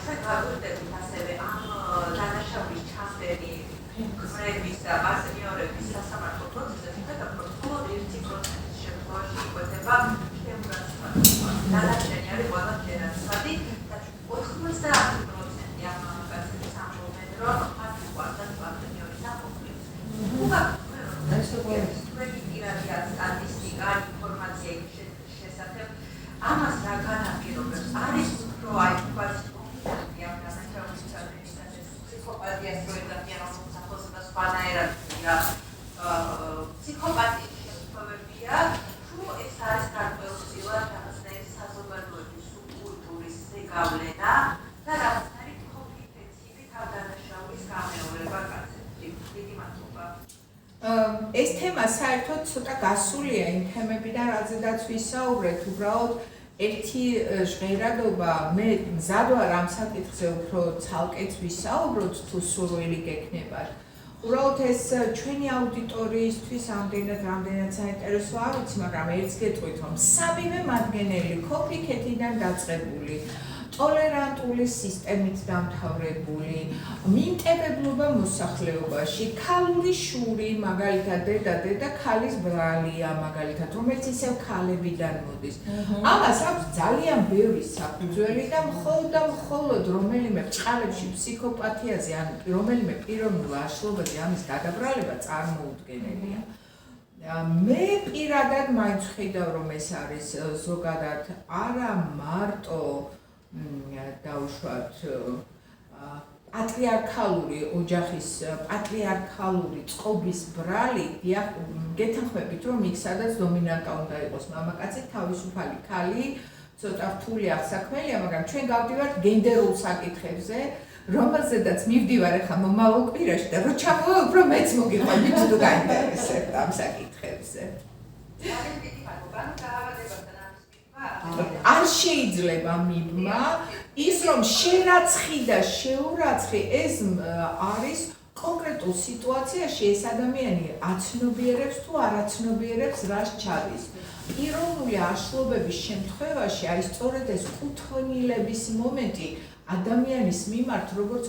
ჩვენ გავუერთდებით ასევე ამ დანაშაულის ჩასწერი კრების და პარტნიორების სასამართლო პროცესზე, ხედავთ, რომ მხოლოდ 1% შემთხვევაში იკვეთება შემოგრაცხვადება. დანარჩენი არის ყველაფერად ცხადი და 90% ამ კაცებს ამბობენ, რომ მათ უყვარდათ პარტნიორის ამოკლებს. თქვენი პირადი სტატისტიკა, ინფორმაცია შესახებ ამას რა განაპირობებს? არის უფრო აი თქვათ კომიტეტი ამ დანაშაულის ჩადენისას ფსიქოპათიას პროექტი ამ სახელმწიფოს და სხვანაირად ფსიქოპათიის შემთხვევებია, თუ ეს არის გარკვეულწილად რაღაცნაირი საზოგადოების კულტურის ზეგავლენა და რაღაცნაირი კომპლექსივი თავდანაშაულის გამეორება კაცებში. დიდი მადლობა. ეს თემა საერთოდ ცოტა გასულია იმ თემებიდან, რაზედაც ვისაუბრეთ, უბრალოდ ერთი ჟღერადობა, მე მზად ვარ ამ საკითხზე უფრო ცალკეც ვისაუბროთ, თუ სურვილი გექნებათ. უბრალოდ ეს ჩვენი აუდიტორიისთვის რამდენად საინტერესო არ ვიცი, მაგრამ ერთს გეტყვით, რომ სამივე მადგენელი ქოფიქეთიდან დაწყებული, ტოლერანტული სისტემით დამთავრებული, მიმტებებლობა მოსახლეობაში, ქალური შური, მაგალითად დედა ქალის ბრალია, მაგალითად, რომელიც ისევ ქალებიდან მოდის. ამას აქვს ძალიან ბევრი საფუძველი და მხოლოდ რომელიმე ბრჭყალებში ფსიქოპათიაზე, ან რომელიმე პიროვნულ აშლობაზე ამის გადაბრალება წარმოუდგენელია. მე პირადად მაინც ვხედავ, რომ ეს არის ზოგადად არა მარტო დაუშვათ პატრიარქალური ოჯახის პატრიარქალური წყობის ბრალი, გეთანხმებით, რომ იქ სადაც დომინანტა უნდა იყოს მამაკაცი, თავისუფალი ქალი, ცოტა რთული აღსაქმელია, მაგრამ ჩვენ გავდივართ გენდერულ საკითხებზე, რომელზედაც მივდივარ ახლა მომავალ კვირაში და რო ჩამოვა, უფრო მეც მოგიყვანთ თუ გაინტერესებთ ამ საკითხებზე. არ შეიძლება მიბმა ის რომ შერაცხი და შეურაცხი ეს არის კონკრეტულ სიტუაციაში ეს ადამიანი აცნობიერებს თუ არ აცნობიერებს რას ჩადის. პიროვნული აშლობების შემთხვევაში აი სწორედ ეს კუთვნილების მომენტი ადამიანის მიმართ როგორც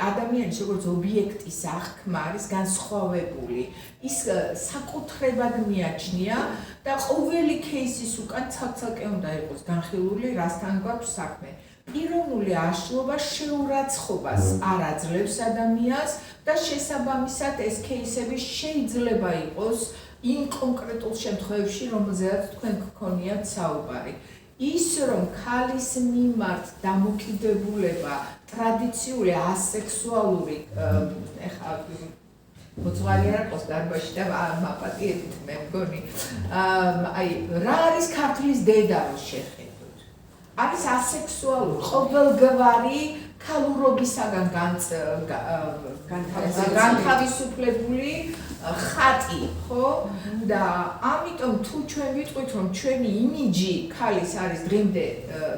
ადამიანის როგორც ობიექტის აღქმა არის განსხვავებული. ის საკუთრებად მიაჩნია და ყოველი кейსის უკან ცალ-ცალკე უნდა იყოს განხილული, რასთან გვაქვს საქმე. პიროვნული აშლობა შეურაცხყოფას არ აძლევს ადამიანს და შესაბამისად ეს кейსები შეიძლება იყოს იმ კონკრეტულ შემთხვევებში, რომელზეც თქვენ გქონიათ საუბარი. ის რომ ქალის მიმართ დამოკიდებულება ტრადიციული ასექსუალური ეხლა მოძღვარი არ ყავს დარბაზში და მაპატიებით მე მგონი აი რა არის ქართლის დედა რო შეხედოთ არის ასექსუალური ყოველგვარი ქალურობისაგან განთავისუფლებული ხატი, ხო? და ამიტომ თუ ჩვენ ვიტყვით რომ ჩვენი იმიჯი ქალის არის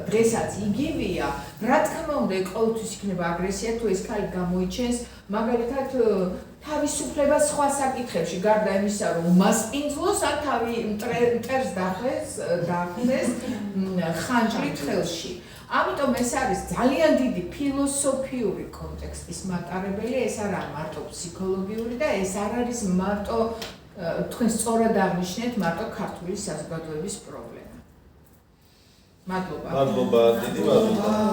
დღესაც იგივეა, რა თქმა უნდა, ყოველთვის იქნება აგრესია თუ ეს ქალი გამოიჩენს მაგალითად თავისუფლება სხვა საკითხებში, გარდა იმისა, რომ უმასპინძლოს ან თავი მტერს დაახმეს ხანჯლით ხელში. ამიტომ ეს არის ძალიან დიდი ფილოსოფიური კონტექსტის მატარებელი, ეს არ არის მარტო ფსიქოლოგიური და ეს არ არის მარტო თქვენ სწორად აღნიშნეთ მარტო ქართული საზოგადოების პრობლემა. მადლობა. მადლობა, დიდი მადლობა.